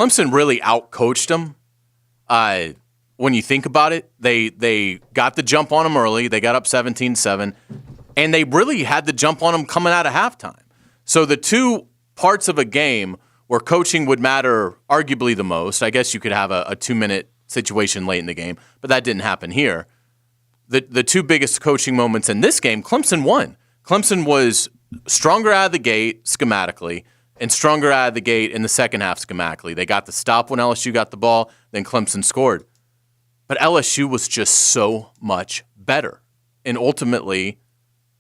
Clemson really outcoached them. When you think about it, they got the jump on them early. They got up 17-7, and they really had the jump on them coming out of halftime. So the two parts of a game where coaching would matter arguably the most, I guess you could have a 2-minute situation late in the game, but that didn't happen here. The two biggest coaching moments in this game, Clemson won. Clemson was stronger out of the gate schematically and stronger out of the gate in the second half schematically. They got the stop when LSU got the ball, then Clemson scored. But LSU was just so much better. And ultimately,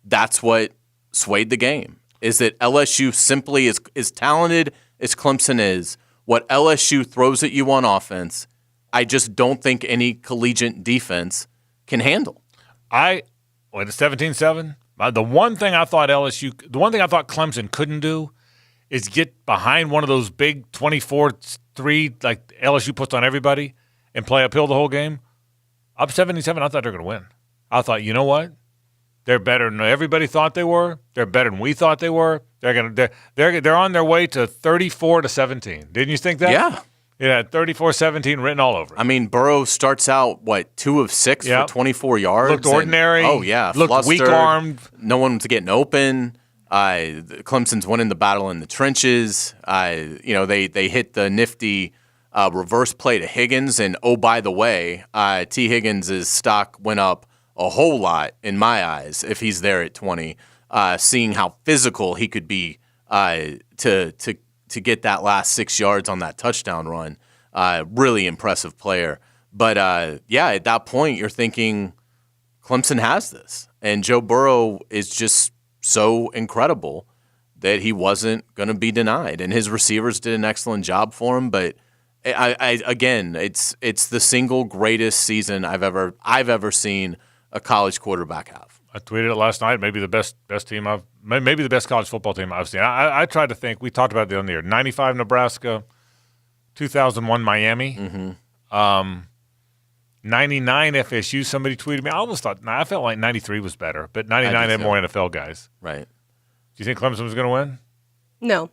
that's what swayed the game, is that LSU simply is as talented as Clemson is. What LSU throws at you on offense, I just don't think any collegiate defense can handle. Went to 17-7. The one thing I thought Clemson couldn't do is get behind one of those big 24-3 like LSU puts on everybody and play uphill the whole game. Up 77, I thought they were going to win. I thought, you know what? They're better than everybody thought they were. They're better than we thought they were. They're on their way to 34-17. Didn't you think that? Yeah. Yeah, 34-17 written all over. I mean, Burrow starts out, 2 of 6 for 24 yards. Looked ordinary. Looked flustered. Weak-armed. No one was getting open. Clemson's winning the battle in the trenches. They hit the nifty reverse play to Higgins. And, oh, by the way, T. Higgins' stock went up a whole lot in my eyes if he's there at 20, seeing how physical he could be to get that last 6 yards on that touchdown run. Really impressive player. But, at that point, you're thinking Clemson has this. And Joe Burrow is just so incredible that he wasn't going to be denied. And his receivers did an excellent job for him. But, again, it's the single greatest season I've ever seen a college quarterback have. I tweeted it last night. Maybe the best team maybe the best college football team I've seen. I tried to think. We talked about it on the air. 95 Nebraska, 2001 Miami, 99 FSU. Somebody tweeted me. I felt like 93 was better, but 99 had more NFL guys. Right. Do you think Clemson was going to win? No.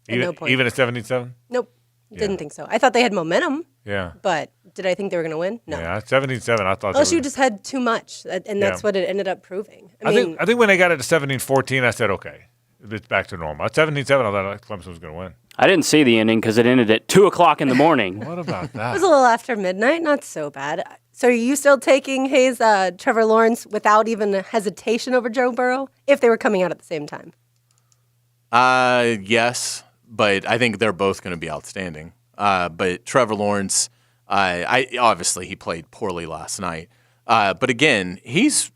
No point. Even at 77? Nope. Didn't think so. I thought they had momentum. Yeah. But did I think they were going to win? No. Yeah, 17-7, I thought. LSU just had too much, and that's what it ended up proving. I think when they got it to 17-14, I said, okay, it's back to normal. At 17-7, I thought Clemson was going to win. I didn't see the ending because it ended at 2 o'clock in the morning. What about that? It was a little after midnight. Not so bad. So are you still taking Hayes, Trevor Lawrence without even hesitation over Joe Burrow if they were coming out at the same time? Yes, but I think they're both going to be outstanding. But Trevor Lawrence, obviously he played poorly last night. But again, he's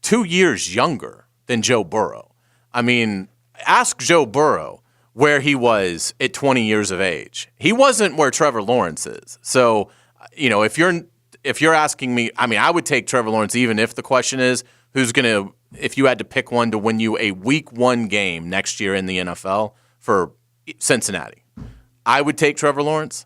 2 years younger than Joe Burrow. I mean, ask Joe Burrow where he was at 20 years of age. He wasn't where Trevor Lawrence is. So, if you're asking me, I mean, I would take Trevor Lawrence even if the question is if you had to pick one to win you a week 1 game next year in the NFL for Cincinnati. I would take Trevor Lawrence,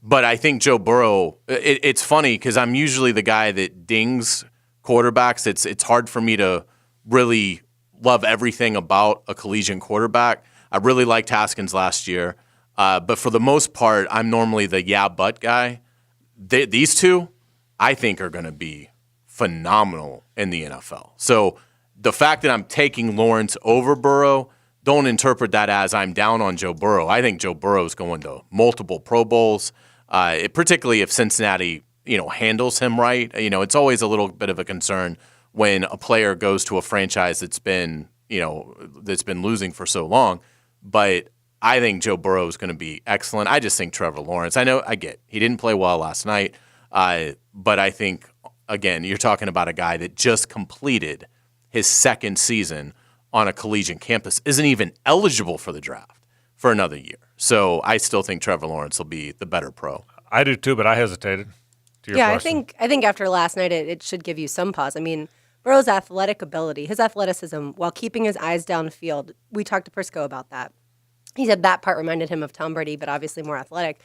but I think Joe Burrow, it's funny because I'm usually the guy that dings quarterbacks. It's hard for me to really love everything about a collegiate quarterback. I really liked Haskins last year, but for the most part, I'm normally the but guy. These two, I think, are going to be phenomenal in the NFL. So the fact that I'm taking Lawrence over Burrow, don't interpret that as I'm down on Joe Burrow. I think Joe Burrow's going to multiple Pro Bowls, particularly if Cincinnati, handles him right. It's always a little bit of a concern when a player goes to a franchise that's been losing for so long. But I think Joe Burrow is going to be excellent. I just think Trevor Lawrence, he didn't play well last night, but I think, again, you're talking about a guy that just completed his second season on a collegiate campus, isn't even eligible for the draft for another year. So I still think Trevor Lawrence will be the better pro. I do too, but I hesitated. To your question. I think after last night it should give you some pause. I mean, Burrow's athletic ability, his athleticism, while keeping his eyes downfield, we talked to Prisco about that. He said that part reminded him of Tom Brady, but obviously more athletic.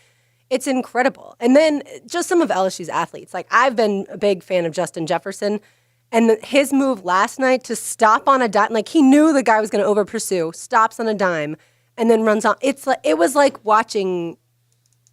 It's incredible. And then just some of LSU's athletes. Like, I've been a big fan of Justin Jefferson, and his move last night to stop on a dime, like he knew the guy was going to over pursue, stops on a dime, and then runs on. It was like watching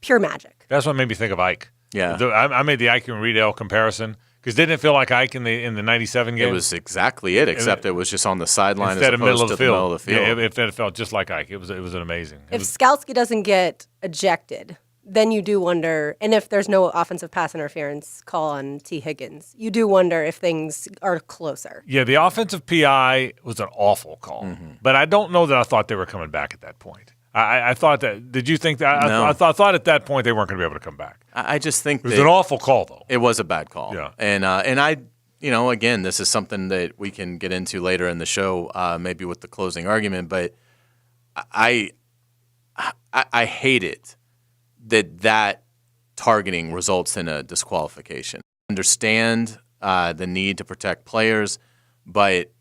pure magic. That's what made me think of Ike. Yeah. I made the Ike and Riedel comparison because didn't it feel like Ike in the 97 game? It was exactly it, except it was just on the sideline instead as of middle opposed of to the the field. middle of the field. Yeah, it felt just like Ike. It was an amazing. If Skalski doesn't get ejected, then you do wonder, and if there's no offensive pass interference call on T. Higgins, you do wonder if things are closer. Yeah, the offensive PI was an awful call, but I don't know that I thought they were coming back at that point. I thought that. Did you think that? No. I thought at that point they weren't going to be able to come back. I just think It was an awful call, though. it was a bad call. Yeah. And I, again, this is something that we can get into later in the show, maybe with the closing argument, but I hate it that targeting results in a disqualification. Understand the need to protect players, but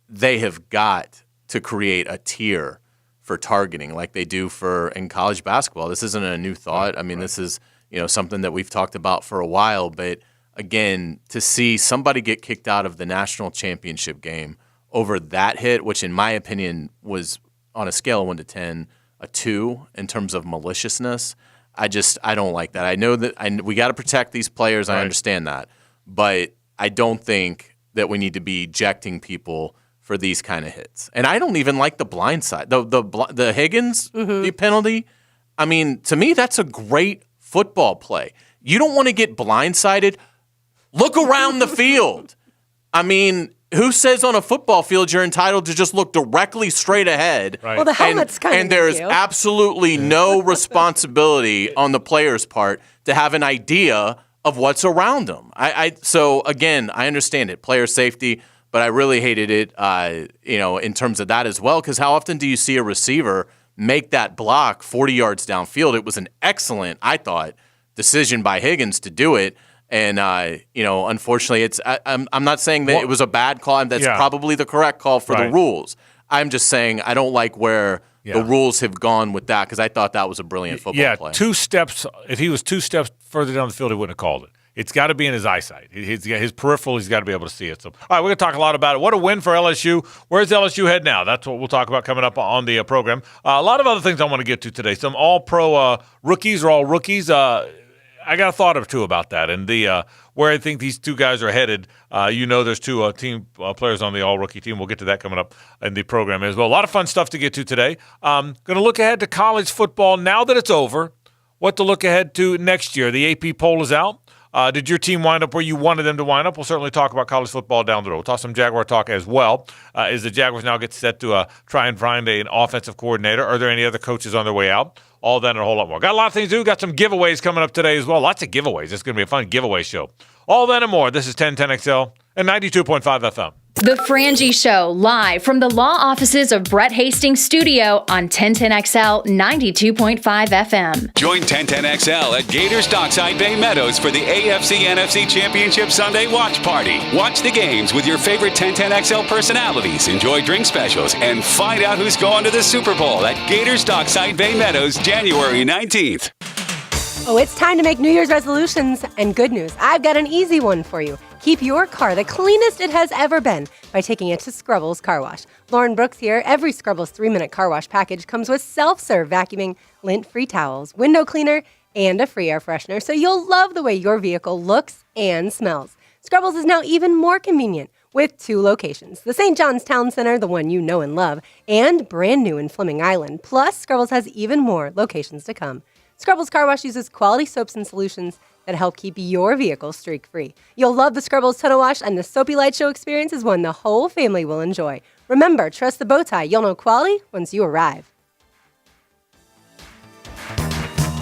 they have got to create a tier for targeting like they do in college basketball. This isn't a new thought. I mean, this is something that we've talked about for a while, but again, to see somebody get kicked out of the national championship game over that hit, which in my opinion was on a scale of 1 to 10, a 2 in terms of maliciousness. I don't like that. I know that we got to protect these players. I understand that, but I don't think that we need to be ejecting people for these kind of hits. And I don't even like the blind side. The Higgins the penalty. I mean, to me, that's a great football play. You don't want to get blindsided. Look around the field. I mean, who says on a football field you're entitled to just look directly straight ahead? Right. Well, the helmet's kind of and there is you. absolutely no responsibility on the player's part to have an idea of what's around them. So again, I understand it, player safety, but I really hated it, in terms of that as well. Because how often do you see a receiver make that block 40 yards downfield? It was an excellent, I thought, decision by Higgins to do it. And unfortunately, I'm not saying that it was a bad call. That's probably the correct call for the rules. I'm just saying I don't like where the rules have gone with that because I thought that was a brilliant football play. 2 steps. If he was 2 steps further down the field, he wouldn't have called it. It's got to be in his eyesight. His peripheral, he's got to be able to see it. So, all right, we're going to talk a lot about it. What a win for LSU. Where's LSU head now? That's what we'll talk about coming up on the program. A lot of other things I want to get to today. Some all-pro rookies or all rookies. I got a thought or two about that. And where I think these two guys are headed, there's 2 team players on the all-rookie team. We'll get to that coming up in the program as well. A lot of fun stuff to get to today. Going to look ahead to college football now that it's over. What to look ahead to next year. The AP poll is out. Did your team wind up where you wanted them to wind up? We'll certainly talk about college football down the road. We'll talk some Jaguar talk as well. As the Jaguars now get set to try and find an offensive coordinator. Are there any other coaches on their way out? All that and a whole lot more. Got a lot of things to do. Got some giveaways coming up today as well. Lots of giveaways. It's going to be a fun giveaway show. All that and more. This is 1010XL and 92.5 FM. The Frangie Show, live from the law offices of Brett Hastings' studio on 1010XL 92.5 FM. Join 1010XL at Gators Dockside Bay Meadows for the AFC-NFC Championship Sunday Watch Party. Watch the games with your favorite 1010XL personalities, enjoy drink specials, and find out who's going to the Super Bowl at Gators Dockside Bay Meadows, January 19th. Oh, it's time to make New Year's resolutions. And good news, I've got an easy one for you. Keep your car the cleanest it has ever been by taking it to Scrubbles Car Wash. Lauren Brooks here. Every Scrubbles 3-minute car wash package comes with self-serve vacuuming, lint-free towels, window cleaner, and a free air freshener, so you'll love the way your vehicle looks and smells. Scrubbles is now even more convenient with 2 locations. The St. John's Town Center, the one you know and love, and brand new in Fleming Island. Plus, Scrubbles has even more locations to come. Scrubbles Car Wash uses quality soaps and solutions that help keep your vehicle streak-free. You'll love the Scrubbles Tunnel Wash, and the Soapy Light Show experience is one the whole family will enjoy. Remember, trust the bow tie. You'll know quality once you arrive.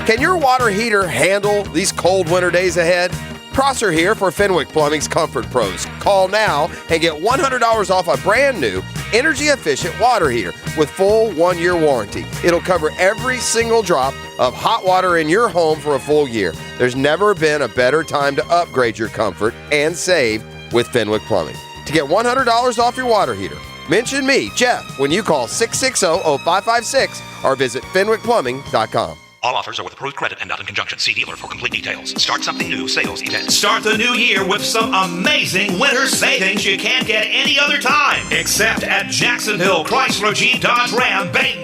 Can your water heater handle these cold winter days ahead? Prosser here for Fenwick Plumbing's Comfort Pros. Call now and get $100 off a brand new energy-efficient water heater with full 1-year warranty. It'll cover every single drop of hot water in your home for a full year. There's never been a better time to upgrade your comfort and save with Fenwick Plumbing. To get $100 off your water heater, mention me, Jeff, when you call 660-0556 or visit fenwickplumbing.com. All offers are with approved credit and not in conjunction. See dealer for complete details. Start something new sales event. Start the new year with some amazing winter savings you can't get any other time, except at Jacksonville Chrysler Jeep Dodge Ram Bay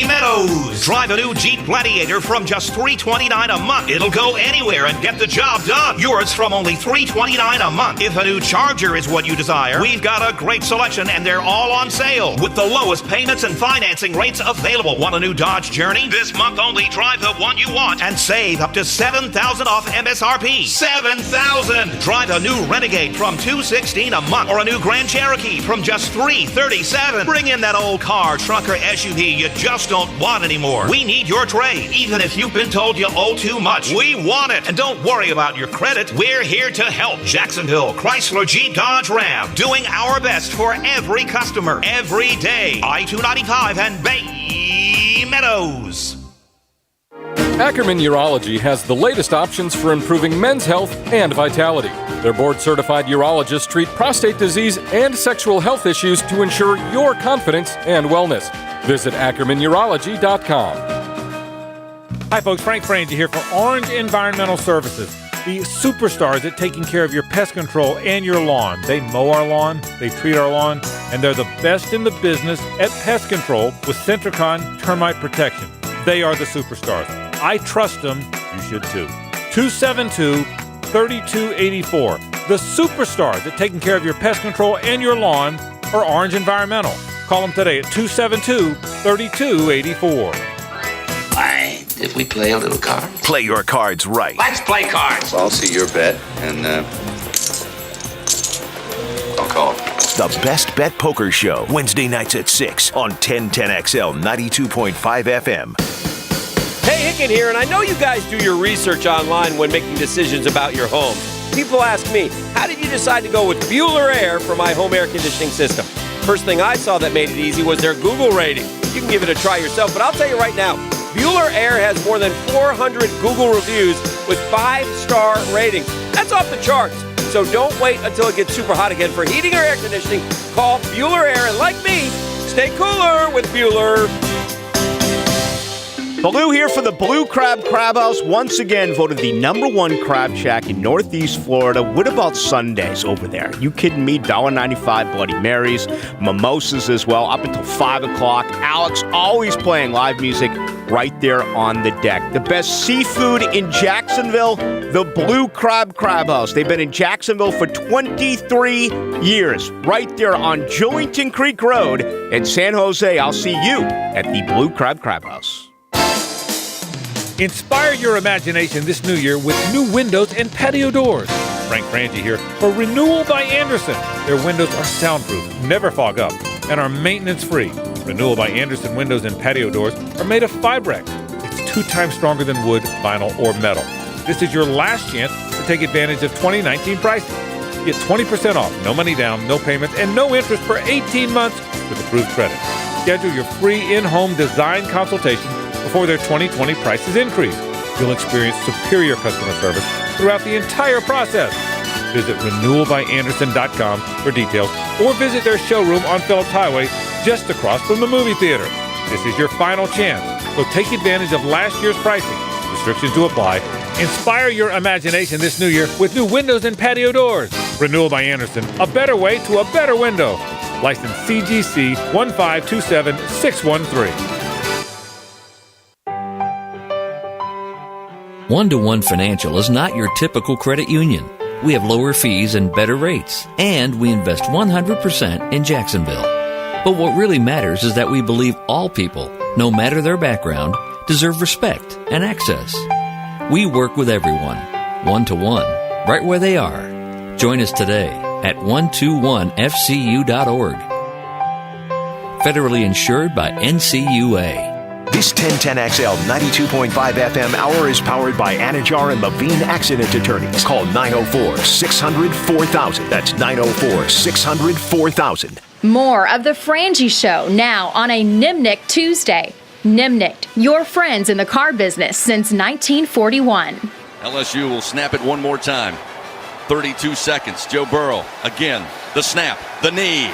Meadows. Drive a new Jeep Gladiator from just $329 a month. It'll go anywhere and get the job done. Yours from only $329 a month. If a new Charger is what you desire, we've got a great selection and they're all on sale with the lowest payments and financing rates available. Want a new Dodge Journey? This month only, drive the one you want and save up to $7,000 off MSRP. $7,000! Drive a new Renegade from $216 a month or a new Grand Cherokee from just $337. Bring in that old car, truck, or SUV you just don't want anymore. We need your trade. Even if you've been told you owe too much, we want it. And don't worry about your credit. We're here to help. Jacksonville Chrysler Jeep Dodge Ram, doing our best for every customer every day. I-295 and Bay Meadows. Ackerman Urology has the latest options for improving men's health and vitality. Their board-certified urologists treat prostate disease and sexual health issues to ensure your confidence and wellness. Visit AckermanUrology.com. Hi, folks. Frank Frangie here for Orange Environmental Services, the superstars at taking care of your pest control and your lawn. They mow our lawn, they treat our lawn, and they're the best in the business at pest control with Centricon Termite Protection. They are the superstars. I trust them. You should too. 272-3284. The superstars at taking care of your pest control and your lawn are Orange Environmental. Call them today at 272-3284. Why, did we play a little card? Play your cards right. Let's play cards. I'll see your bet, and I'll call. The Best Bet Poker Show, Wednesday nights at 6 on 1010XL 92.5 FM. Hey, Hicken here, and I know you guys do your research online when making decisions about your home. People ask me, how did you decide to go with Bueller Air for my home air conditioning system? First thing I saw that made it easy was their Google rating. You can give it a try yourself, but I'll tell you right now, Bueller Air has more than 400 Google reviews with 5-star ratings. That's off the charts. So don't wait until it gets super hot again for heating or air conditioning. Call Bueller Air, and like me, stay cooler with Bueller. Baloo here for the Blue Crab Crab House, once again voted the #1 crab shack in Northeast Florida. What about Sundays over there? You kidding me? $1.95 Bloody Marys, mimosas as well, up until 5 o'clock. Alex always playing live music right there on the deck. The best seafood in Jacksonville, the Blue Crab Crab House. They've been in Jacksonville for 23 years, right there on Julington Creek Road in San Jose. I'll see you at the Blue Crab Crab House. Inspire your imagination this new year with new windows and patio doors. Frank Frangie here for Renewal by Anderson. Their windows are soundproof, never fog up, and are maintenance-free. Renewal by Anderson windows and patio doors are made of Fibrex. It's 2 times stronger than wood, vinyl, or metal. This is your last chance to take advantage of 2019 pricing. Get 20% off, no money down, no payments, and no interest for 18 months with approved credit. Schedule your free in-home design consultation before their 2020 prices increase. You'll experience superior customer service throughout the entire process. Visit renewalbyanderson.com for details or visit their showroom on Phillips Highway just across from the movie theater. This is your final chance, so take advantage of last year's pricing. Restrictions to apply. Inspire your imagination this new year with new windows and patio doors. Renewal by Anderson, a better way to a better window. License CGC 1527613. One-to-One Financial is not your typical credit union. We have lower fees and better rates, and we invest 100% in Jacksonville. But what really matters is that we believe all people, no matter their background, deserve respect and access. We work with everyone, one-to-one, right where they are. Join us today at 121fcu.org. Federally insured by NCUA. This 1010XL 92.5 FM hour is powered by Anajar and Levine Accident Attorneys. Call 904-600-4000. That's 904-600-4000. More of The Frangie Show now on a Nimnick Tuesday. Nimnick, your friends in the car business since 1941. LSU will snap it one more time. 32 seconds. Joe Burrow again. The snap, the knee,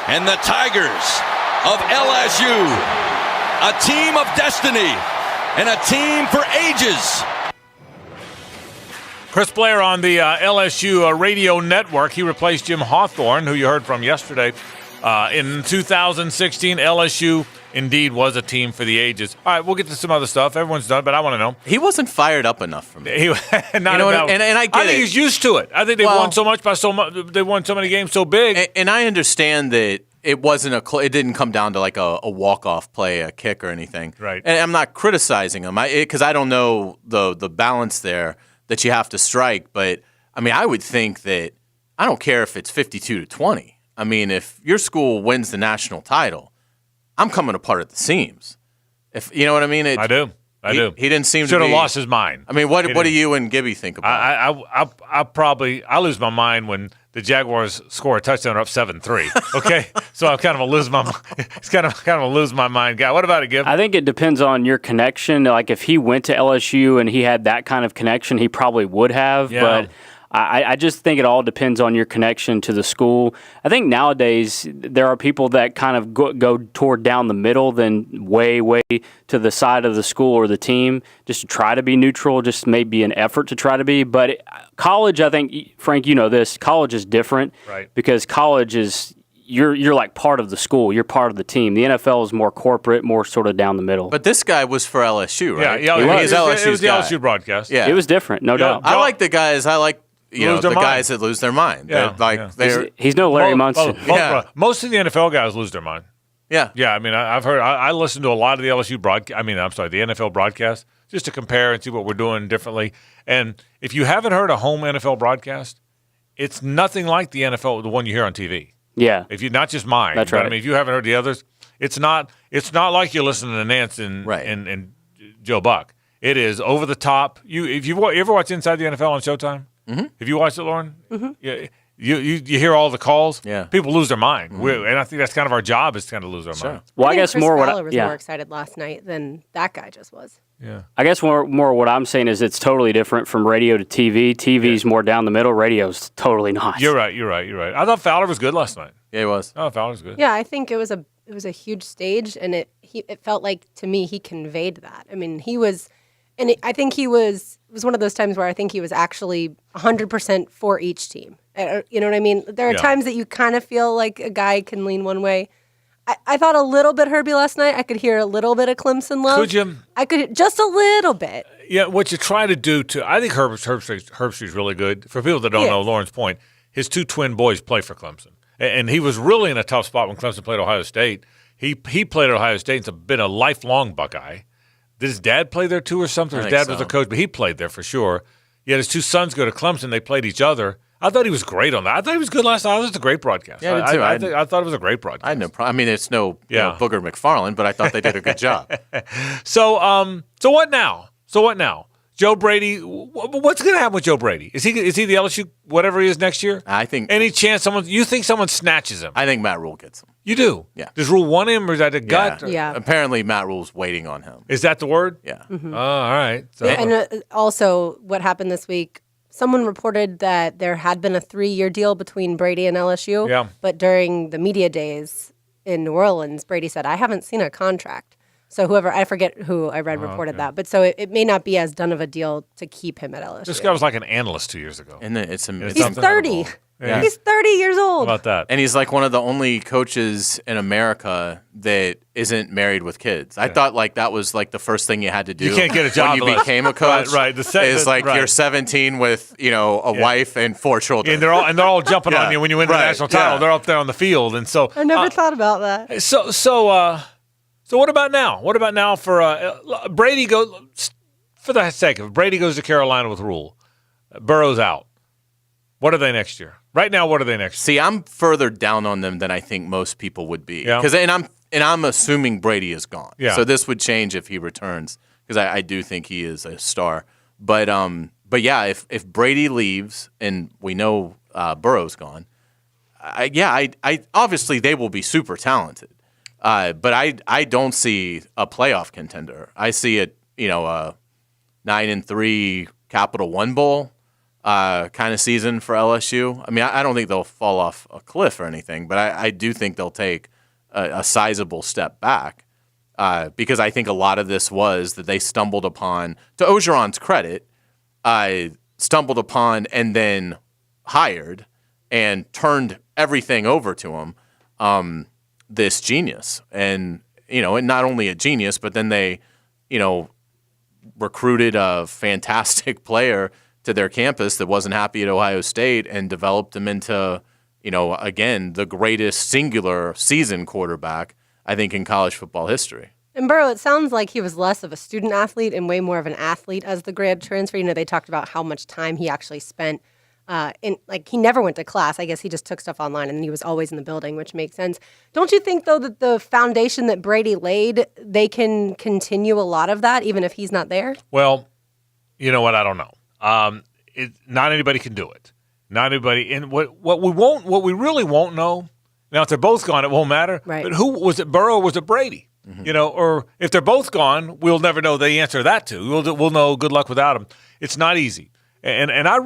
and the Tigers of LSU, a team of destiny, and a team for ages. Chris Blair on the LSU radio network. He replaced Jim Hawthorne, who you heard from yesterday. In 2016, LSU indeed was a team for the ages. All right, we'll get to some other stuff. Everyone's done, but I want to know. He wasn't fired up enough for me. And I get think he's used to it. I think they won so much they won so many games so big. And I understand that it wasn't it didn't come down to like a walk-off play, a kick or anything. Right. And I'm not criticizing him because I don't know the balance there that you have to strike. But I mean, I would think that I don't care if it's 52-20. I mean, if your school wins the national title, I'm coming apart at the seams. If you know what I mean. I do. He didn't seem should to have lost his mind. I mean, what do you and Gibby think about it? I lose my mind when the Jaguars score a touchdown or up 7-3. Okay, so I'm kind of a lose my mind. It's kind of a lose my mind guy. What about it, Gib? I think it depends on your connection. Like if he went to LSU and he had that kind of connection, he probably would have. Yeah. But I just think it all depends on your connection to the school. I think nowadays there are people that kind of go toward down the middle than way to the side of the school or the team, just to try to be neutral, just maybe an effort to try to be. But college, I think, Frank, you know this, college is different. Right. Because college is you're like part of the school. You're part of the team. The NFL is more corporate, more sort of down the middle. But this guy was for LSU, right? Yeah, it was LSU's it was the guy. LSU broadcast. Yeah. It was different, no doubt. I like the guys. I like the mind. guys that lose their mind. Yeah, he's no Larry Munson. Most of the NFL guys lose their mind. Yeah. Yeah, I mean, I've heard. I listen to a lot of the LSU broadcast. The NFL broadcast, just to compare and see what we're doing differently. And if you haven't heard a home NFL broadcast, it's nothing like the NFL, the one you hear on TV. Yeah. If you not just mine. That's but right. I mean, if you haven't heard the others, it's not like you're listening to Nance and Joe Buck. It is over the top. You ever watch Inside the NFL on Showtime? Mm-hmm. Have you watched it, Lauren? Mm-hmm. Yeah. You hear all the calls. Yeah. People lose their mind, Mm-hmm. and I think that's kind of our job is to kind of lose our minds. Well, I think guess Chris more Fowler was more excited last night than that guy just was. Yeah. I guess more what I'm saying is it's totally different from radio to TV. TV's more down the middle. Radio's totally not. You're right. I thought Fowler was good last night. Yeah, he was. Oh, Fowler was good. Yeah, I think it was a huge stage, and it felt like to me he conveyed that. I mean, he was, and I think he was. It was one of those times where I think he was actually 100% for each team. You know what I mean? There are times that you kind of feel like a guy can lean one way. I thought a little bit Herbie last night. I could hear a little bit of Clemson love. Could you? I could just a little bit. Yeah, what you try to do I think Herb Street's really good. For people that don't know Lauren's point, his two twin boys play for Clemson. And he was really in a tough spot when Clemson played Ohio State. He played at Ohio State and been a lifelong Buckeye. Did his dad play there too or something? His dad was a coach, but he played there for sure. Yet his two sons go to Clemson. They played each other. I thought he was great on that. I thought he was good last night. It was a great broadcast. Yeah, me too. I thought it was a great broadcast. I had no problem. I mean, it's no Booger McFarland, but I thought they did a good job. So what now? Joe Brady. What's going to happen with Joe Brady? Is he the LSU whatever he is next year? I think. Any chance you think someone snatches him? I think Matt Rule gets him. You do? Yeah. Does Rule want him, or is that a gut? Yeah. Apparently, Matt Rule's waiting on him. Is that the word? Yeah. Mm-hmm. Oh, all right. So. Yeah, and also, what happened this week? Someone reported that there had been a 3-year deal between Brady and LSU. Yeah. But during the media days in New Orleans, Brady said, "I haven't seen a contract." So I forget who I read reported that, but so it may not be as done of a deal to keep him at LSU. This guy was like an analyst 2 years ago. And it's He's 30. Yeah. He's 30 years old. How about that? And he's like one of the only coaches in America that isn't married with kids. I thought like that was like the first thing you had to do. You can't get a job when you became a coach. Right. Is like you're 17 with a wife and 4 children. And they're all jumping on you when you win the national title. They're up there on the field, and so I never thought about that. So what about now? What about now for Brady for the sake of Brady goes to Carolina with Rule, Burrow's out. What are they next year? Right now, what are they next year? See, I'm further down on them than I think most people would be. Yeah. And I'm assuming Brady is gone. Yeah. So this would change if he returns because I do think he is a star. But yeah, if Brady leaves and we know Burrow's gone, I obviously they will be super talented. But I don't see a playoff contender. I see a 9-3 Capital One Bowl kind of season for LSU. I mean, I don't think they'll fall off a cliff or anything, but I do think they'll take a sizable step back. because I think a lot of this was that they stumbled upon, to Ogeron's credit, stumbled upon and then hired and turned everything over to him, this genius. And, and not only a genius, but then they, recruited a fantastic player to their campus that wasn't happy at Ohio State and developed him into, again, the greatest singular season quarterback, I think, in college football history. And Burrow, it sounds like he was less of a student athlete and way more of an athlete as the grad transfer. They talked about how much time he actually spent he never went to class. I guess he just took stuff online and he was always in the building, which makes sense. Don't you think, though, that the foundation that Brady laid, they can continue a lot of that even if he's not there? Well, you know what? I don't know. Not anybody can do it. Not anybody. And what we really won't know. Now, if they're both gone, it won't matter. Right. But who was it? Burrow or was it Brady? Mm-hmm. Or if they're both gone, we'll never know the answer to that too. We'll know. Good luck without him. It's not easy. And I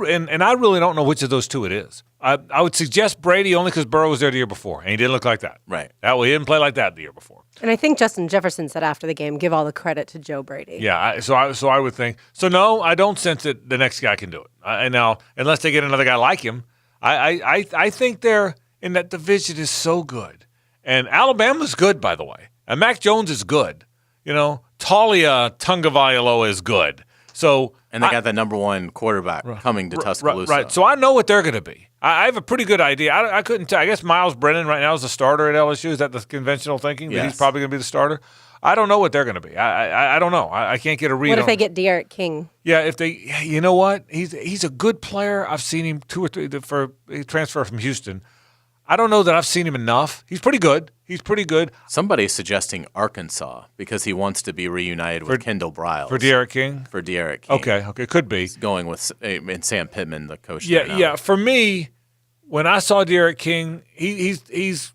really don't know which of those two it is. I would suggest Brady only because Burrow was there the year before, and he didn't look like that. Right. He didn't play like that the year before. And I think Justin Jefferson said after the game, give all the credit to Joe Brady. Yeah, so I would think. So, no, I don't sense that the next guy can do it. And now, unless they get another guy like him, I think they're in that division is so good. And Alabama's good, by the way. And Mac Jones is good. Talia Tungavailoa is good. So and they got the number one quarterback coming to Tuscaloosa. Right. So I know what they're going to be. I have a pretty good idea. I couldn't tell. I guess Miles Brennan right now is the starter at LSU. Is that the conventional thinking that he's probably going to be the starter? I don't know what they're going to be. I don't know. I can't get a read. What if on they get De'Aaron King? Yeah, if they, you know what? He's a good player. I've seen him 2 or 3 for a transfer from Houston. I don't know that I've seen him enough. He's pretty good. Somebody's suggesting Arkansas because he wants to be reunited with Kendall Briles. For De'Aaron King? For De'Aaron King. Okay, could be. He's going with and Sam Pittman, the coach. Yeah. For me, when I saw De'Aaron King, he's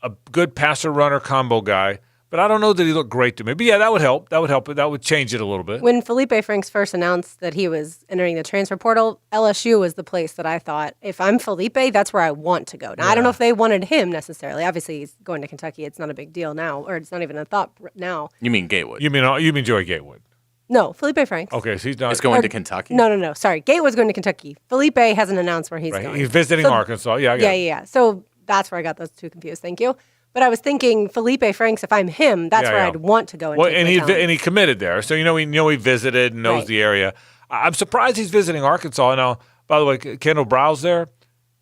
a good passer runner combo guy. But I don't know that he looked great to me. But yeah, that would help. That would change it a little bit. When Felipe Franks first announced that he was entering the transfer portal, LSU was the place that I thought, if I'm Felipe, that's where I want to go. Now, I don't know if they wanted him necessarily. Obviously, he's going to Kentucky. It's not a big deal now, or it's not even a thought now. You mean Gatewood? You mean Joey Gatewood? No, Felipe Franks. Okay, so he's not. He's going to Kentucky? No. Sorry. Gatewood's going to Kentucky. Felipe hasn't announced where he's going. He's visiting Arkansas. Yeah. So that's where I got those two confused. Thank you. But I was thinking Felipe Franks, if I'm him, that's where I'd want to go. And he committed there. So, he visited and knows the area. I'm surprised he's visiting Arkansas. Now, by the way, Kendall Briles there,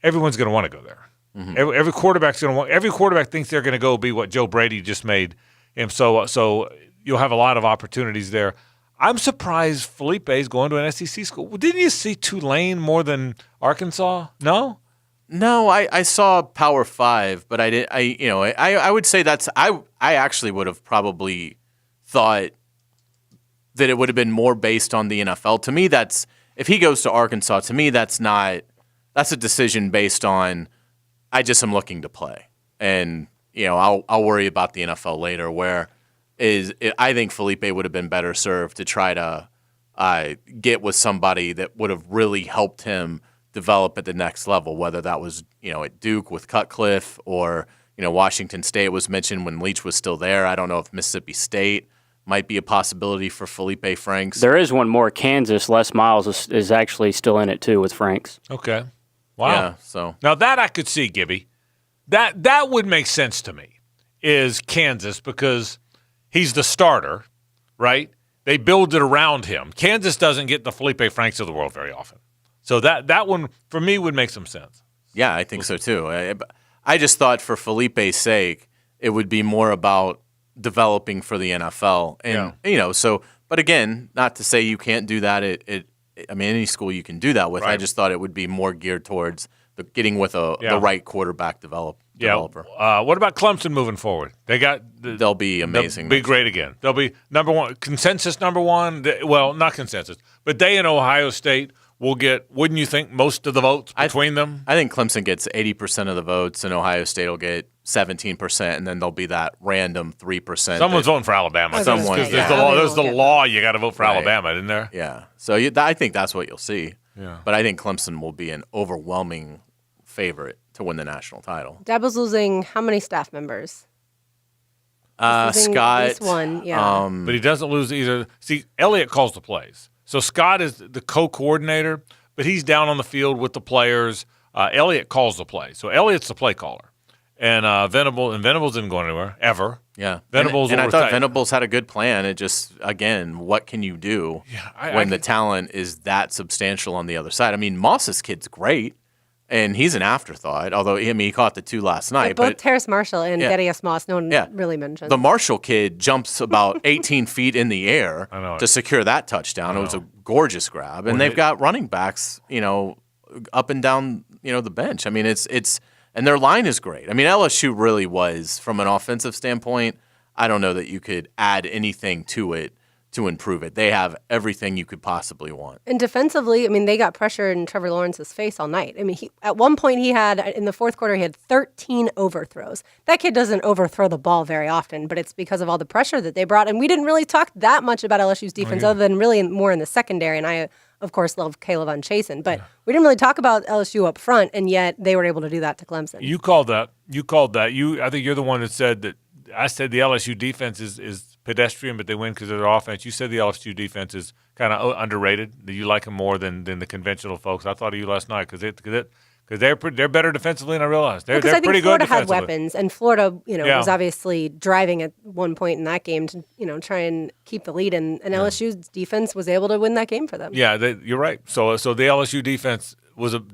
everyone's going to want to go there. Mm-hmm. Every quarterback thinks they're going to go be what Joe Brady just made him. So you'll have a lot of opportunities there. I'm surprised Felipe is going to an SEC school. Well, didn't you see Tulane more than Arkansas? No? No, I saw Power 5, but I did. I would say I actually would have probably thought that it would have been more based on the NFL. To me, if he goes to Arkansas, to me that's a decision based on I just am looking to play, and I'll worry about the NFL later. I think Felipe would have been better served to try to get with somebody that would have really helped him develop at the next level, whether that was, at Duke with Cutcliffe or, Washington State was mentioned when Leach was still there. I don't know if Mississippi State might be a possibility for Felipe Franks. There is one more. Kansas. Les Miles is actually still in it, too, with Franks. Okay. Wow. Yeah, so. Now, that I could see, Gibby. That would make sense to me, is Kansas, because he's the starter, right? They build it around him. Kansas doesn't get the Felipe Franks of the world very often. So that one, for me, would make some sense. Yeah, I think so, too. I just thought for Felipe's sake, it would be more about developing for the NFL. And, but again, not to say you can't do that at any school you can do that with. Right. I just thought it would be more geared towards getting with the right quarterback developer. What about Clemson moving forward? They'll be amazing. They'll be great again. They'll be number one, consensus number one. Well, not consensus, but they and Ohio State will get, wouldn't you think, most of the votes between them? I think Clemson gets 80% of the votes, and Ohio State will get 17%, and then there'll be that random 3%. Someone's voting for Alabama. There's the law. You got to vote for Alabama, isn't there? Yeah. So I think that's what you'll see. Yeah. But I think Clemson will be an overwhelming favorite to win the national title. Dabo's losing how many staff members? Losing Scott. this one, yeah. But he doesn't lose either. See, Elliott calls the plays. So Scott is the co-coordinator, but he's down on the field with the players. Elliott calls the play. So Elliott's the play caller. And Venables didn't go anywhere, ever. Yeah. Venables and I over thought tight. Venables had a good plan. It just, again, what can you do when the talent is that substantial on the other side? I mean, Moss's kid's great, and he's an afterthought, although, he caught the 2 last night. Both But Terrace Marshall and Yeah. Geddes Moss, no one really mentioned. the Marshall kid jumps about 18 feet in the air know to secure that touchdown. It was a gorgeous grab. And they've got running backs, up and down, the bench. I mean, it's and their line is great. I mean, LSU really was, from an offensive standpoint, I don't know that you could add anything to it to improve it. They have everything you could possibly want. And defensively, I mean, they got pressure in Trevor Lawrence's face all night. I mean, at one point in the fourth quarter, he had 13 overthrows. That kid doesn't overthrow the ball very often, but it's because of all the pressure that they brought. And we didn't really talk that much about LSU's defense other than really more in the secondary. And I, of course, love Caleb on Chasen. But we didn't really talk about LSU up front, and yet they were able to do that to Clemson. You called that. I think you're the one that said that. I said the LSU defense is pedestrian, but they win because of their offense. You said the LSU defense is kind of underrated. That you like them more than the conventional folks. I thought of you last night because they're better defensively than I realized. They're I think pretty Florida good had defensively. weapons, and Florida, was obviously driving at one point in that game to, try and keep the lead. And LSU's defense was able to win that game for them. Yeah, you're right. So the LSU defense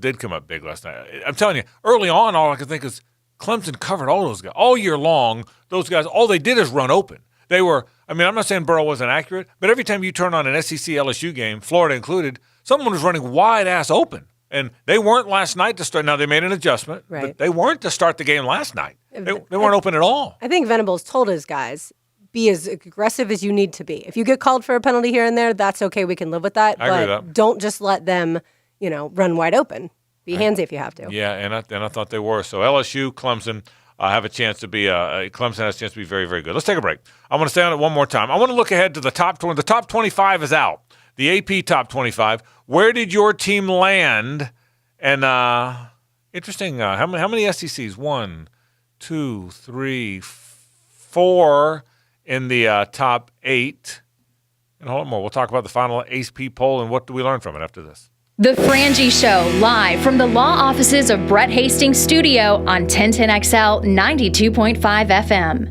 did come up big last night. I'm telling you, early on, all I could think is Clemson covered all those guys all year long. Those guys, all they did is run open. They were. I mean, I'm not saying Burrow wasn't accurate, but every time you turn on an SEC LSU game, Florida included, someone was running wide ass open. And they weren't last night to start. Now, they made an adjustment, but they weren't to start the game last night. They weren't open at all. I think Venables told his guys, be as aggressive as you need to be. If you get called for a penalty here and there, that's okay. We can live with that. I agree with that. Don't just let them, run wide open. Be handsy if you have to. Yeah, and I thought they were. So LSU, Clemson have a chance to be Clemson has a chance to be very, very good. Let's take a break. I want to stay on it one more time. I want to look ahead to the top 20. The top 25 is out. The AP top 25. Where did your team land? And interesting. How many SECs? 1, 2, 3, 4 in the top 8. And hold on more. We'll talk about the final AP poll and what do we learn from it after this. The Frangie Show, live from the law offices of Brett Hastings' studio on 1010XL 92.5 FM.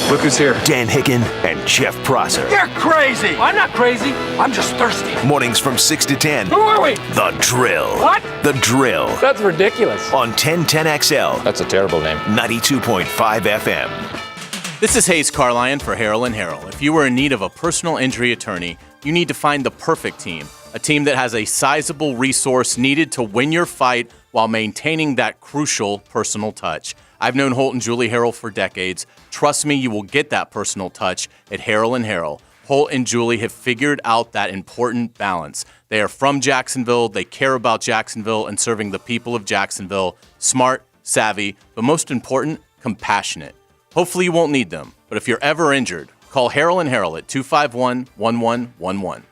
Look who's here. Dan Hicken and Jeff Prosser. You're crazy. I'm not crazy. I'm just thirsty. Mornings from 6 to 10. Who are we? The Drill. What? The Drill. That's ridiculous. On 1010XL. That's a terrible name. 92.5 FM. This is Hayes Carlion for Harrell & Harrell. If you are in need of a personal injury attorney, you need to find the perfect team. A team that has a sizable resource needed to win your fight while maintaining that crucial personal touch. I've known Holt and Julie Harrell for decades. Trust me, you will get that personal touch at Harrell & Harrell. Holt and Julie have figured out that important balance. They are from Jacksonville. They care about Jacksonville and serving the people of Jacksonville. Smart, savvy, but most important, compassionate. Hopefully you won't need them, but if you're ever injured, call Harrell & Harrell at 251-1111.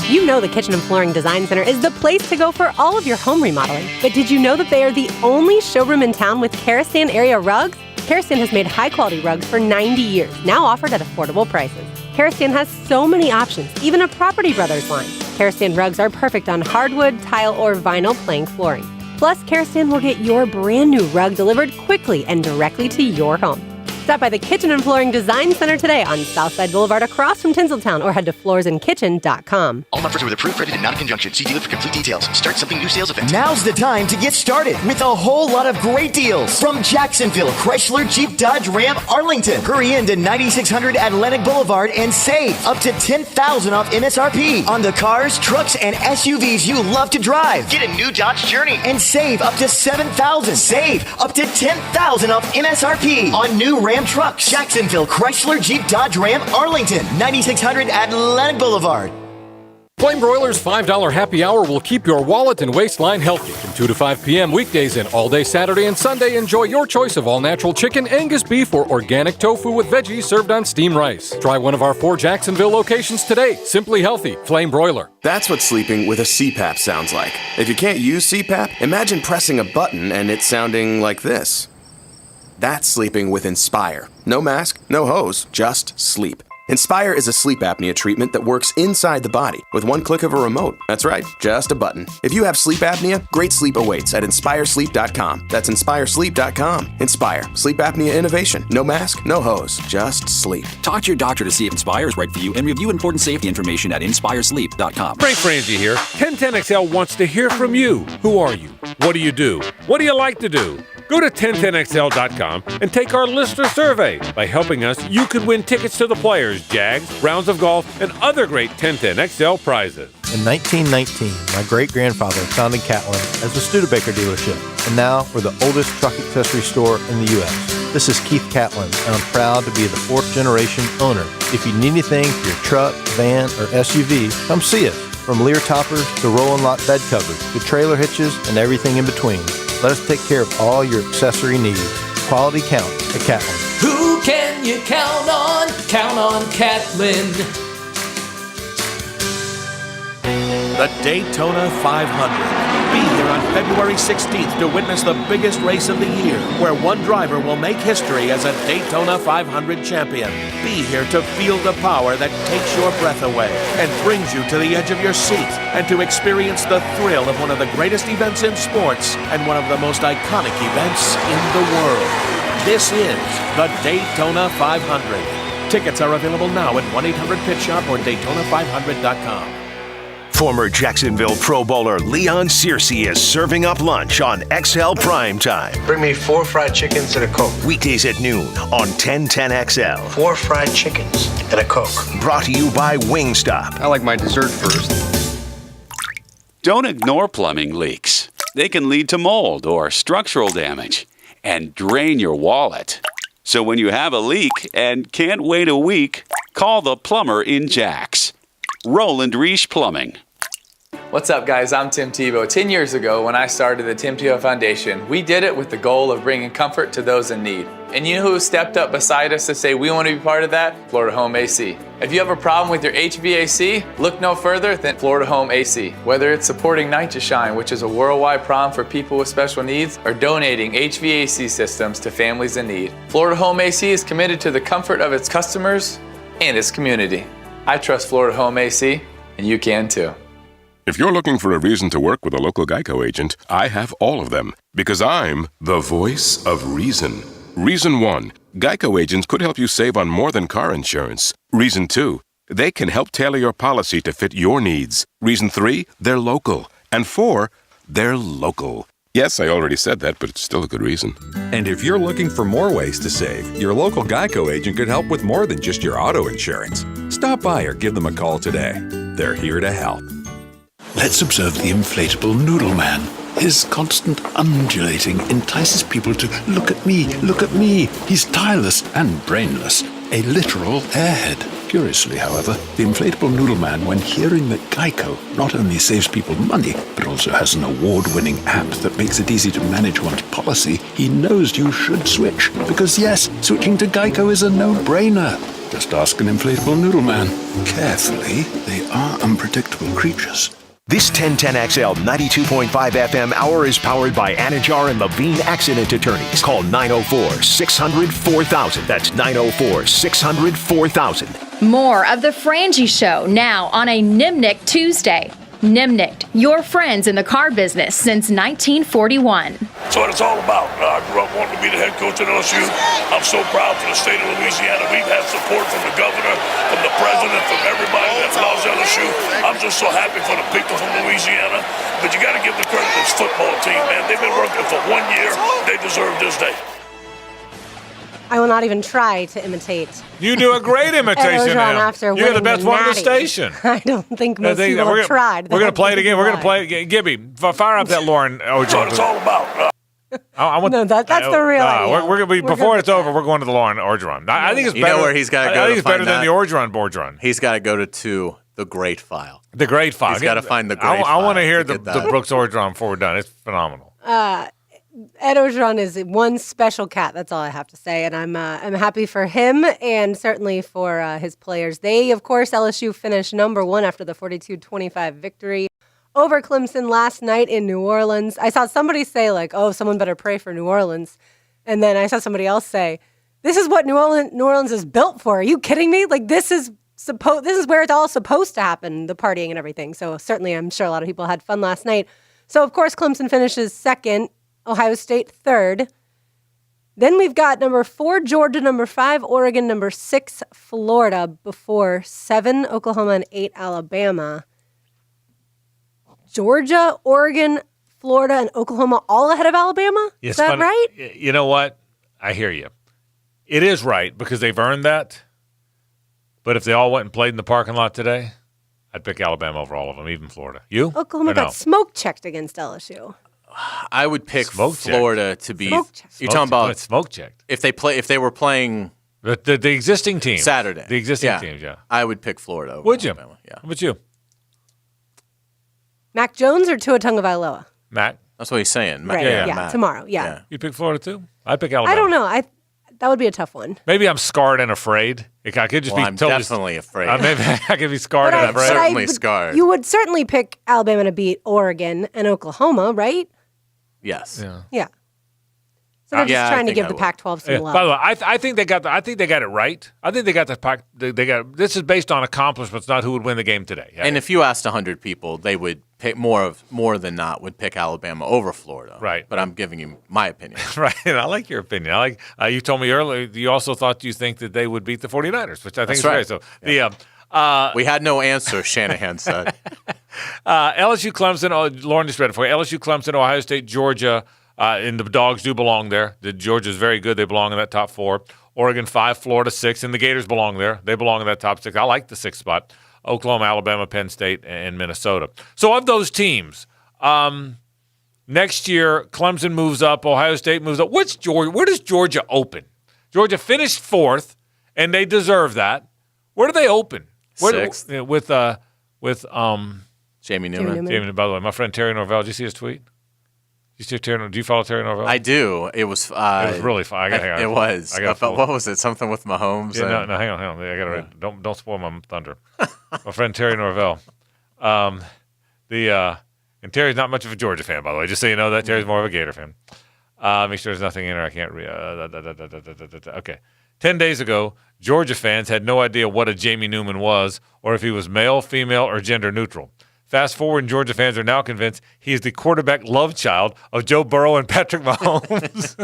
You know the Kitchen and Flooring Design Center is the place to go for all of your home remodeling. But did you know that they are the only showroom in town with Karastan area rugs? Karastan has made high-quality rugs for 90 years, now offered at affordable prices. Karastan has so many options, even a Property Brothers line. Karastan rugs are perfect on hardwood, tile, or vinyl plank flooring. Plus, Karastan will get your brand new rug delivered quickly and directly to your home. Stop by the Kitchen and Flooring Design Center today on Southside Boulevard across from Tinseltown or head to floorsandkitchen.com. All offers with approved credit and not in conjunction. See dealer for complete details. Start something new sales event. Now's the time to get started with a whole lot of great deals from Jacksonville, Chrysler, Jeep, Dodge, Ram, Arlington. Hurry into 9600 Atlantic Boulevard and save up to $10,000 off MSRP on the cars, trucks, and SUVs you love to drive. Get a new Dodge Journey and save up to $7,000. Save up to $10,000 off MSRP on new Ram trucks. Jacksonville, Chrysler, Jeep, Dodge, Ram, Arlington, 9600 Atlantic Boulevard. Flame Broiler's $5 happy hour will keep your wallet and waistline healthy. From 2 to 5 p.m. weekdays and all day Saturday and Sunday, enjoy your choice of all-natural chicken, Angus beef, or organic tofu with veggies served on steamed rice. Try one of our 4 Jacksonville locations today. Simply healthy. Flame Broiler. That's what sleeping with a CPAP sounds like. If you can't use CPAP, imagine pressing a button and it sounding like this. That's sleeping with Inspire. No mask, no hose, just sleep. Inspire is a sleep apnea treatment that works inside the body with one click of a remote. That's right, just a button. If you have sleep apnea, great sleep awaits at inspiresleep.com. That's inspiresleep.com. Inspire. Sleep apnea innovation. No mask, no hose, just sleep. Talk to your doctor to see if Inspire is right for you and review important safety information at inspiresleep.com. Frank Frangie here. 1010XL wants to hear from you. Who are you? What do you do? What do you like to do? Go to 1010XL.com and take our listener survey. By helping us, you could win tickets to the Players, Jags, rounds of golf, and other great 1010XL prizes. In 1919, my great-grandfather founded Catlin as a Studebaker dealership, and now we're the oldest truck accessory store in the U.S. This is Keith Catlin, and I'm proud to be the fourth-generation owner. If you need anything for your truck, van, or SUV, come see us. From Lear toppers to roll-and lock bed covers to trailer hitches and everything in between. Let us take care of all your accessory needs. Quality counts at Catlin. Who can you count on? Count on Catlin. The Daytona 500. Be here on February 16th to witness the biggest race of the year, where one driver will make history as a Daytona 500 champion. Be here to feel the power that takes your breath away and brings you to the edge of your seat, and to experience the thrill of one of the greatest events in sports and one of the most iconic events in the world. This is the Daytona 500. Tickets are available now at 1-800-PIT-SHOP or Daytona500.com. Former Jacksonville Pro Bowler Leon Searcy is serving up lunch on XL Primetime. Bring me 4 fried chickens and a Coke. Weekdays at noon on 1010XL. 4 fried chickens and a Coke. Brought to you by Wingstop. I like my dessert first. Don't ignore plumbing leaks. They can lead to mold or structural damage and drain your wallet. So when you have a leak and can't wait a week, call the plumber in Jax. Roland Reich Plumbing. What's up, guys? I'm Tim Tebow. 10 years ago, when I started the Tim Tebow Foundation, we did it with the goal of bringing comfort to those in need. And you know who stepped up beside us to say we want to be part of that? Florida Home AC. If you have a problem with your HVAC, look no further than Florida Home AC. Whether it's supporting Night to Shine, which is a worldwide prom for people with special needs, or donating HVAC systems to families in need, Florida Home AC is committed to the comfort of its customers and its community. I trust Florida Home AC, and you can too. If you're looking for a reason to work with a local Geico agent, I have all of them, because I'm the voice of reason. Reason 1, Geico agents could help you save on more than car insurance. Reason 2, they can help tailor your policy to fit your needs. Reason 3, they're local. And 4, they're local. Yes, I already said that, but it's still a good reason. And if you're looking for more ways to save, your local Geico agent could help with more than just your auto insurance. Stop by or give them a call today. They're here to help. Let's observe the inflatable noodle man. His constant undulating entices people to look at me, look at me. He's tireless and brainless, a literal airhead. Curiously, however, the inflatable noodle man, when hearing that Geico not only saves people money, but also has an award-winning app that makes it easy to manage one's policy, he knows you should switch. Because yes, switching to Geico is a no-brainer. Just ask an inflatable noodle man. Carefully, they are unpredictable creatures. This 1010XL 92.5 FM hour is powered by Anajar and Levine Accident Attorneys. Call 904-600-4000. That's 904-600-4000. More of The Frangie Show now on a Nimnick Tuesday. Nimnick, your friends in the car business since 1941. That's what it's all about. I grew up wanting to be the head coach at LSU. I'm so proud for the state of Louisiana. We've had support from the governor, from the president, from everybody that loves LSU. I'm just so happy for the people from Louisiana. But you got to give the credit to this football team, man. They've been working for 1 year. They deserve this day. I will not even try to imitate. You do a great imitation now. You're the best one in the station. I don't think most people have tried. We're going to play it again. We're going to play it again. Gibby, fire up that Lauren. That's what it's all about. No, that's the real idea. We're going to be, before it's over, we're going to the Lauren Orgeron. I think it's better. You know where he's got to go. I think it's better than the Orgeron Bordron. He's got to go to the Great File. The Great File. He's got to find the Great File. I want to hear the Brooks Orgeron before we're done. It's phenomenal. Ed Orgeron is one special cat. That's all I have to say, and I'm happy for him and certainly for his players. They, of course, LSU finished number 1 after the 42-25 victory over Clemson last night in New Orleans. I saw somebody say, like, oh, someone better pray for New Orleans. And then I saw somebody else say, this is what New Orleans is built for. Are you kidding me? Like, this is where it's all supposed to happen, the partying and everything. So certainly I'm sure a lot of people had fun last night. So, of course, Clemson finishes second, Ohio State third. Then we've got number 4, Georgia, number 5, Oregon, number 6, Florida, before 7, Oklahoma, and 8, Alabama. Georgia, Oregon, Florida, and Oklahoma all ahead of Alabama? Is that right? You know what? I hear you. It is right because they've earned that. But if they all went and played in the parking lot today, I'd pick Alabama over all of them, even Florida. You? Oklahoma got smoke checked against LSU. I would pick Florida to be. You're talking about smoke checked. If they were playing the existing team Saturday, the existing teams, yeah. I would pick Florida. Over Would you? Alabama. Yeah. How about you? Mac Jones or Tua Tagovailoa? Mac. That's what he's saying. Right. Yeah. Tomorrow. Yeah. You pick Florida too? I'd pick Alabama. I don't know. That would be a tough one. Maybe I'm scarred and afraid. I could just be I'm totally definitely afraid. Maybe I could be scarred and afraid. Certainly scarred. You would certainly pick Alabama to beat Oregon and Oklahoma, right? Yes. Yeah. So they're just trying to give the Pac-12 some love. By the way, I think they got it right. I think they got this is based on accomplishments, not who would win the game today. Yeah. And if you asked 100 people, they would pick more than not would pick Alabama over Florida. Right. But I'm giving you my opinion. Right. And I like your opinion. I like you told me earlier you also thought you think that they would beat the 49ers, which I think is right. great. So we had no answer, Shanahan said. LSU, Clemson, Lauren just read it for you. LSU, Clemson, Ohio State, Georgia, and the Dogs do belong there. The Georgia's very good. They belong in that top 4. Oregon 5, Florida 6, and the Gators belong there. They belong in that top 6. I like the 6th spot. Oklahoma, Alabama, Penn State, and Minnesota. So of those teams, next year Clemson moves up, Ohio State moves up. Where does Georgia open? Georgia finished 4th, and they deserve that. Where do they open? 6th. With Jamie Newman. By the way, my friend Terry Norvell, did you see his tweet? Do you follow Terry Norvell? I do. It was really fun. I got to hang on. It was. What was it? Something with Mahomes? Yeah, no, hang on. I got to read. Don't spoil my thunder. My friend Terry Norvell. And Terry's not much of a Georgia fan, by the way. Just so you know that. Terry's more of a Gator fan. Make sure there's nothing in there I can't read. Okay. 10 days ago, Georgia fans had no idea what a Jamie Newman was or if he was male, female, or gender neutral. Fast forward, and Georgia fans are now convinced he is the quarterback love child of Joe Burrow and Patrick Mahomes.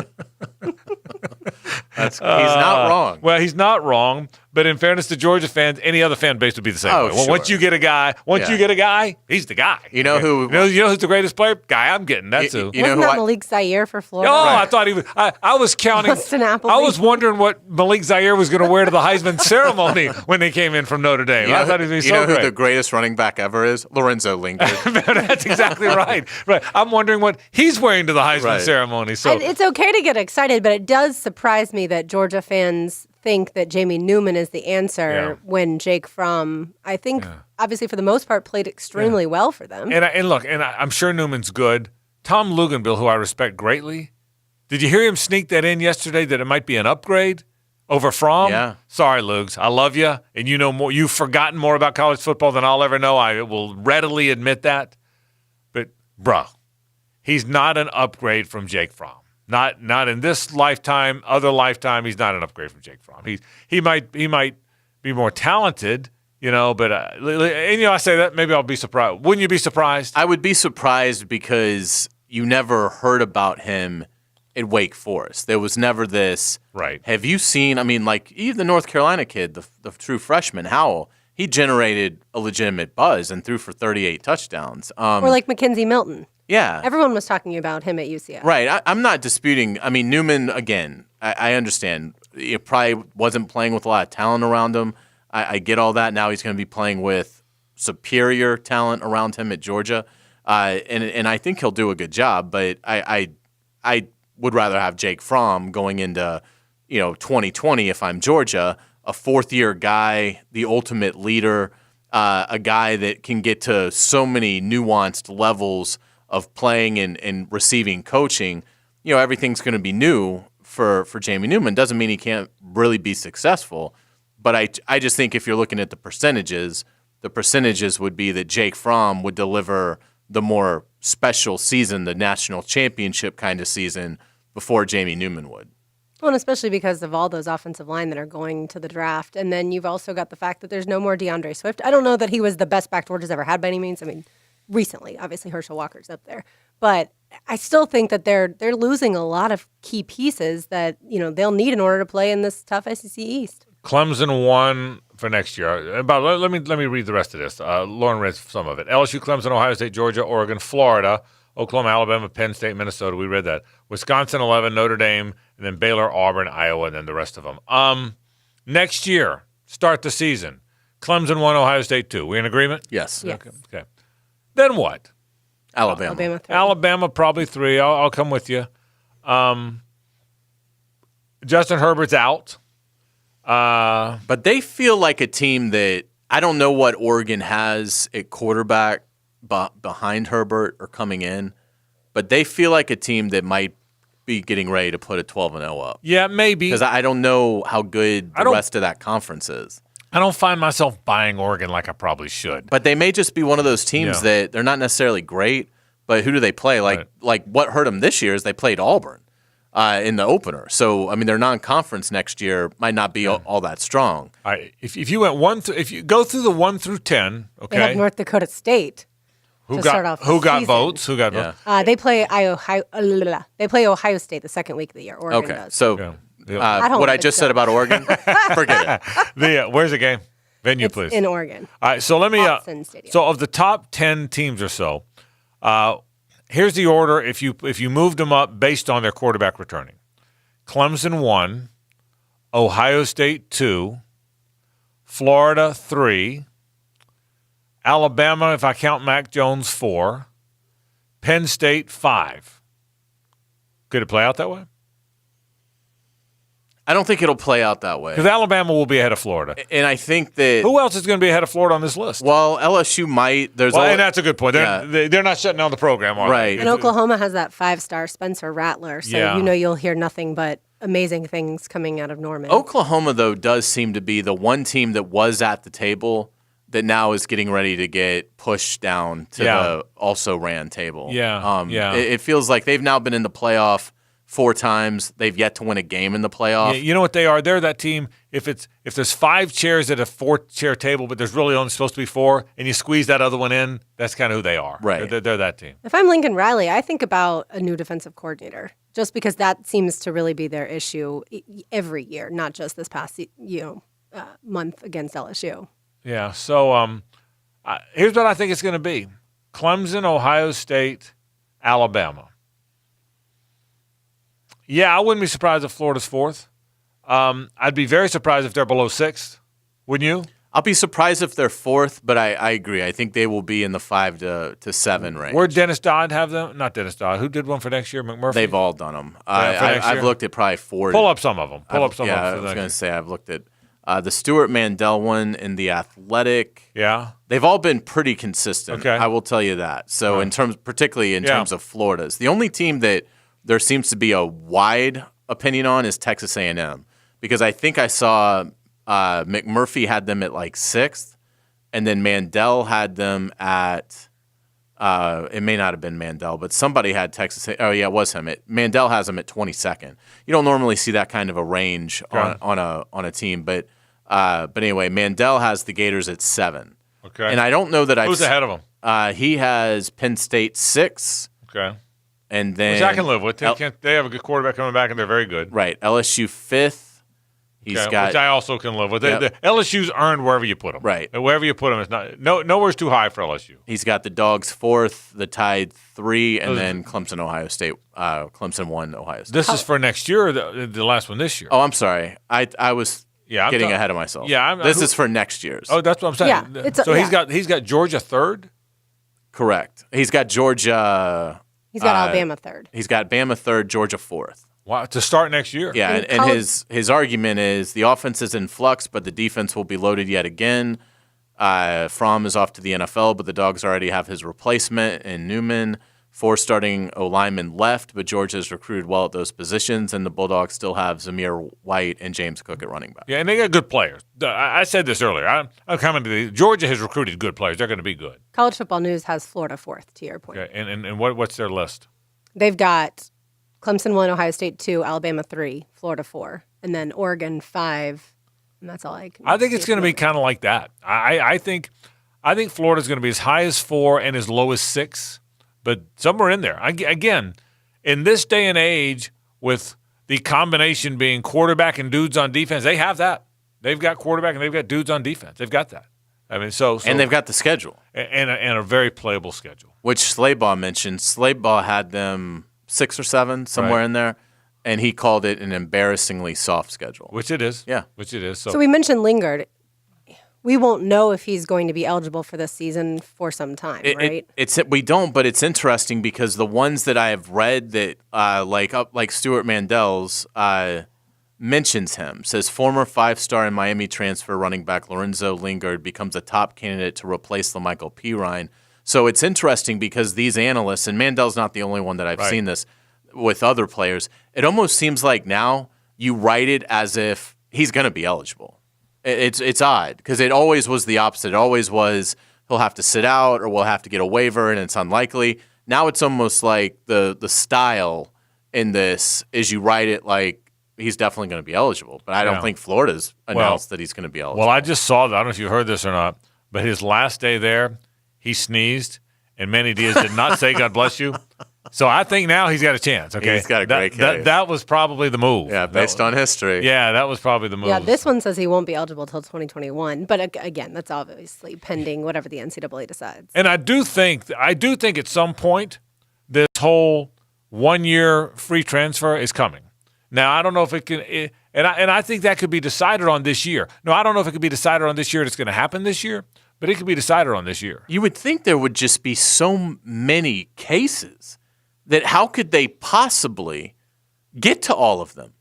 He's not wrong. Well, he's not wrong, but in fairness to Georgia fans, any other fan base would be the same way. Well, sure. Once you get a guy, he's the guy. You know who? You know who's the greatest player? Guy I'm getting. That's who. Wasn't that Malik Zaire for Florida? Oh, right. I thought he was. I was counting. I was wondering what Malik Zaire was going to wear to the Heisman ceremony when they came in from Notre Dame. I thought he was so great. Who the greatest running back ever is? Lorenzo Lingard. That's exactly right. Right. I'm wondering what he's wearing to the Heisman ceremony. So it's okay to get excited, but it does surprise me that Georgia fans think that Jamie Newman is the answer when Jake Fromm, I think, obviously for the most part, played extremely well for them. And look, I'm sure Newman's good. Tom Luganville, who I respect greatly, did you hear him sneak that in yesterday that it might be an upgrade over Fromm? Yeah. Sorry, Lugs. I love you, and you know more. You've forgotten more about college football than I'll ever know. I will readily admit that. But, bro, he's not an upgrade from Jake Fromm. Not in this lifetime, other lifetime. He's not an upgrade from Jake Fromm. He might be more talented, but I say that maybe I'll be surprised. Wouldn't you be surprised? I would be surprised because you never heard about him at Wake Forest. There was never this. Right. Have you seen? I mean, like even the North Carolina kid, the true freshman Howell. He generated a legitimate buzz and threw for 38 touchdowns. Or like Mackenzie Milton. Yeah. Everyone was talking about him at UCF. Right. I'm not disputing. I mean, Newman, again, I understand. He probably wasn't playing with a lot of talent around him. I get all that. Now he's going to be playing with superior talent around him at Georgia. And I think he'll do a good job. But I would rather have Jake Fromm going into 2020 if I'm Georgia, a fourth-year guy, the ultimate leader, a guy that can get to so many nuanced levels of playing and receiving coaching. Everything's going to be new for Jamie Newman. Doesn't mean he can't really be successful, but I just think if you're looking at the percentages would be that Jake Fromm would deliver the more special season, the national championship kind of season, before Jamie Newman would. Well, and especially because of all those offensive line that are going to the draft. And then you've also got the fact that there's no more DeAndre Swift. I don't know that he was the best back Georgia's ever had by any means. I mean, recently, obviously Herschel Walker's up there. But I still think that they're losing a lot of key pieces that, they'll need in order to play in this tough SEC East. Clemson won for next year. Let me read the rest of this. Lauren read some of it. LSU, Clemson, Ohio State, Georgia, Oregon, Florida, Oklahoma, Alabama, Penn State, Minnesota. We read that. Wisconsin, 11, Notre Dame, and then Baylor, Auburn, Iowa, and then the rest of them. Next year, start the season. Clemson 1, Ohio State 2. We in agreement? Yes. Okay. Then what? Alabama. Alabama probably 3. I'll come with you. Justin Herbert's out. But they feel like a team that I don't know what Oregon has at quarterback behind Herbert or coming in, but they feel like a team that might be getting ready to put a 12-0 up. Yeah, maybe. Because I don't know how good the rest of that conference is. I don't find myself buying Oregon like I probably should. But they may just be one of those teams that they're not necessarily great, but who do they play? Like what hurt them this year is they played Auburn in the opener. So, I mean, their non-conference next year might not be all that strong. All right. If you went if you go through the 1 through 10, okay. They have North Dakota State. Who got votes? Who got votes? They play Ohio State the second week of the year. Oregon does. So what I just said about Oregon, forget it. Where's the game? Venue, it's please. In Oregon. All right. So let me. Autzen Stadium. So of the top 10 teams or so, here's the order. If you moved them up based on their quarterback returning: Clemson 1, Ohio State 2, Florida 3. Alabama, if I count Mac Jones, 4. Penn State, 5. Could it play out that way? I don't think it'll play out that way. Because Alabama will be ahead of Florida. And I think that... Who else is going to be ahead of Florida on this list? Well, LSU might. And that's a good point. They're not shutting down the program, are right. they? And Oklahoma has that 5-star Spencer Rattler, so you'll hear nothing but amazing things coming out of Norman. Oklahoma, though, does seem to be the one team that was at the table that now is getting ready to get pushed down to the also-ran table. It feels like they've now been in the playoff 4 times. They've yet to win a game in the playoff. Yeah, you know what they are? They're that team. If there's 5 chairs at a 4-chair table, but there's really only supposed to be 4, and you squeeze that other one in, that's kind of who they are. Right. They're that team. If I'm Lincoln Riley, I think about a new defensive coordinator, just because that seems to really be their issue every year, not just this past month against LSU. Yeah, so here's what I think it's going to be. Clemson, Ohio State, Alabama. Yeah, I wouldn't be surprised if Florida's 4th. I'd be very surprised if they're below 6th. Wouldn't you? I'll be surprised if they're 4th, but I agree. I think they will be in the 5 to 7 range. Where'd Dennis Dodd have them? Not Dennis Dodd. Who did one for next year? McMurphy? They've all done them. I've looked at probably 4. Pull up some of them. I was going to say I've looked at the Stuart Mandel one and the Athletic. Yeah. They've all been pretty consistent. Okay. I will tell you that. So particularly in terms of Florida's, the only team that there seems to be a wide opinion on is Texas A&M, because I think I saw McMurphy had them at like 6th, and then Mandel had them at it may not have been Mandel, but somebody had Texas. Oh yeah, it was him. Mandel has them at 22nd. You don't normally see that kind of a range on a team, but anyway, Mandel has the Gators at 7. Okay, and I don't know that who's ahead of him. He has Penn State 6. Okay. And then, which I can live with. They have a good quarterback coming back, and they're very good. Right. LSU 5th. Which I also can live with. Yep. LSU's earned wherever you put them. Right. Wherever you put them, it's not nowhere's too high for LSU. He's got the Dogs 4th, the Tide 3, and then Clemson, Ohio State. Clemson 1, Ohio State. This is for next year, or the last one this year? Oh, I'm sorry. I was getting ahead of myself. Yeah. This is for next year's. Oh, that's what I'm saying. Yeah, he's got Georgia 3rd. Correct. He's got Georgia. He's got Alabama 3rd. He's got Bama 3rd, Georgia 4th. Wow, to start next year. Yeah, and his argument is the offense is in flux, but the defense will be loaded yet again. Fromm is off to the NFL, but the Dogs already have his replacement in Newman. 4 starting O-linemen left, but Georgia's recruited well at those positions, and the Bulldogs still have Zamir White and James Cook at running back. Yeah, and they got good players. I said this earlier. I'm coming to Georgia has recruited good players. They're going to be good. College Football News has Florida 4th, to your point. Okay, and what's their list? They've got Clemson 1, Ohio State 2, Alabama 3, Florida 4, and then Oregon 5, and that's all I can. I think it's going to be kind of like that. I think Florida's going to be as high as 4 and as low as 6, but somewhere in there. Again, in this day and age, with the combination being quarterback and dudes on defense, they have that. They've got quarterback and they've got dudes on defense. They've got that. I mean, so and they've got the schedule and a very playable schedule, which Slabaugh mentioned. Slabaugh had them 6 or 7 somewhere in there, and he called it an embarrassingly soft schedule. Which it is. Yeah, which it is. So we mentioned Lingard. We won't know if he's going to be eligible for this season for some time, right? We don't, but it's interesting because the ones that I have read that like Stuart Mandel's mentions him, says former 5-star and Miami transfer running back Lorenzo Lingard becomes a top candidate to replace LaMichael Pirine. So it's interesting because these analysts, and Mandel's not the only one that I've seen this with other players, it almost seems like now you write it as if he's going to be eligible. It's odd because it always was the opposite. It always was he'll have to sit out or we'll have to get a waiver and it's unlikely. Now it's almost like the style in this is you write it like he's definitely going to be eligible. But I don't think Florida's announced that he's going to be eligible. Well, I just saw that. I don't know if you heard this or not, but his last day there, he sneezed and Manny Diaz did not say God bless you. So I think now he's got a chance. Okay, he's got a great case. That was probably the move. Yeah, based on history. Yeah, that was probably the move. Yeah, this one says he won't be eligible till 2021. But again, that's obviously pending whatever the NCAA decides. And I do think at some point this whole 1-year free transfer is coming. Now I don't know if it can, and I think that could be decided on this year. No, I don't know if it could be decided on this year. And it's going to happen this year, but it could be decided on this year. You would think there would just be so many cases that how could they possibly get to all of them?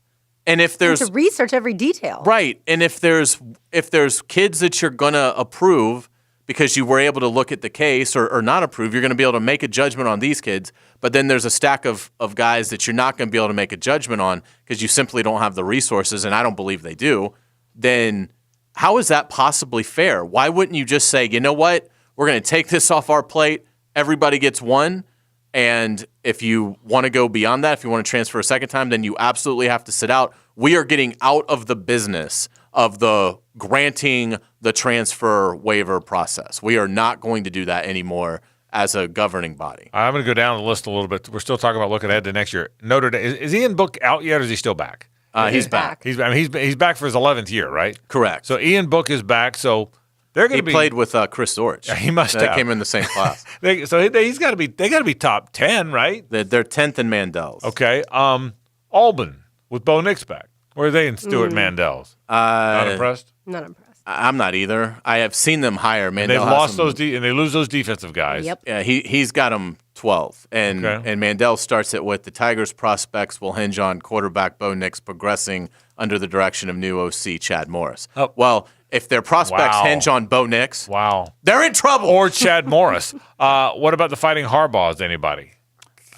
And if there's to research every detail. Right. And if there's kids that you're going to approve because you were able to look at the case or not approve, you're going to be able to make a judgment on these kids. But then there's a stack of guys that you're not going to be able to make a judgment on because you simply don't have the resources, and I don't believe they do. Then how is that possibly fair? Why wouldn't you just say, you know what, we're going to take this off our plate, everybody gets one, and if you want to go beyond that, if you want to transfer a second time, then you absolutely have to sit out. We are getting out of the business of the granting the transfer waiver process. We are not going to do that anymore as a governing body. I'm going to go down the list a little bit. We're still talking about looking ahead to next year. Notre Dame, is Ian Book out yet, or is he still back? He's back. He's back for his 11th year, right? Correct. So Ian Book is back. So they're going to be. He played with Chris Dortch. Yeah, he must have. They came in the same class. So he's got to be. They got to be top 10, right? They're 10th in Mandel's. Okay. Auburn with Bo Nix back. Where are they in Stuart Mandel's? Not impressed. Not impressed. I'm not either. I have seen them hire Mandel. And they've lost those and they lose those defensive guys. Yep. Yeah, he's got them 12th, and Mandel starts it with the Tigers' prospects will hinge on quarterback Bo Nix progressing under the direction of new OC Chad Morris. Oh. Well, if their prospects hinge on Bo Nix, they're in trouble. Or Chad Morris. What about the Fighting Harbaughs? Anybody?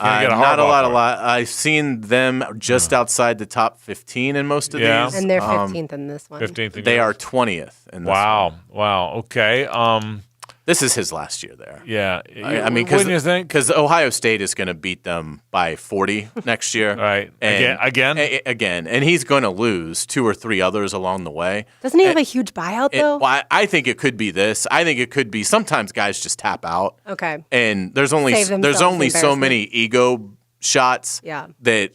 Not a lot. I've seen them just outside the top 15 in most of these. And they're 15th in this one. 15th. They are 20th in this one. Wow. Okay. This is his last year there. Yeah. I mean, wouldn't you think? Because Ohio State is going to beat them by 40 next year. Right. And Again? And he's going to lose 2 or 3 others along the way. Doesn't he have a huge buyout, though? Well, I think it could be this. I think it could be sometimes guys just tap out. Okay. And there's only so many ego shots that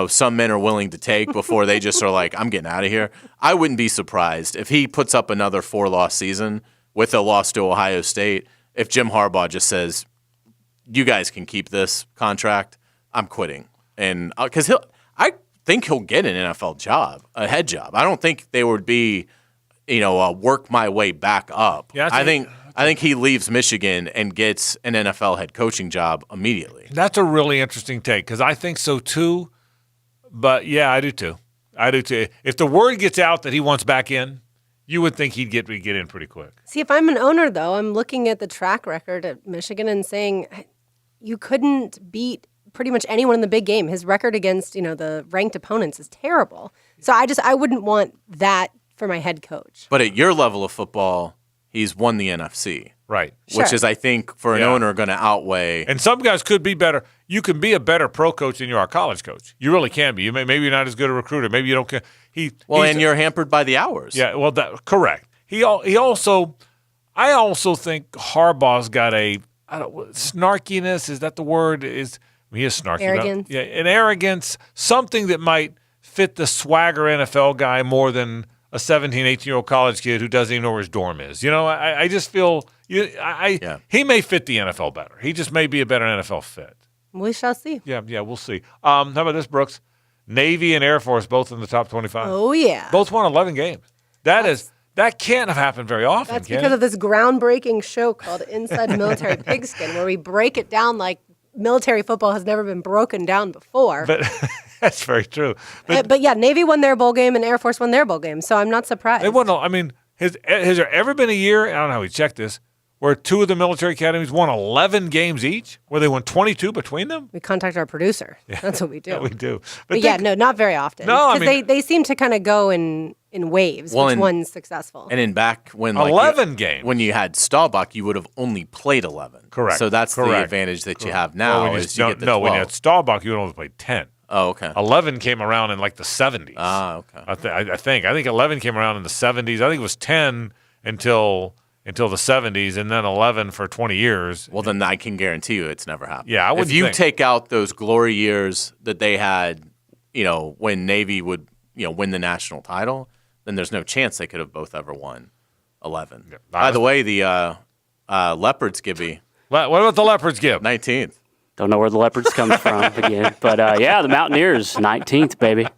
some men are willing to take before they just are like, I'm getting out of here. I wouldn't be surprised if he puts up another 4-loss season with a loss to Ohio State, if Jim Harbaugh just says, you guys can keep this contract, I'm quitting. And because I think he'll get an NFL job, a head job. I don't think they would be, work my way back up. Yeah, I think he leaves Michigan and gets an NFL head coaching job immediately. That's a really interesting take because I think so too. But yeah, I do too. If the word gets out that he wants back in, you would think he'd get in pretty quick. See, if I'm an owner, though, I'm looking at the track record at Michigan and saying you couldn't beat pretty much anyone in the big game. His record against, the ranked opponents is terrible. So I wouldn't want that for my head coach. But at your level of football, he's won the NFC. Right. Which is, I think, for an owner, going to outweigh. And some guys could be better. You can be a better pro coach than you are a college coach. You really can be. Maybe you're not as good a recruiter. Maybe you don't care. And you're hampered by the hours. Yeah, well, correct. He also, I also think Harbaugh's got snarkiness. Is that the word? He is snarky. Arrogance. Yeah, an arrogance, something that might fit the swagger NFL guy more than a 17, 18-year-old college kid who doesn't even know where his dorm is. I just feel he may fit the NFL better. He just may be a better NFL fit. We shall see. Yeah, we'll see. How about this, Brooks? Navy and Air Force both in the top 25. Oh, yeah. Both won 11 games. That can't have happened very often. That's because of this groundbreaking show called Inside Military Pigskin, where we break it down like military football has never been broken down before. But that's very true. But yeah, Navy won their bowl game and Air Force won their bowl game, so I'm not surprised. They won. I mean, has there ever been a year, I don't know how we checked this, where two of the military academies won 11 games each, where they won 22 between them? We contact our producer. Yeah. That's what we do. Yeah, we do. But not very often. No, because they seem to kind of go in waves, which one's successful. And in back when 11 games. When you had Staubach, you would have only played 11. Correct. So that's the advantage that you have now is you get the 12. When you had Staubach, you would only play 10. Oh, okay. 11 came around in like the 70s. Ah, okay. I think 11 came around in the 70s. I think it was 10 until the 70s, and then 11 for 20 years. Well, then I can guarantee you it's never happened. Yeah, if you take out those glory years that they had, when Navy would, win the national title, then there's no chance they could have both ever won 11. Yeah, by the way, the Leopards, Gibby. What about the Leopards, Gib? 19th. Don't know where the Leopards comes from again. But, the Mountaineers, 19th, baby.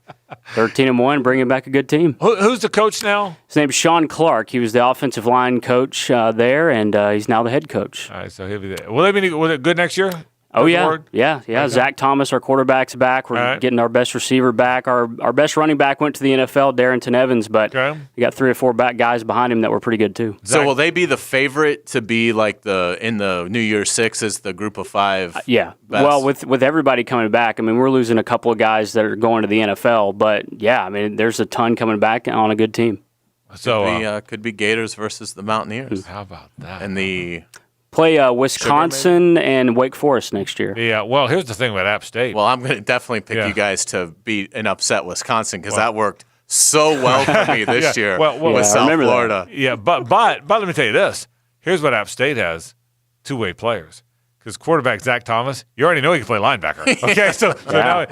13-1, bringing back a good team. Who's the coach now? His name's Sean Clark. He was the offensive line coach there, and he's now the head coach. All right, so he'll be there. Will they be good next year? Oh, yeah. Yeah. Zach Thomas, our quarterback's back. We're getting our best receiver back. Our best running back went to the NFL, Darrington Evans, but we got 3 or 4 guys behind him that were pretty good, too. So will they be the favorite to be like in the New Year's Six as the group of 5? Yeah. Best? Well, with everybody coming back, I mean, we're losing a couple of guys that are going to the NFL, but, yeah, I mean, there's a ton coming back on a good team. So could be Gators versus the Mountaineers. How about that? And the... Play Wisconsin and Wake Forest next year. Yeah, well, here's the thing about App State. Well, I'm going to definitely pick you guys to beat an upset Wisconsin because that worked so well for me this year with South Florida. That. Yeah, but let me tell you this. Here's what App State has, 2-way players. Because quarterback Zach Thomas, you already know he can play linebacker. Okay, so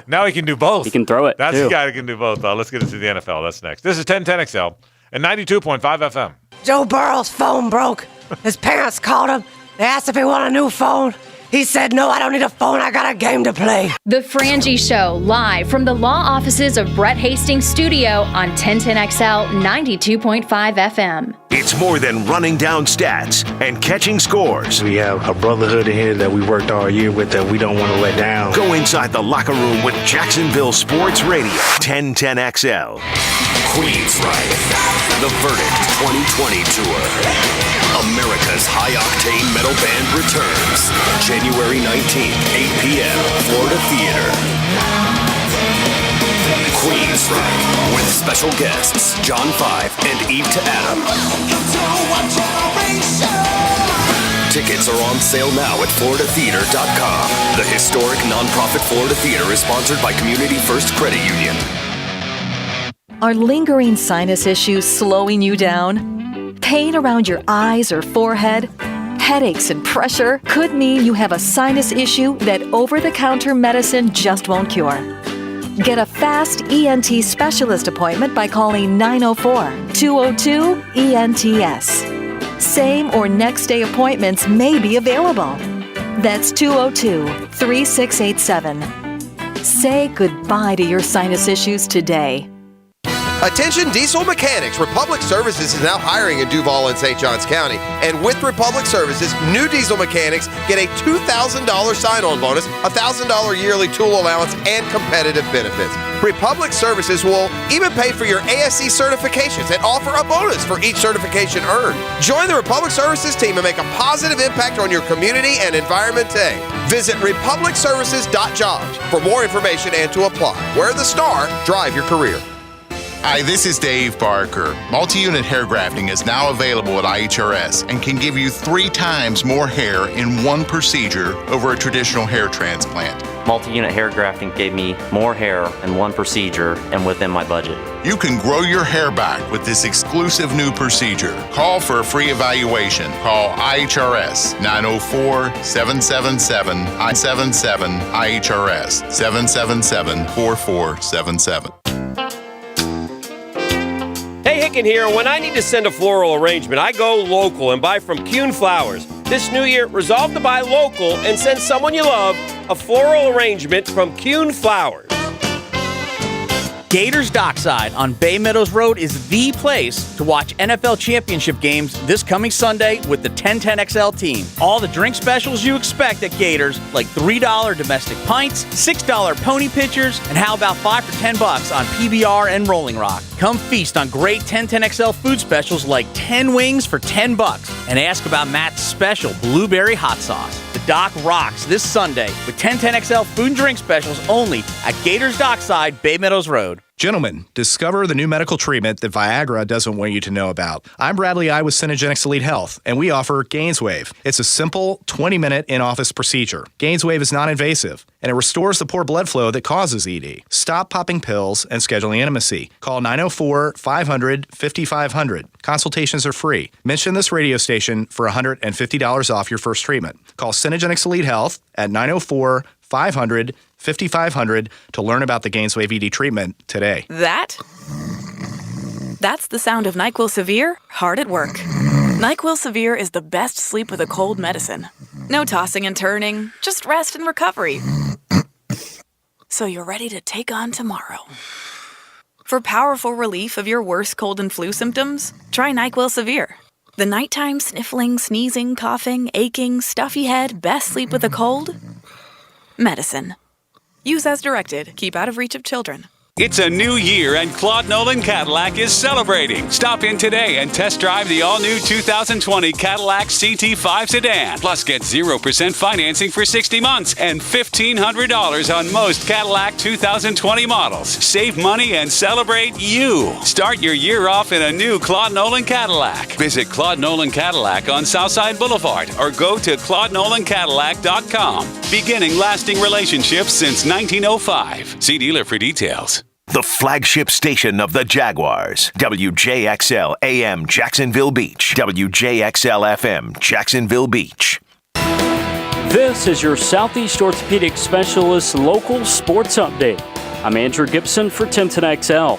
now he can do both. He can throw it, That's the guy who can do both. Let's get into the NFL. That's next. This is 1010XL and 92.5 FM. Joe Burrow's phone broke. His parents called him. They asked if he wanted a new phone. He said, no, I don't need a phone. I got a game to play. The Frangie Show, live from the law offices of Brett Hastings' studio on 1010XL 92.5 FM. It's more than running down stats and catching scores. We have a brotherhood in here that we worked all year with that we don't want to let down. Go inside the locker room with Jacksonville Sports Radio, 1010XL. Queensryche, The Verdict 2020 Tour. America's high-octane metal band returns January 19th, 8 p.m., Florida Theater. Queensryche, with special guests John 5 and Eve to Adam. Tickets are on sale now at floridatheater.com. The historic nonprofit Florida Theater is sponsored by Community First Credit Union. Are lingering sinus issues slowing you down? Pain around your eyes or forehead? Headaches and pressure could mean you have a sinus issue that over-the-counter medicine just won't cure. Get a fast ENT specialist appointment by calling 904-202-ENTS. Same or next day appointments may be available. That's 202-3687. Say goodbye to your sinus issues today. Attention diesel mechanics, Republic Services is now hiring in Duval and St. Johns County. And with Republic Services, new diesel mechanics get a $2,000 sign-on bonus, $1,000 yearly tool allowance, and competitive benefits. Republic Services will even pay for your ASC certifications and offer a bonus for each certification earned. Join the Republic Services team and make a positive impact on your community and environment today. Visit republicservices.jobs for more information and to apply. Wear the star, drive your career. Hi, this is Dave Barker. Multi-unit hair grafting is now available at IHRS and can give you 3 times more hair in one procedure over a traditional hair transplant. Multi-unit hair grafting gave me more hair in one procedure and within my budget. You can grow your hair back with this exclusive new procedure. Call for a free evaluation. Call IHRS 904-777-I77 IHRS 777-4477. Hey, Hicken here. When I need to send a floral arrangement, I go local and buy from Kuhn Flowers. This new year, resolve to buy local and send someone you love a floral arrangement from Kuhn Flowers. Gators Dockside on Bay Meadows Road is the place to watch NFL championship games this coming Sunday with the 1010XL team. All the drink specials you expect at Gators, like $3 domestic pints, $6 pony pitchers, and how about $5 for $10 on PBR and Rolling Rock. Come feast on great 1010XL food specials like 10 wings for $10 and ask about Matt's special blueberry hot sauce. The Dock rocks this Sunday with 1010XL food and drink specials only at Gators Dockside, Bay Meadows Road. Gentlemen, discover the new medical treatment that Viagra doesn't want you to know about. I'm Bradley I with Synergenics Elite Health, and we offer GainsWave. It's a simple 20-minute in-office procedure. GainsWave is non-invasive, and it restores the poor blood flow that causes ED. Stop popping pills and scheduling intimacy. Call 904-500-5500. Consultations are free. Mention this radio station for $150 off your first treatment. Call Synergenics Elite Health at 904-500-5500 to learn about the GainsWave ED treatment today. That's the sound of NyQuil Severe hard at work. NyQuil Severe is the best sleep with a cold medicine. No tossing and turning, just rest and recovery. So you're ready to take on tomorrow. For powerful relief of your worst cold and flu symptoms, try NyQuil Severe. The nighttime sniffling, sneezing, coughing, aching, stuffy head, best sleep with a cold? Medicine. Use as directed. Keep out of reach of children. It's a new year and Claude Nolan Cadillac is celebrating. Stop in today and test drive the all-new 2020 Cadillac CT5 sedan. Plus get 0% financing for 60 months and $1,500 on most Cadillac 2020 models. Save money and celebrate you. Start your year off in a new Claude Nolan Cadillac. Visit Claude Nolan Cadillac on Southside Boulevard or go to ClaudeNolanCadillac.com. Beginning lasting relationships since 1905. See dealer for details. The flagship station of the Jaguars. WJXL AM Jacksonville Beach. WJXL FM Jacksonville Beach. This is your Southeast Orthopedic Specialist local sports update. I'm Andrew Gibson for 1010XL.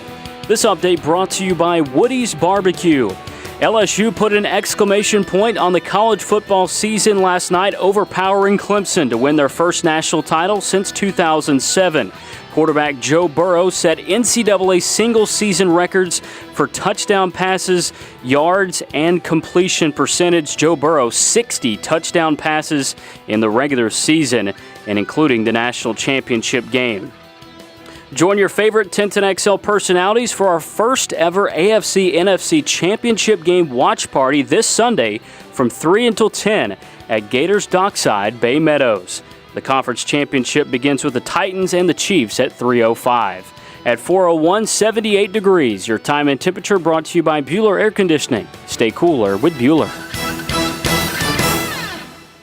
This update brought to you by Woody's Barbecue. LSU put an exclamation point on the college football season last night, overpowering Clemson to win their first national title since 2007. Quarterback Joe Burrow set NCAA single-season records for touchdown passes, yards, and completion percentage. Joe Burrow, 60 touchdown passes in the regular season, and including the national championship game. Join your favorite 1010XL personalities for our first ever AFC-NFC championship game watch party this Sunday from 3 until 10 at Gators Dockside, Bay Meadows. The conference championship begins with the Titans and the Chiefs at 3:05. At 4:01, 78 degrees. Your time and temperature brought to you by Bueller Air Conditioning. Stay cooler with Bueller.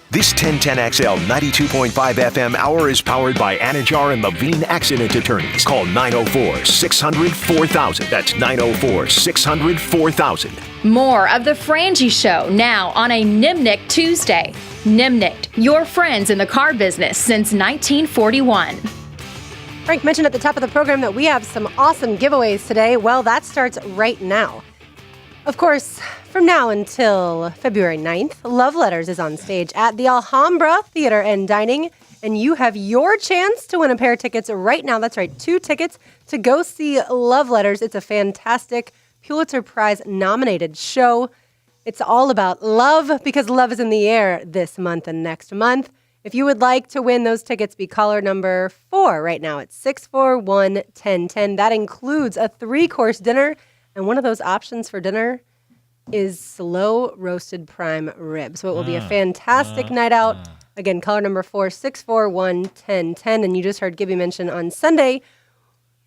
This 1010XL 92.5 FM hour is powered by Anajar and Levine Accident Attorneys. Call 904-600-4000. That's 904-600-4000. More of the Frangie Show now on a Nimnick Tuesday. Nimnick, your friends in the car business since 1941. Frank mentioned at the top of the program that we have some awesome giveaways today. Well, that starts right now. Of course, from now until February 9th, Love Letters is on stage at the Alhambra Theater and Dining, and you have your chance to win a pair of tickets right now. That's right, 2 tickets to go see Love Letters. It's a fantastic Pulitzer Prize-nominated show. It's all about love because love is in the air this month and next month. If you would like to win those tickets, be caller number 4 right now. It's 641-1010. That includes a 3-course dinner. And one of those options for dinner is slow roasted prime rib. So it will be a fantastic night out. Again, caller number 4, 641-1010. And you just heard Gibby mention on Sunday,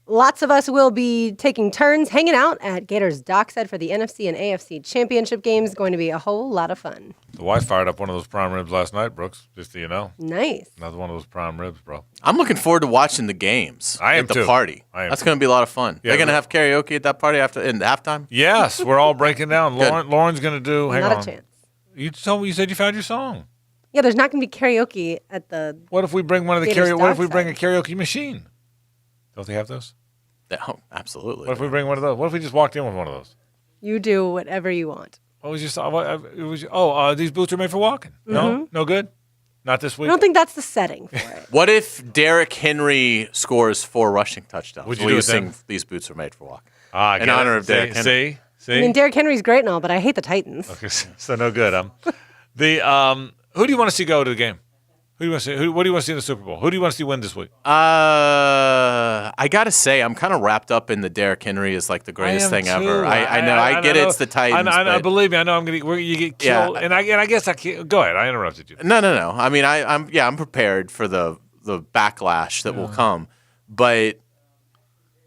Lots of us will be taking turns hanging out at Gators Dockside for the NFC and AFC championship games. Going to be a whole lot of fun. The wife fired up one of those prime ribs last night, Brooks, just so you know. Nice. Another one of those prime ribs, bro. I'm looking forward to watching the games at the party. That's going to be a lot of fun. Yeah, They're going to have karaoke at that party in halftime? Yes, we're all breaking down. Lauren's going to do. Hang Not on. a chance. You told me you said you found your song. Yeah, there's not going to be karaoke at the. What if we bring one of the Gators karaoke? What if we bring Dockside. a karaoke machine? Don't they have those? Oh, absolutely. What if we bring one of those? What if we just walked in with one of those? You do whatever you want. What was just? These boots are made for walking. No, no good. Not this I week. don't think that's the setting for it. What if Derrick Henry scores 4 rushing touchdowns? Would you Will do you it then? sing "These Boots Are Made for Walking" I in get honor it. of Derrick Henry? See. I mean, Derrick Henry's great and all, but I hate the Titans. Okay, so no good. Who do you want to see go to the game? Who do you want to see? What do you want to see in the Super Bowl? Who do you want to see win this week? I gotta say, I'm kind of wrapped up in the Derrick Henry is like the greatest thing ever. I know. I get it. It's the Titans. I but- believe me. I know you get killed. Yeah. And I guess I can't. Go ahead. I interrupted you. No. I mean, I'm prepared for the backlash that will come, but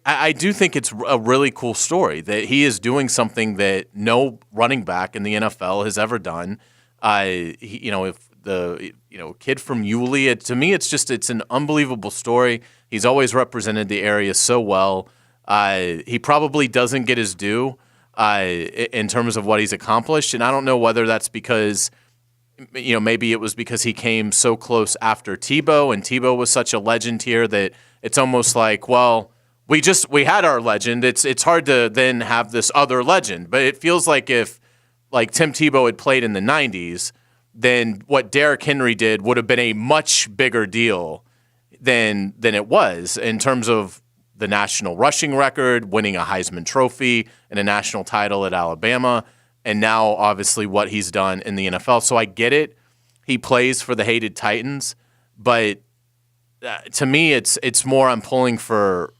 I do think it's a really cool story that he is doing something that no running back in the NFL has ever done. If the kid from Yulee, to me, it's an unbelievable story. He's always represented the area so well. He probably doesn't get his due in terms of what he's accomplished, and I don't know whether that's because maybe it was because he came so close after Tebow, and Tebow was such a legend here that it's almost like, well, we had our legend. It's hard to then have this other legend, but it feels like if like Tim Tebow had played in the 90s, then what Derrick Henry did would have been a much bigger deal than it was in terms of the national rushing record, winning a Heisman Trophy and a national title at Alabama, and now obviously what he's done in the NFL. So I get it. He plays for the hated Titans, but to me, it's more I'm pulling for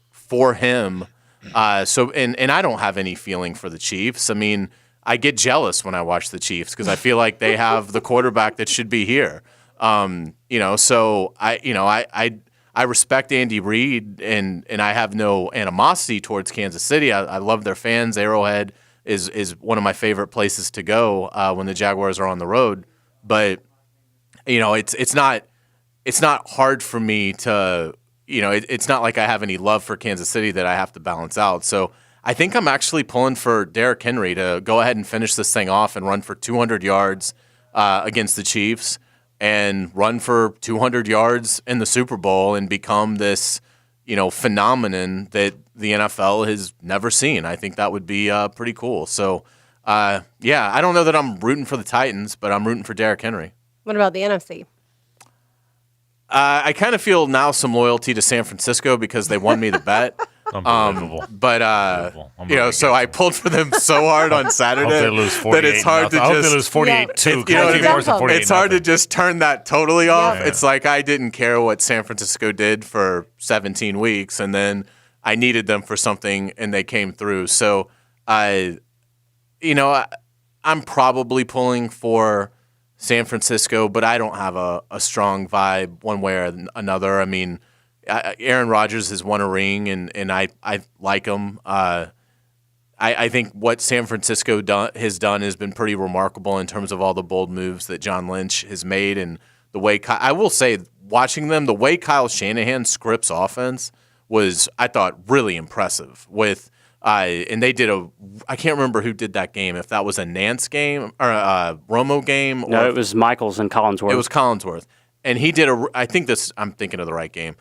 him. And I don't have any feeling for the Chiefs. I mean, I get jealous when I watch the Chiefs because I feel like they have the quarterback that should be here. So I respect Andy Reid and I have no animosity towards Kansas City. I love their fans. Arrowhead is one of my favorite places to go when the Jaguars are on the road. But it's not hard for me to it's not like I have any love for Kansas City that I have to balance out. So I think I'm actually pulling for Derrick Henry to go ahead and finish this thing off and run for 200 yards against the Chiefs and run for 200 yards in the Super Bowl and become this, phenomenon that the NFL has never seen. I think that would be pretty cool. So, I don't know that I'm rooting for the Titans, but I'm rooting for Derrick Henry. What about the NFC? I kind of feel now some loyalty to San Francisco because they won me the bet. Unbelievable. So I pulled for them so hard on Saturday I hope they lose that it's hard to I hope just they lose 48-2. It's hard to just turn that totally off. Yeah. It's like I didn't care what San Francisco did for 17 weeks, and then I needed them for something, and they came through. So I'm probably pulling for San Francisco, but I don't have a strong vibe one way or another. I mean, Aaron Rodgers has won a ring, and I like him. I think what San Francisco has done has been pretty remarkable in terms of all the bold moves that John Lynch has made, and the way I will say, watching them, the way Kyle Shanahan scripts offense was, I thought, really impressive. And they did I can't remember who did that game, if that was a Nance game or a Romo game. No, it was Michaels and Collinsworth. It was Collinsworth. And he did I'm thinking of the right game.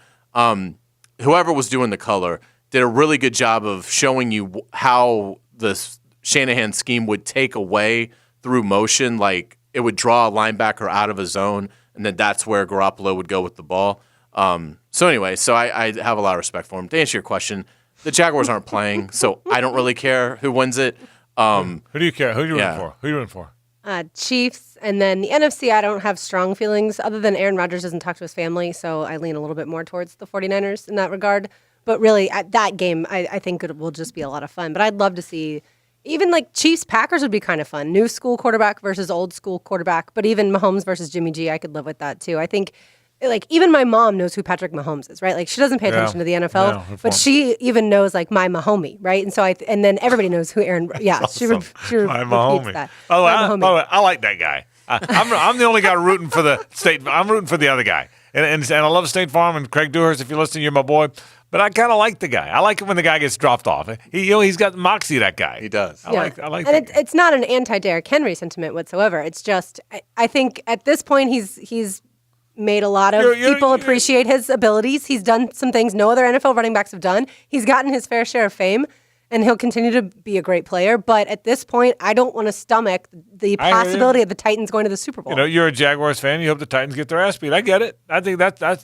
Whoever was doing the color did a really good job of showing you how the Shanahan scheme would take away through motion. Like it would draw a linebacker out of a zone, and then that's where Garoppolo would go with the ball. So I have a lot of respect for him. To answer your question, the Jaguars aren't playing, so I don't really care who wins it. Who do you care? Who are you rooting for? Who are you rooting for? Chiefs, and then the NFC, I don't have strong feelings other than Aaron Rodgers doesn't talk to his family, so I lean a little bit more towards the 49ers in that regard. But really, at that game, I think it will just be a lot of fun. But I'd love to see, even like Chiefs-Packers would be kind of fun. New school quarterback versus old school quarterback, but even Mahomes versus Jimmy G, I could live with that too. I think like even my mom knows who Patrick Mahomes is, right? Like she doesn't pay attention to the NFL, but she even knows like my Mahomie, right? And so and then everybody knows who Aaron. Yeah, she repeats that. I like that guy. I'm the only guy rooting for the state. I'm rooting for the other guy, and I love State Farm and Craig Dewhurst. If you're listening, you're my boy. But I kind of like the guy. I like it when the guy gets dropped off. He's got moxie. That guy. He does. I like. And it's not an anti-Derrick Henry sentiment whatsoever. It's just I think at this point he's made a lot of people appreciate his abilities. He's done some things no other NFL running backs have done. He's gotten his fair share of fame, and he'll continue to be a great player. But at this point, I don't want to stomach the possibility of the Titans going to the Super Bowl. You're a Jaguars fan. You hope the Titans get their ass beat. I get it. I think that's. I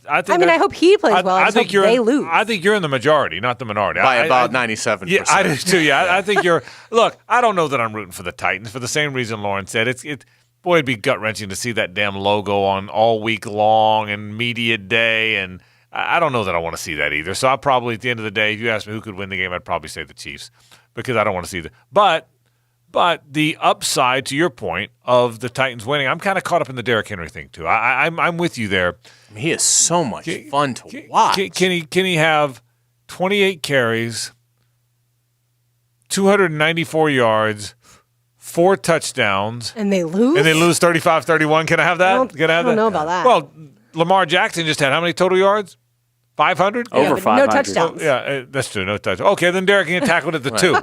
hope he plays well. I think they lose. I think you're in the majority, not the minority. By about 97%. Yeah, I do too. Yeah, I think you're. Look, I don't know that I'm rooting for the Titans for the same reason Lauren said. Boy, it'd be gut-wrenching to see that damn logo on all week long and media day, and I don't know that I want to see that either. So I probably, at the end of the day, if you ask me who could win the game, I'd probably say the Chiefs because I don't want to see that. But the upside, to your point, of the Titans winning, I'm kind of caught up in the Derrick Henry thing too. I'm with you there. He is so much fun to watch. Can he have 28 carries, 294 yards, 4 touchdowns. And they lose? And they lose 35-31. Can I have that? I don't know about that. Well, Lamar Jackson just had how many total yards? 500? Over 500. No touchdowns. That's true. No touchdowns. Okay, then Derrick can get tackled at the 2.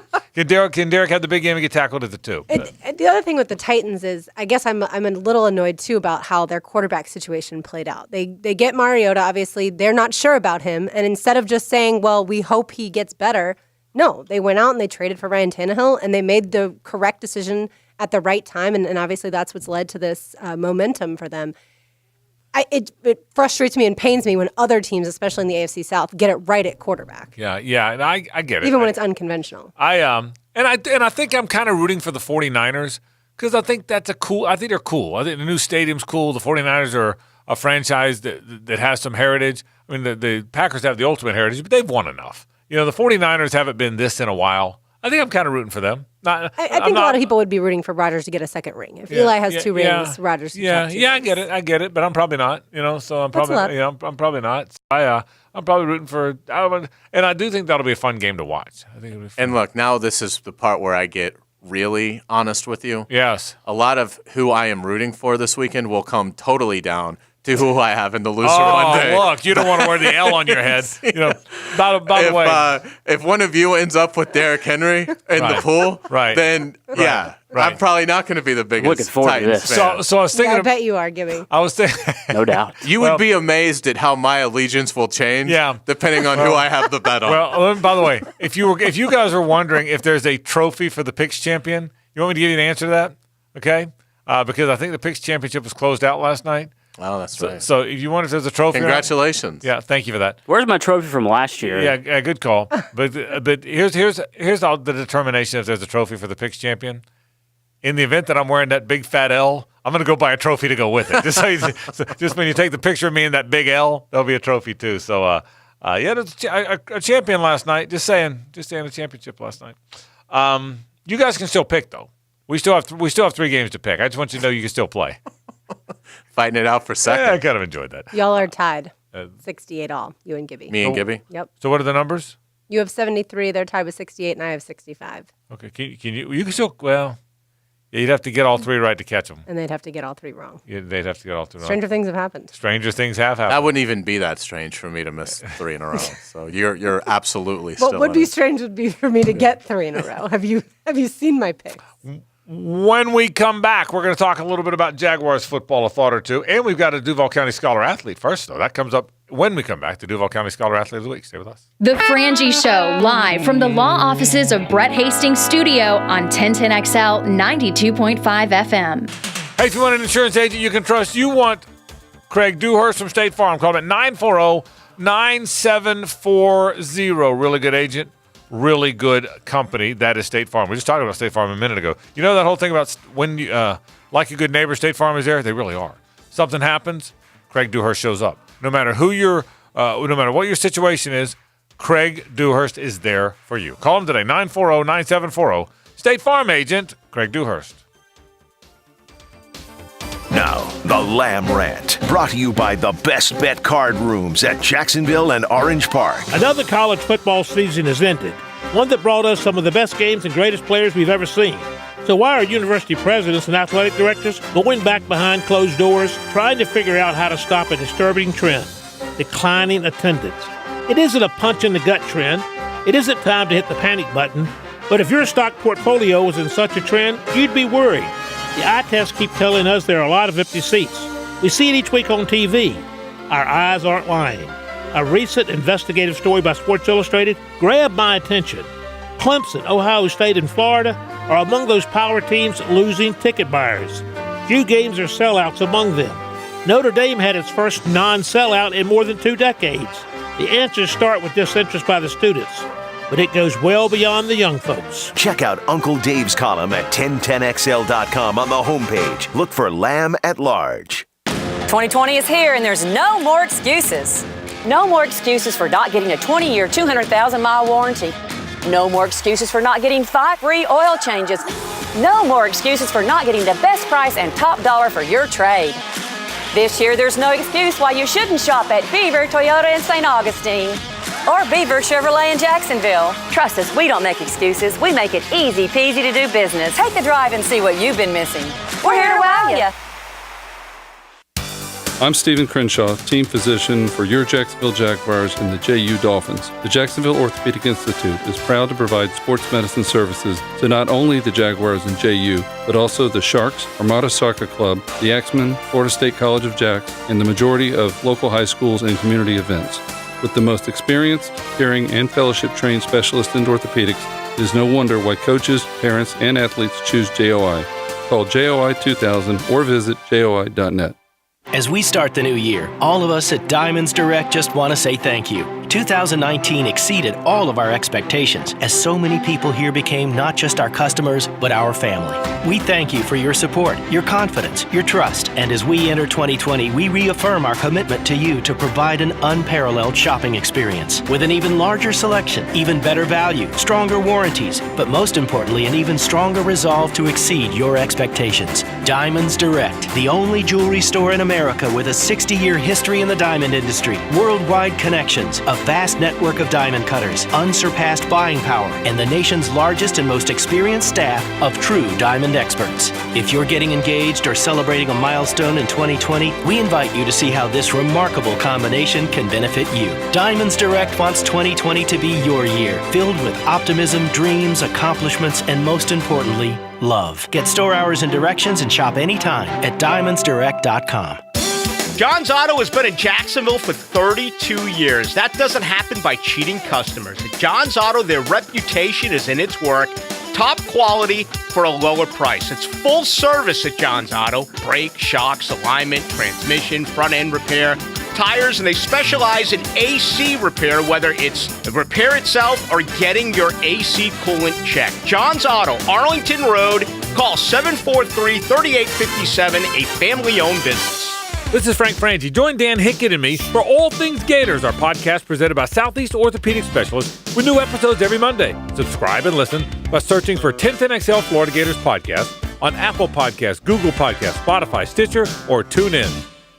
Can Derrick have the big game and get tackled at the 2? The other thing with the Titans is, I guess I'm a little annoyed too about how their quarterback situation played out. They get Mariota. Obviously, they're not sure about him, and instead of just saying, "Well, we hope he gets better," no, they went out and they traded for Ryan Tannehill, and they made the correct decision at the right time, and obviously that's what's led to this momentum for them. It frustrates me and pains me when other teams, especially in the AFC South, get it right at quarterback. Yeah, and I get it. Even when it's unconventional. I think I'm kind of rooting for the 49ers because I think that's I think they're cool. I think the new stadium's cool. The 49ers are a franchise that has some heritage. I mean, the Packers have the ultimate heritage, but they've won enough. The 49ers haven't been this in a while. I think I'm kind of rooting for them. I think a lot of people would be rooning for Rodgers to get a second ring. If Eli has 2 rings, Rodgers should have 2 rings. I get it, but I'm probably not. So I'm probably, I'm probably not. So I'm probably rooting for, and I do think that'll be a fun game to watch. I think it'll be fun. And look, now this is the part where I get really honest with you. Yes. A lot of who I am rooting for this weekend will come totally down to who I have in the loser one day. Oh, look, you don't want to wear the L on your head. By the way. If one of you ends up with Derrick Henry in the pool, then I'm probably not going to be the biggest Looking forward Titans to this. fan. So I was thinking. I bet you are giving. I was thinking. No doubt. You would be amazed at how my allegiance will change depending on who I have the bet on. Well, by the way, if you guys are wondering if there's a trophy for the Picks champion, you want me to give you an answer to that? Okay? Because I think the Picks championship was closed out last night. Oh, that's right. So if you wonder if there's a trophy, congratulations. Yeah, thank you for that. Where's my trophy from last year? Yeah, good call. But here's all the determination if there's a trophy for the Picks champion. In the event that I'm wearing that big fat L, I'm going to go buy a trophy to go with it. Just when you take the picture of me in that big L, there'll be a trophy too. So there's a champion last night. Just saying, a championship last night. You guys can still pick though. We still have 3 games to pick. I just want you to know you can still play. Fighting it out for second. Yeah, I kind of enjoyed that. Y'all are tied. 68 all, you and Gibby. Me and Gibby? Yep. So what are the numbers? You have 73, they're tied with 68, and I have 65. Okay, you can still, you'd have to get all 3 right to catch them. And they'd have to get all 3 wrong. Yeah, they'd have to get all 3 wrong. Stranger things have happened. Stranger things have happened. That wouldn't even be that strange for me to miss 3 in a row. So you're absolutely still What would be strange would be for me to get 3 in a row. Have you seen my picks? When we come back, we're going to talk a little bit about Jaguars football, a thought or two. And we've got a Duval County Scholar Athlete first, though. That comes up when we come back, the Duval County Scholar Athlete of the Week. Stay with us. The Frangie Show, live from the law offices of Brett Hastings' studio on 1010XL 92.5 FM. Hey, if you want an insurance agent you can trust, you want Craig Dewhurst from State Farm. Call him at 940-9740. Really good agent. Really good company. That is State Farm. We just talked about State Farm a minute ago. You know that whole thing about when you, like a good neighbor, State Farm is there? They really are. Something happens, Craig Dewhurst shows up. No matter no matter what your situation is, Craig Dewhurst is there for you. Call him today, 940-9740. State Farm agent, Craig Dewhurst. Now, the Lamb Rant, brought to you by the Best Bet Card Rooms at Jacksonville and Orange Park. Another college football season has ended, one that brought us some of the best games and greatest players we've ever seen. So why are university presidents and athletic directors going back behind closed doors, trying to figure out how to stop a disturbing trend, declining attendance? It isn't a punch-in-the-gut trend. It isn't time to hit the panic button. But if your stock portfolio was in such a trend, you'd be worried. The eye tests keep telling us there are a lot of empty seats. We see it each week on TV. Our eyes aren't lying. A recent investigative story by Sports Illustrated grabbed my attention. Clemson, Ohio State, and Florida are among those power teams losing ticket buyers. Few games are sellouts among them. Notre Dame had its first non-sellout in more than 2 decades. The answers start with disinterest by the students, but it goes well beyond the young folks. Check out Uncle Dave's column at 1010XL.com on the homepage. Look for Lamb at Large. 2020 is here, and there's no more excuses. No more excuses for not getting a 20-year, 200,000-mile warranty. No more excuses for not getting 5 free oil changes. No more excuses for not getting the best price and top dollar for your trade. This year, there's no excuse why you shouldn't shop at Beaver Toyota in St. Augustine or Beaver Chevrolet in Jacksonville. Trust us, we don't make excuses. We make it easy peasy to do business. Take a drive and see what you've been missing. We're here to wow you. I'm Stephen Crenshaw, team physician for your Jacksonville Jaguars and the JU Dolphins. The Jacksonville Orthopedic Institute is proud to provide sports medicine services to not only the Jaguars and JU, but also the Sharks, Armada Soccer Club, the Axemen, Florida State College of Jacks, and the majority of local high schools and community events. With the most experienced, caring, and fellowship-trained specialists in orthopedics, it is no wonder why coaches, parents, and athletes choose JOI. Call JOI 2000 or visit JOI.net. As we start the new year, all of us at Diamonds Direct just want to say thank you. 2019 exceeded all of our expectations as so many people here became not just our customers, but our family. We thank you for your support, your confidence, your trust, and as we enter 2020, we reaffirm our commitment to you to provide an unparalleled shopping experience with an even larger selection, even better value, stronger warranties, but most importantly, an even stronger resolve to exceed your expectations. Diamonds Direct, the only jewelry store in America with a 60-year history in the diamond industry, worldwide connections, a vast network of diamond cutters, unsurpassed buying power, and the nation's largest and most experienced staff of true diamond experts. If you're getting engaged or celebrating a milestone in 2020, we invite you to see how this remarkable combination can benefit you. Diamonds Direct wants 2020 to be your year, filled with optimism, dreams, accomplishments, and most importantly, love. Get store hours and directions and shop anytime at diamondsdirect.com. John's Auto has been in Jacksonville for 32 years. That doesn't happen by cheating customers. At John's Auto, their reputation is in its work. Top quality for a lower price. It's full service at John's Auto. Brake, shocks, alignment, transmission, front end repair, tires, and they specialize in AC repair, whether it's the repair itself or getting your AC coolant checked. John's Auto, Arlington Road. Call 743-3857, a family-owned business. This is Frank Frangie. Join Dan Hickett and me for All Things Gators, our podcast presented by Southeast Orthopedic Specialists with new episodes every Monday. Subscribe and listen by searching for 1010XL Florida Gators Podcast on Apple Podcasts, Google Podcasts, Spotify, Stitcher, or TuneIn.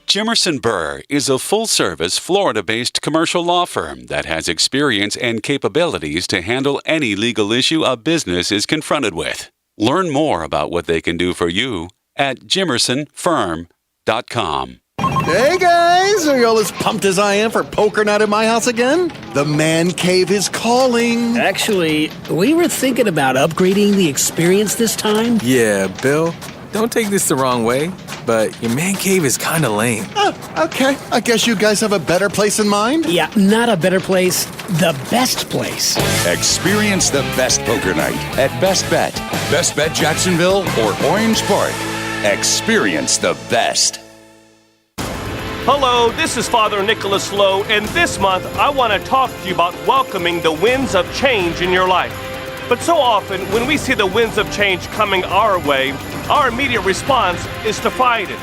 Jimerson Burr is a full-service, Florida-based commercial law firm that has experience and capabilities to handle any legal issue a business is confronted with. Learn more about what they can do for you at jimersonfirm.com. Hey guys, are y'all as pumped as I am for poker night at my house again? The man cave is calling. Actually, we were thinking about upgrading the experience this time. Yeah, Bill, don't take this the wrong way, but your man cave is kind of lame. Okay, I guess you guys have a better place in mind? Yeah, not a better place, the best place. Experience the best poker night at Best Bet. Best Bet Jacksonville or Orange Park. Experience the best. Hello, this is Father Nicholas Lowe, and this month I want to talk to you about welcoming the winds of change in your life. But so often, when we see the winds of change coming our way, our immediate response is to fight it.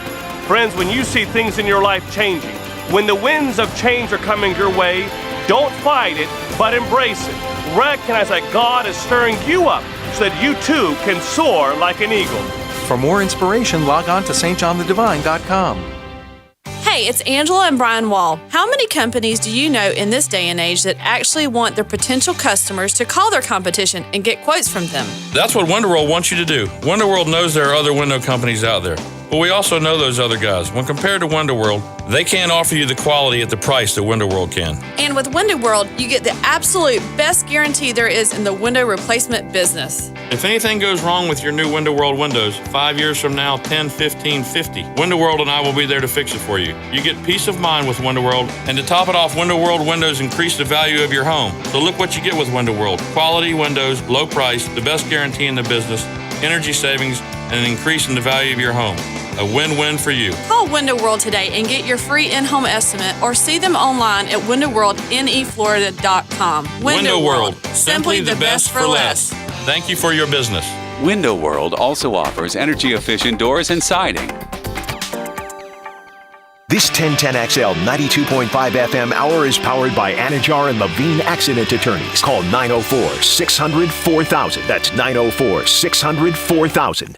Friends, when you see things in your life changing, when the winds of change are coming your way, don't fight it, but embrace it. Recognize that God is stirring you up so that you too can soar like an eagle. For more inspiration, log on to stjohnthedivine.com. Hey, it's Angela and Brian Wall. How many companies do you know in this day and age that actually want their potential customers to call their competition and get quotes from them? That's what WindoWorld wants you to do. WindoWorld knows there are other window companies out there, but we also know those other guys. When compared to WindoWorld, they can't offer you the quality at the price that WindoWorld can. And with Window World, you get the absolute best guarantee there is in the window replacement business. If anything goes wrong with your new WindoWorld windows, 5 years from now, 10, 15, 50, WindoWorld and I will be there to fix it for you. You get peace of mind with WindoWorld, and to top it off, WindoWorld windows increase the value of your home. So look what you get with WindoWorld. Quality windows, low price, the best guarantee in the business, energy savings, and an increase in the value of your home. A win-win for you. Call Window World today and get your free in-home estimate or see them online at windowworldneflorida.com. Window World, simply the best for less. Thank you for your business. Window World also offers energy-efficient doors and siding. This 1010XL 92.5 FM hour is powered by Anajar and Levine Accident Attorneys. Call 904-600-4000. That's 904-600-4000.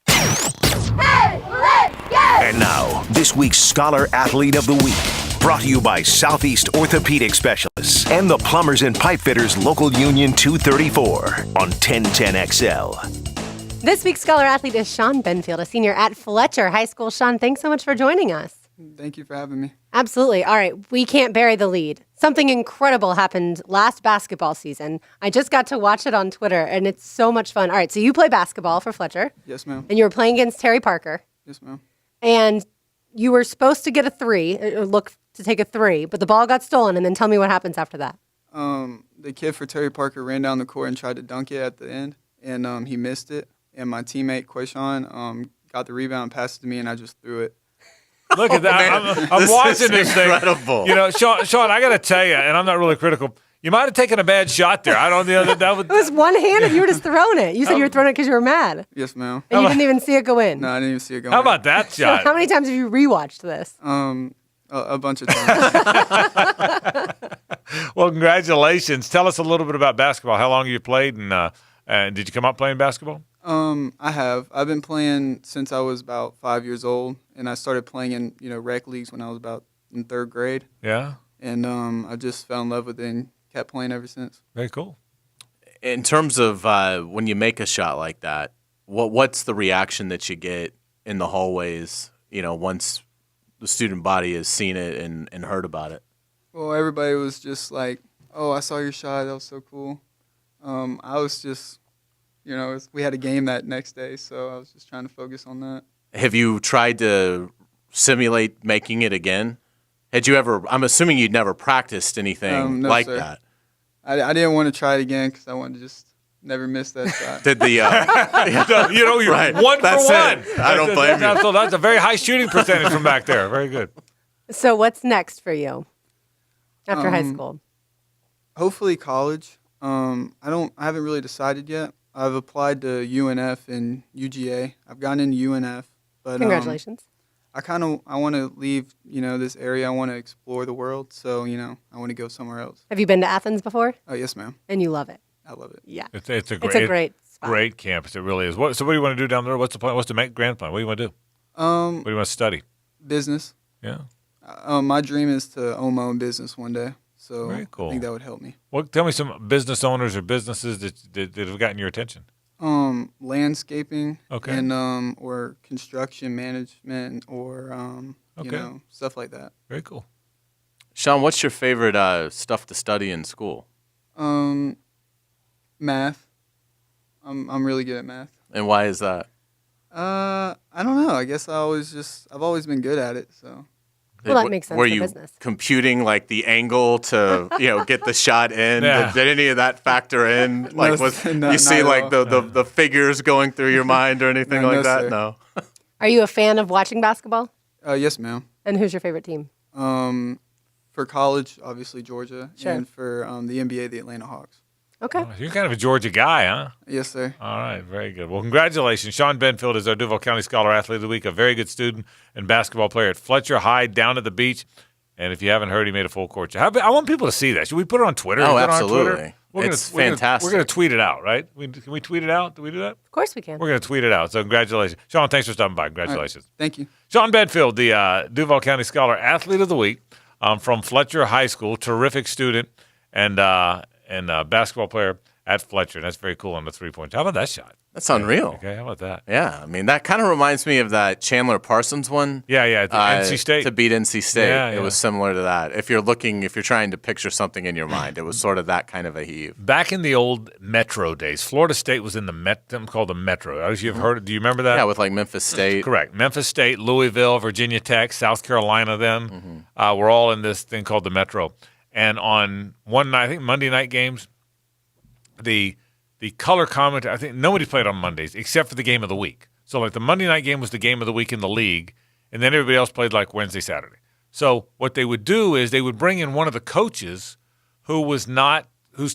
And now, this week's Scholar Athlete of the Week. Brought to you by Southeast Orthopedic Specialists and the Plumbers and Pipe Fitters Local Union 234 on 1010XL. This week's Scholar Athlete is Sean Benfield, a senior at Fletcher High School. Sean, thanks so much for joining us. Thank you for having me. Absolutely. All right, we can't bury the lead. Something incredible happened last basketball season. I just got to watch it on Twitter, and it's so much fun. All right, so you play basketball for Fletcher. Yes, ma'am. And you were playing against Terry Parker. Yes, ma'am. And you were supposed to get a three, or look to take a three, but the ball got stolen, and then tell me what happens after that. The kid for Terry Parker ran down the court and tried to dunk it at the end, and he missed it. And my teammate, Quayshawn, got the rebound, passed it to me, and I just threw it. Look at that. I'm watching this incredible. thing. You know, Sean, I got to tell you, and I'm not really critical, you might have taken a bad shot there. I don't know that would. It was one-handed. You were just throwing it. You said you were throwing it because you were mad. Yes, ma'am. And you didn't even see it go in. No, I didn't even see it go in. How about that So shot? how many times have you rewatched this? A bunch of times. Well, congratulations. Tell us a little bit about basketball. How long have you played, and did you come up playing basketball? I have. I've been playing since I was about 5 years old, and I started playing in rec leagues when I was about in third grade. Yeah. And I just fell in love with it and kept playing ever since. Very cool. In terms of when you make a shot like that, what's the reaction that you get in the hallways? Once the student body has seen it and heard about it. Well, everybody was just like, "Oh, I saw your shot. That was so cool." I was just. We had a game that next day, so I was just trying to focus on that. Have you tried to simulate making it again? Had you ever? I'm assuming you'd never practiced anything No, like sir. that. I didn't want to try it again because I wanted to just never miss that shot. Did the you're Right. 1 That's for 1. it. I don't blame you. So that's a very high shooting percentage from back there. Very good. So what's next for you after high school? Hopefully college. I haven't really decided yet. I've applied to UNF and UGA. I've gotten into UNF, but Congratulations. I want to leave, this area. I want to explore the world, so I want to go somewhere else. Have you been to Athens before? Oh, yes, ma'am. And you love it? I love it. Yeah. It's a great spot. Great campus. It really is. So what do you want to do down there? What's the plan? What's the grand plan? What do you want to do? What do you want to study? Business. Yeah. My dream is to own my own business one day. So Very cool. I think that would help me. Well, tell me some business owners or businesses that have gotten your attention. Landscaping. Okay. And or construction management or stuff like that. Very cool. Sean, what's your favorite stuff to study in school? Math. I'm really good at math. And why is that? I don't know. I guess I've always been good at it. So. Well, that makes sense Were for you business. computing like the angle to get the shot in? Yeah. Did any of that factor in? Like No, you see not like at the figures going through your mind or anything No, like no, that? sir. No. Are you a fan of watching basketball? Yes, ma'am. And who's your favorite team? For college, obviously Georgia, Sure. and for the NBA, the Atlanta Hawks. Okay. Oh, you're kind of a Georgia guy, huh? Yes, sir. All right, very good. Well, congratulations. Sean Benfield is our Duval County Scholar Athlete of the Week, a very good student and basketball player at Fletcher High down at the beach. And if you haven't heard, he made a full court shot. I want people to see that. Should we put it on Twitter? Oh, Is it on absolutely. Twitter? It's fantastic. We're going to tweet it out, right? Can we tweet it out? Do we do that? Of course we can. We're going to tweet it out. So congratulations. Sean, thanks for stopping by. Congratulations. Right. Thank you. Sean Bedfield, the Duval County Scholar Athlete of the Week from Fletcher High School, terrific student and basketball player at Fletcher. That's very cool on the three-point. How about that shot? That's unreal. Okay, how about that? Yeah, I mean, that kind of reminds me of that Chandler Parsons one. Yeah, NC State. To beat NC State. Yeah, It was similar to that. If you're trying to picture something in your mind, it was sort of that kind of a heave. Back in the old Metro days, Florida State was in something called the Metro. You've heard. Do you remember that? Yeah, with like Memphis State. Correct. Memphis State, Louisville, Virginia Tech, South Carolina then. We're all in this thing called the Metro. And on one night, I think Monday night games, the color commentator, I think nobody played on Mondays except for the game of the week. So like the Monday night game was the game of the week in the league, and then everybody else played like Wednesday, Saturday. So what they would do is they would bring in one of the coaches whose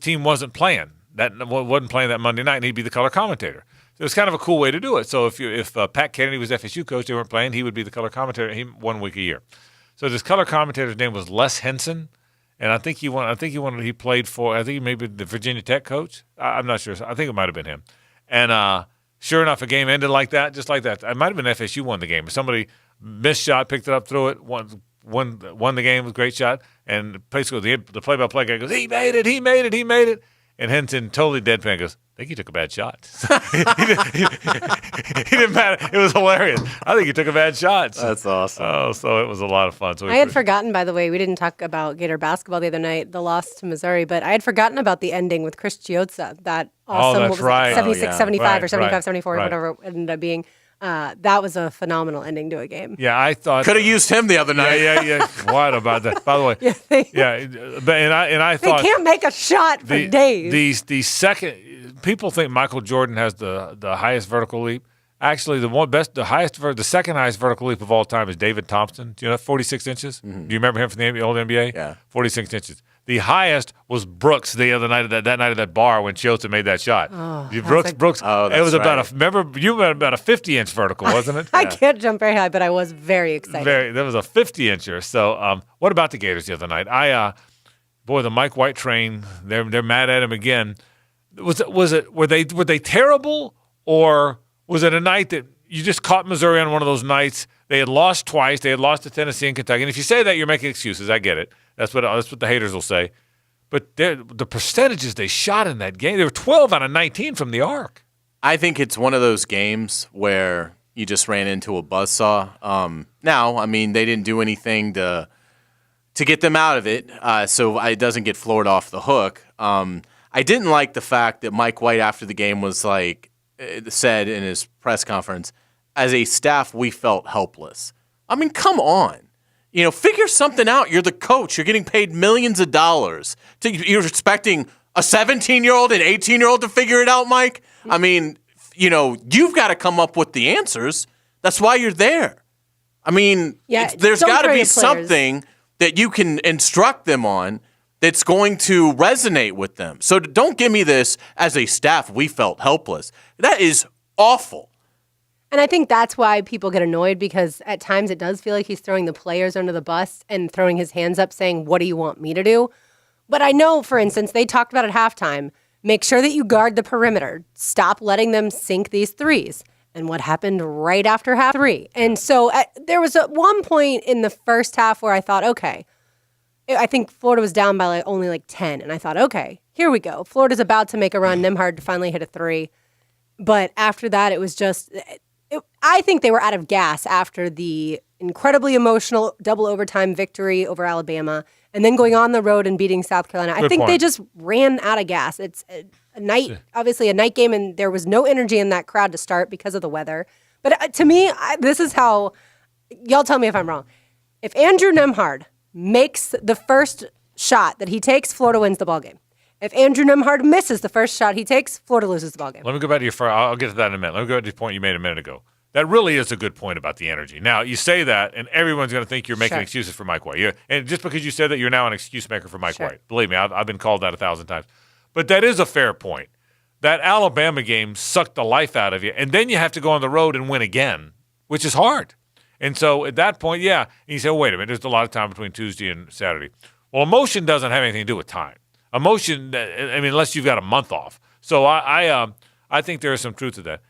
team wasn't playing that Monday night, and he'd be the color commentator. So it was kind of a cool way to do it. So if Pat Kennedy was FSU coach, they weren't playing, he would be the color commentator 1 week a year. So this color commentator's name was Les Henson. And I think he played for, I think maybe the Virginia Tech coach. I'm not sure. I think it might have been him. And sure enough, a game ended like that, just like that. It might have been FSU won the game. Somebody missed shot, picked it up, threw it, won the game with a great shot. And basically the play-by-play guy goes, he made it. And Henson totally deadpan goes, I think he took a bad shot. he didn't matter. It was hilarious. I think he took a bad shot. That's awesome. Oh, so it was a lot of fun. So I had forgotten, by the way, we didn't talk about Gator basketball the other night, the loss to Missouri, but I had forgotten about the ending with Chris Chiozza, that awesome, that's right. 76, 75 or 75, right, 74, right. whatever it ended up being. That was a phenomenal ending to a game. Yeah, I thought could have used him the other night. Yeah. What about that? By the way, I thought they can't make a shot for days. The second people think Michael Jordan has the highest vertical leap. Actually, the second highest vertical leap of all time is David Thompson. Do you know 46 inches? Mm-hmm. Do you remember him from the old NBA? Yeah, 46 inches. The highest was Brooks the other night at that night at that bar when Chiozza made that shot. Oh, Brooks. Oh, that's it was right. Remember you had about a 50-inch vertical, wasn't it? I can't jump very high, but I was very excited. There was a 50-incher. So, what about the Gators the other night? The Mike White train. They're mad at him again. Were they terrible, or was it a night that you just caught Missouri on one of those nights? They had lost twice. They had lost to Tennessee and Kentucky. And if you say that, you're making excuses. I get it. That's what the haters will say. But the percentages they shot in that game, they were 12 out of 19 from the arc. I think it's one of those games where you just ran into a buzzsaw. Now, I mean, they didn't do anything to get them out of it, so it doesn't get Florida off the hook. I didn't like the fact that Mike White after the game was said in his press conference, as a staff, we felt helpless. I mean, come on. Figure something out. You're the coach. You're getting paid millions of dollars. You're expecting a 17-year-old and 18-year-old to figure it out, Mike? I mean, you've got to come up with the answers. That's why you're there. I mean, there's got to be something that you can instruct them on that's going to resonate with them. So don't give me this, as a staff, we felt helpless. That is awful. And I think that's why people get annoyed, because at times it does feel like he's throwing the players under the bus and throwing his hands up saying, what do you want me to do? But I know, for instance, they talked about at halftime, make sure that you guard the perimeter. Stop letting them sink these threes. And what happened right after half three? And so there was one point in the first half where I thought, okay, I think Florida was down by only 10. And I thought, okay, here we go. Florida's about to make a run. Nembhard finally hit a three. But after that, it was just... I think they were out of gas after the incredibly emotional double overtime victory over Alabama and then going on the road and beating South Carolina. I think they just ran out of gas. It's a night, obviously a night game, and there was no energy in that crowd to start because of the weather. But to me, this is how, y'all tell me if I'm wrong. If Andrew Nembhard makes the first shot that he takes, Florida wins the ballgame. If Andrew Nembhard misses the first shot he takes, Florida loses the ballgame. Let me go back to your first. I'll get to that in a minute. Let me go back to the point you made a minute ago. That really is a good point about the energy. Now, you say that, and everyone's going to think you're making excuses for Mike White. And just because you said that, you're now an excuse maker for Mike White. Believe me, I've been called that 1,000 times. But that is a fair point. That Alabama game sucked the life out of you, and then you have to go on the road and win again, which is hard. And so at that point, and you say, wait a minute, there's a lot of time between Tuesday and Saturday. Well, emotion doesn't have anything to do with time. Emotion, I mean, unless you've got a month off. So I think there is some truth to that.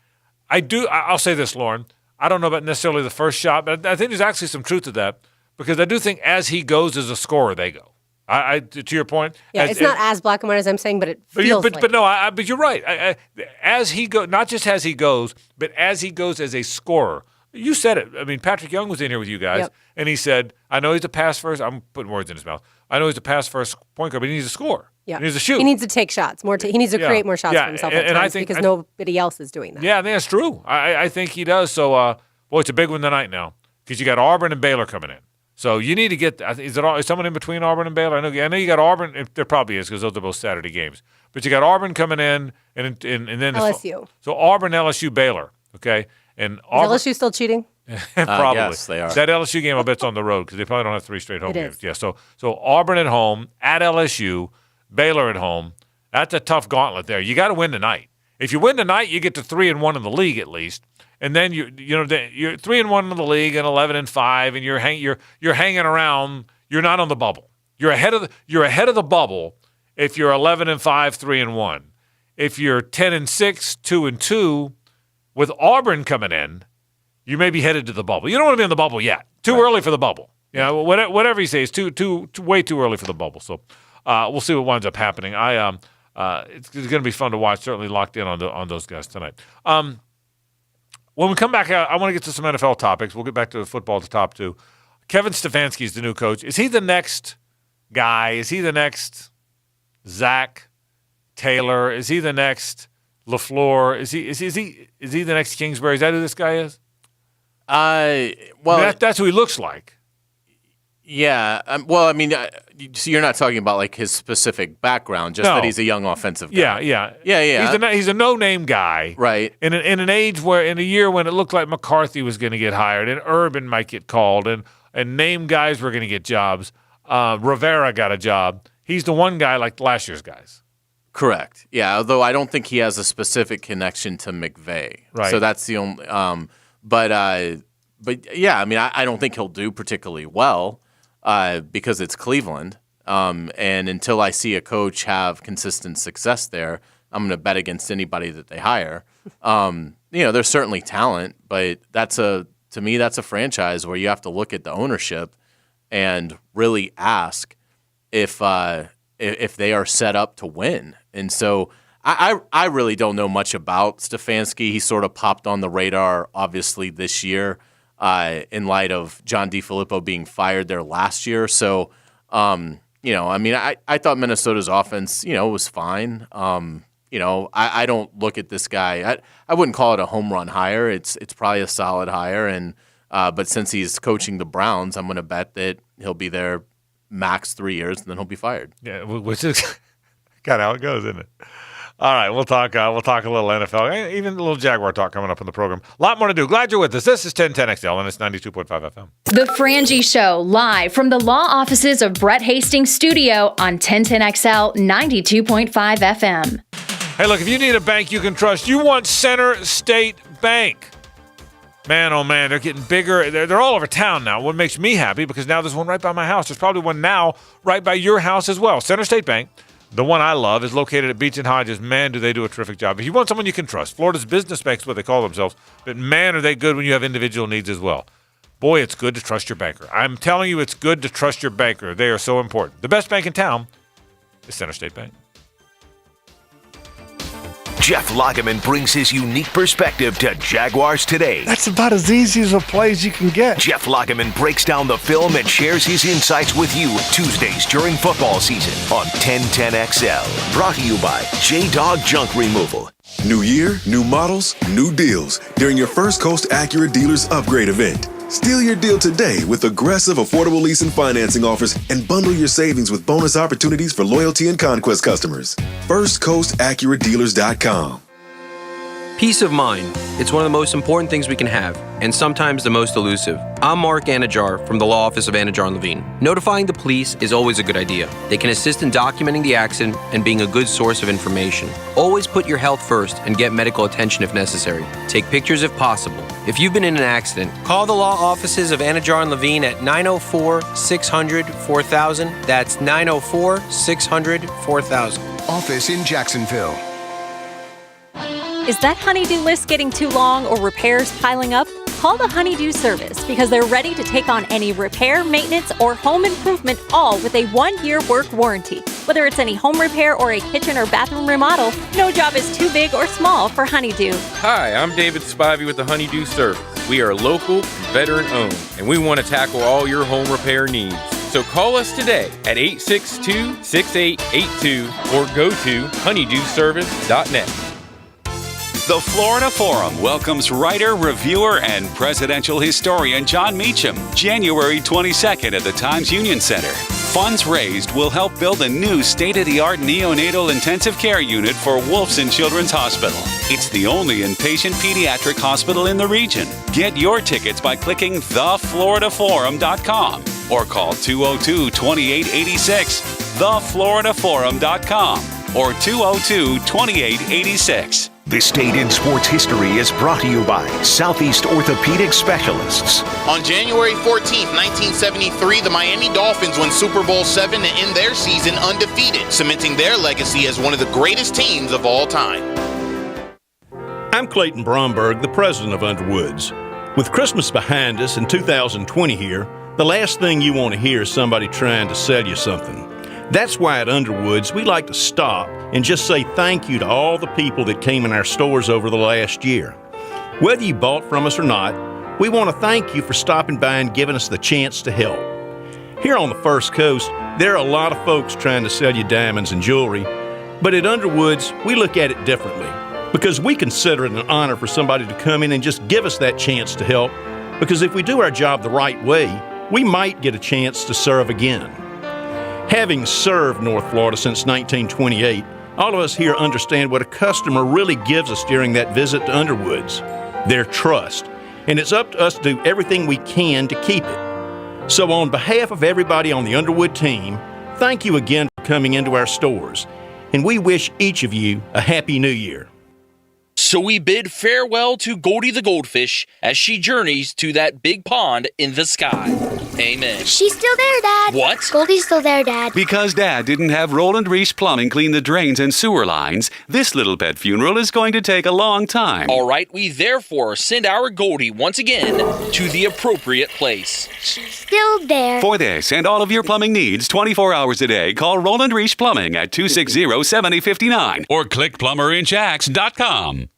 I'll say this, Lauren. I don't know about necessarily the first shot, but I think there's actually some truth to that because I do think as he goes as a scorer, they go. To your point. Yeah, it's not as black and white as I'm saying, but it feels like But no, but you're right. As he goes, not just as he goes, but as he goes as a scorer. You said it. I mean, Patrick Young was in here with you guys, and he said, I know he's a pass first. I'm putting words in his mouth. I know he's a pass first point guard, but he needs to score. Yeah. He needs to shoot. He needs to take shots. He needs to create more shots for himself at times because nobody else is doing that. Yeah, I think that's true. I think he does. So, boy, it's a big one tonight now because you got Auburn and Baylor coming in. So you need to get – is someone in between Auburn and Baylor? I know you got Auburn. There probably is because those are both Saturday games. But you got Auburn coming in and then LSU. So Auburn, LSU, Baylor, okay? And Auburn, is LSU still cheating? Probably. Yes, they are. That LSU game, I bet, it's on the road because they probably don't have 3 straight home games. Is. Yeah, so Auburn at home, at LSU, Baylor at home. That's a tough gauntlet there. You got to win tonight. If you win tonight, you get to 3-1 in the league at least. And then you're 3-1 in the league and 11-5, and you're hanging around. You're not on the bubble. You're ahead of the bubble if you're 11-5, 3-1. If you're 10-6, 2-2, with Auburn coming in, you may be headed to the bubble. You don't want to be in the bubble yet. Too early for the bubble. You know, whatever you say is way too early for the bubble. So we'll see what winds up happening. It's going to be fun to watch. Certainly locked in on those guys tonight. When we come back, I want to get to some NFL topics. We'll get back to the football at the top, too. Kevin Stefanski is the new coach. Is he the next guy? Is he the next Zach Taylor? Is he the next LaFleur? Is he the next Kingsbury? Is that who this guy is? That's who he looks like. Yeah. So you're not talking about like his specific background, just that he's a young offensive guy. Yeah. He's a no-name guy, right? In an year when it looked like McCarthy was going to get hired and Urban might get called and name guys were going to get jobs. Rivera got a job. He's the one guy like last year's guys. Correct. Yeah. Although I don't think he has a specific connection to McVay. Right. So that's the only. But yeah. I mean, I don't think he'll do particularly well. Because it's Cleveland, and until I see a coach have consistent success there, I'm going to bet against anybody that they hire. There's certainly talent, but to me that's a franchise where you have to look at the ownership and really ask if they are set up to win. And so I really don't know much about Stefanski. He sort of popped on the radar, obviously, this year. In light of John DeFilippo being fired there last year. So, I thought Minnesota's offense, was fine. I don't look at this guy. I wouldn't call it a home run hire. It's probably a solid hire. And but since he's coaching the Browns, I'm going to bet that he'll be there max 3 years and then he'll be fired. Yeah, which is kind of how it goes, isn't it? All right, we'll talk a little NFL, even a little Jaguar talk coming up in the program. A lot more to do. Glad you're with us. This is 1010XL, and it's 92.5 FM. The Frangie Show, live from the law offices of Brett Hastings' studio on 1010XL 92.5 FM. Hey, look, if you need a bank you can trust, you want Center State Bank. Man, oh man, they're getting bigger. They're all over town now. What makes me happy, because now there's one right by my house. There's probably one now right by your house as well. Center State Bank. The one I love is located at Beach and Hodges. Man, do they do a terrific job. If you want someone you can trust, Florida's business bank is what they call themselves, but man, are they good when you have individual needs as well. Boy, it's good to trust your banker. I'm telling you, it's good to trust your banker. They are so important. The best bank in town is Center State Bank. Jeff Lageman brings his unique perspective to Jaguars Today. That's about as easy as a play as you can get. Jeff Lageman breaks down the film and shares his insights with you Tuesdays during football season on 1010XL. Brought to you by J-Dog Junk Removal. New year, new models, new deals during your First Coast Acura Dealers Upgrade event. Steal your deal today with aggressive, affordable lease and financing offers and bundle your savings with bonus opportunities for loyalty and conquest customers. FirstCoastAcuraDealers.com. Peace of mind. It's one of the most important things we can have, and sometimes the most elusive. I'm Mark Anajar from the Law Office of Anajar and Levine. Notifying the police is always a good idea. They can assist in documenting the accident and being a good source of information. Always put your health first and get medical attention if necessary. Take pictures if possible. If you've been in an accident, call the law offices of Anajar and Levine at 904-600-4000. That's 904-600-4000. Office in Jacksonville. Is that honeydew list getting too long or repairs piling up? Call the Honeydew Service because they're ready to take on any repair, maintenance, or home improvement, all with a 1-year work warranty. Whether it's any home repair or a kitchen or bathroom remodel, no job is too big or small for Honeydew. Hi, I'm David Spivey with the Honeydew Service. We are local, veteran-owned, and we want to tackle all your home repair needs. So call us today at 862-6882 or go to honeydewservice.net. The Florida Forum welcomes writer, reviewer, and presidential historian John Meacham, January 22nd at the Times Union Center. Funds raised will help build a new state-of-the-art neonatal intensive care unit for Wolfson Children's Hospital. It's the only inpatient pediatric hospital in the region. Get your tickets by clicking thefloridaforum.com or call 202-2886, thefloridaforum.com or 202-2886. This Date in Sports History is brought to you by Southeast Orthopedic Specialists. On January 14th, 1973, the Miami Dolphins won Super Bowl VII to end their season undefeated, cementing their legacy as one of the greatest teams of all time. I'm Clayton Bromberg, the president of Underwoods. With Christmas behind us and 2020 here, the last thing you want to hear is somebody trying to sell you something. That's why at Underwoods, we like to stop and just say thank you to all the people that came in our stores over the last year. Whether you bought from us or not, we want to thank you for stopping by and giving us the chance to help. Here on the First Coast, there are a lot of folks trying to sell you diamonds and jewelry, but at Underwoods, we look at it differently because we consider it an honor for somebody to come in and just give us that chance to help, because if we do our job the right way, we might get a chance to serve again. Having served North Florida since 1928, all of us here understand what a customer really gives us during that visit to Underwoods, their trust, and it's up to us to do everything we can to keep it. So on behalf of everybody on the Underwood team, thank you again for coming into our stores, and we wish each of you a Happy New Year. So we bid farewell to Goldie the goldfish as she journeys to that big pond in the sky. Amen. She's still there, Dad. What? Goldie's still there, Dad. Because Dad didn't have Roland Reese Plumbing clean the drains and sewer lines, this little pet funeral is going to take a long time. All right, we therefore send our Goldie once again to the appropriate place. She's still there. For this and all of your plumbing needs, 24 hours a day, call Roland Reese Plumbing at 260-7059 or click plumberinjacks.com.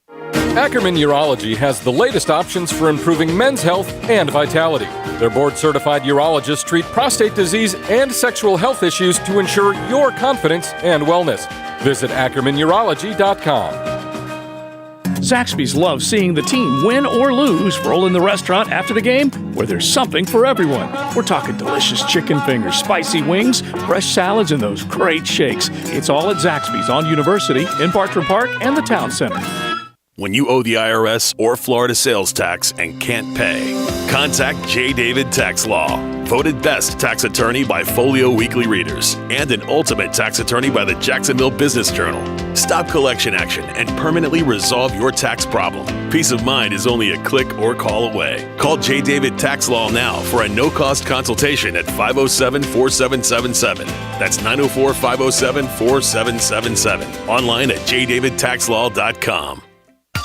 Ackerman Urology has the latest options for improving men's health and vitality. Their board-certified urologists treat prostate disease and sexual health issues to ensure your confidence and wellness. Visit AckermanUrology.com. Zaxby's loves seeing the team win or lose. Roll in the restaurant after the game where there's something for everyone. We're talking delicious chicken fingers, spicy wings, fresh salads, and those great shakes. It's all at Zaxby's on University, in Bartram Park, and the Town Center. When you owe the IRS or Florida sales tax and can't pay, contact J. David Tax Law. Voted best tax attorney by Folio Weekly Readers and an ultimate tax attorney by the Jacksonville Business Journal. Stop collection action and permanently resolve your tax problem. Peace of mind is only a click or call away. Call J. David Tax Law now for a no-cost consultation at 507-4777. That's 904-507-4777. Online at jdavidtaxlaw.com.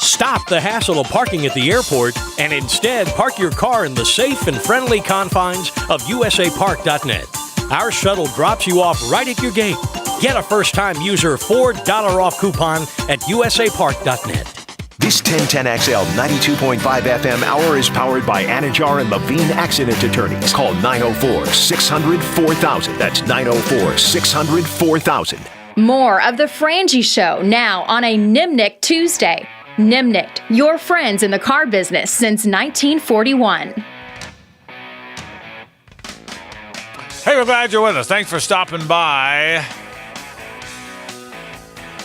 Stop the hassle of parking at the airport and instead park your car in the safe and friendly confines of usapark.net. Our shuttle drops you off right at your gate. Get a first-time user $4 off coupon at usapark.net. This 1010XL 92.5 FM hour is powered by Anajar and Levine Accident Attorneys. Call 904-600-4000. That's 904-600-4000. More of The Frangie Show now on a Nimnik Tuesday. Nimnik, your friends in the car business since 1941. Hey, we're glad you're with us. Thanks for stopping by.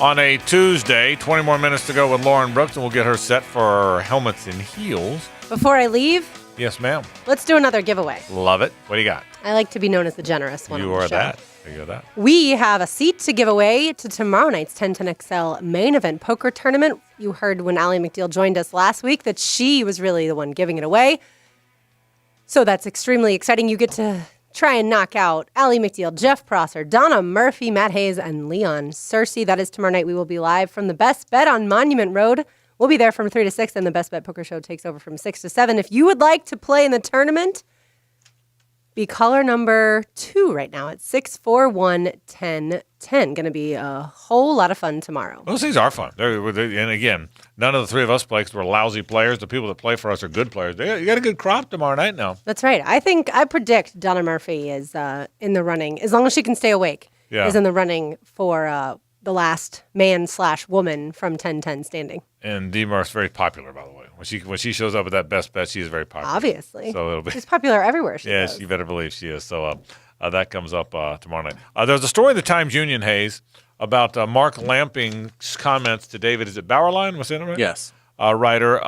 On a Tuesday, 20 more minutes to go with Lauren Brooks, and we'll get her set for helmets and heels. Before I leave, Yes, ma'am. let's do another giveaway. Love it. What do you got? I like to be known as the generous one. You on the are show. that. You are that. We have a seat to give away to tomorrow night's 1010XL main event poker tournament. You heard when Allie McNeil joined us last week that she was really the one giving it away. So that's extremely exciting. You get to try and knock out Allie McNeil, Jeff Prosser, Donna Murphy, Matt Hayes, and Leon Searcy. That is tomorrow night. We will be live from the Best Bet on Monument Road. We'll be there from 3 to 6, and the Best Bet Poker Show takes over from 6 to 7. If you would like to play in the tournament, be caller number 2 right now at 641-1010. Going to be a whole lot of fun tomorrow. Those things are fun. And again, none of the three of us play because we're lousy players. The people that play for us are good players. You got a good crop tomorrow night now. That's right. I predict Donna Murphy is in the running, as long as she can stay awake, is in the running for the last man/woman from 10-10 standing. And Dee Murph's very popular, by the way. When she shows up at that Best Bet, she is very popular. Obviously. So it'll be, she's popular everywhere she yes, goes. you better believe she is. So that comes up tomorrow night. There's a story in the Times-Union, Hayes, about Mark Lamping's comments to David. Is it Bauerlein? Was that right? Yes. Writer.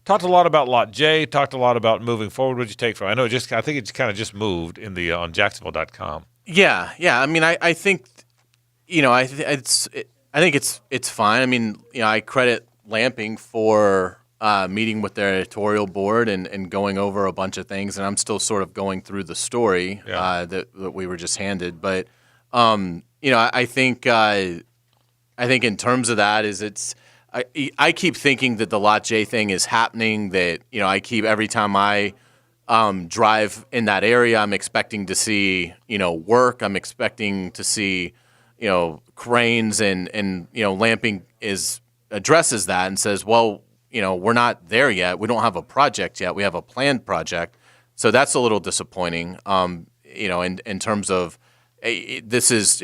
Talked a lot about Lot J. Talked a lot about moving forward. What did you take from it? I think it's kind of just moved in the on Jacksonville.com. Yeah. I mean, I think, I think it's fine. I mean, I credit Lamping for meeting with their editorial board and going over a bunch of things, and I'm still sort of going through the story that we were just handed. But I think in terms of that I keep thinking that the Lot J thing is happening. That I keep every time I drive in that area, I'm expecting to see work. I'm expecting to see cranes and Lamping addresses that and says, well, we're not there yet. We don't have a project yet. We have a planned project. So that's a little disappointing. In terms of this is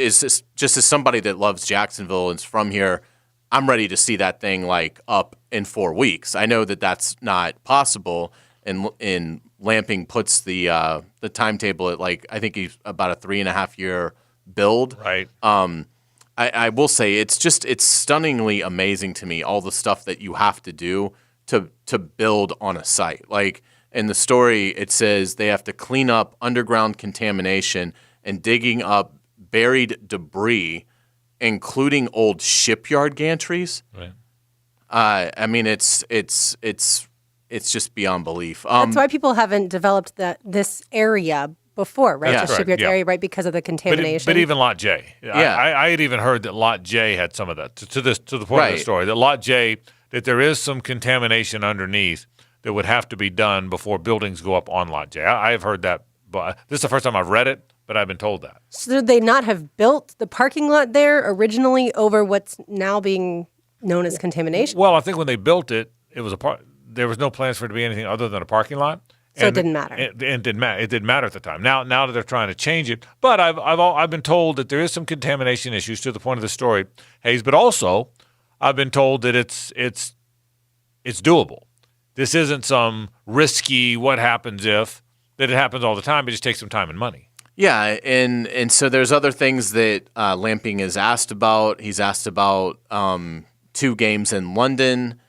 just as somebody that loves Jacksonville and is from here, I'm ready to see that thing like up in 4 weeks. I know that that's not possible. And Lamping puts the timetable at I think he's about a 3.5 year build. Right. I will say it's stunningly amazing to me, all the stuff that you have to do to build on a site. Like in the story, it says they have to clean up underground contamination and digging up buried debris, including old shipyard gantries. Right. I mean, it's just beyond belief. That's why people haven't developed this area before, right? That's The shipyard right, area, right, because of the contamination. But even Lot J. Yeah. I had even heard that Lot J had some of that. To the point of the story, that Lot J, that there is some contamination underneath that would have to be done before buildings go up on Lot J. I have heard that, but this is the first time I've read it, but I've been told that. So did they not have built the parking lot there originally over what's now being known as contamination? Well, I think when they built it, there was no plans for it to be anything other than a parking lot. So it didn't matter. It didn't matter. It didn't matter at the time. Now that they're trying to change it, but I've been told that there is some contamination issues to the point of the story, Hayes. But also, I've been told that it's doable. This isn't some risky what happens if, that it happens all the time. It just takes some time and money. Yeah, and so there's other things that Lamping is asked about. He's asked about 2 games in London,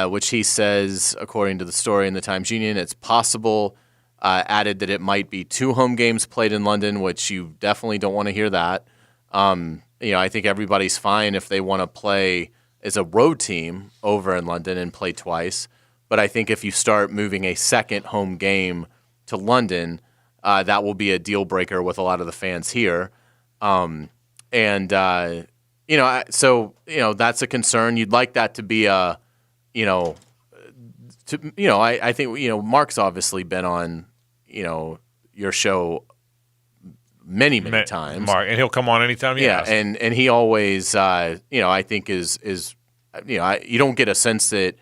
which he says, according to the story in the Times-Union, it's possible. Added that it might be 2 home games played in London, which you definitely don't want to hear that. I think everybody's fine if they want to play as a road team over in London and play twice. But I think if you start moving a second home game to London, that will be a deal breaker with a lot of the fans here. So that's a concern. You'd like that to be I think, Mark's obviously been on, your show many times. Mark, and he'll come on anytime you ask. And he always, I think is you don't get a sense that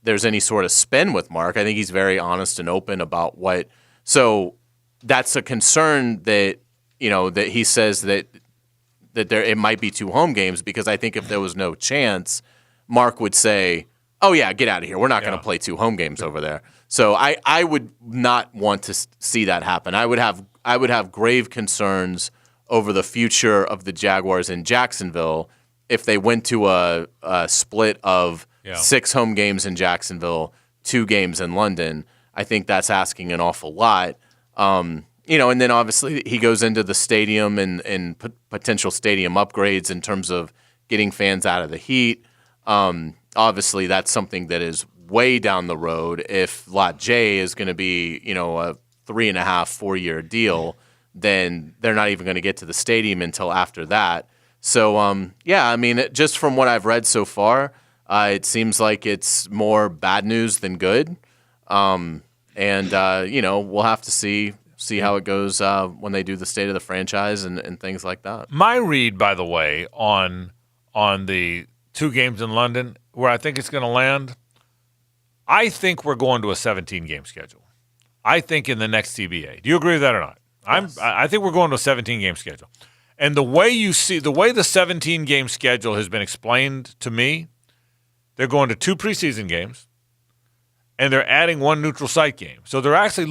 there's any sort of spin with Mark. I think he's very honest and open about what. So that's a concern that that he says that there it might be 2 home games, because I think if there was no chance, Mark would say, "Oh yeah, get out of here. We're not going to play 2 home games over there." So I would not want to see that happen. I would have grave concerns over the future of the Jaguars in Jacksonville if they went to a split of Yeah. 6 home games in Jacksonville, 2 games in London. I think that's asking an awful lot. And then obviously he goes into the stadium and potential stadium upgrades in terms of getting fans out of the heat. Obviously, that's something that is way down the road. If Lot J is going to be, a 3.5-4 year deal, then they're not even going to get to the stadium until after that. So, just from what I've read so far, it seems like it's more bad news than good. We'll have to see how it goes when they do the state of the franchise and things like that. My read, by the way, on the 2 games in London, where I think it's going to land, I think we're going to a 17-game schedule. I think in the next CBA. Do you agree with that or not? Yes. I think we're going to a 17-game schedule. And the way the 17-game schedule has been explained to me, they're going to 2 preseason games, and they're adding 1 neutral site game. So they're actually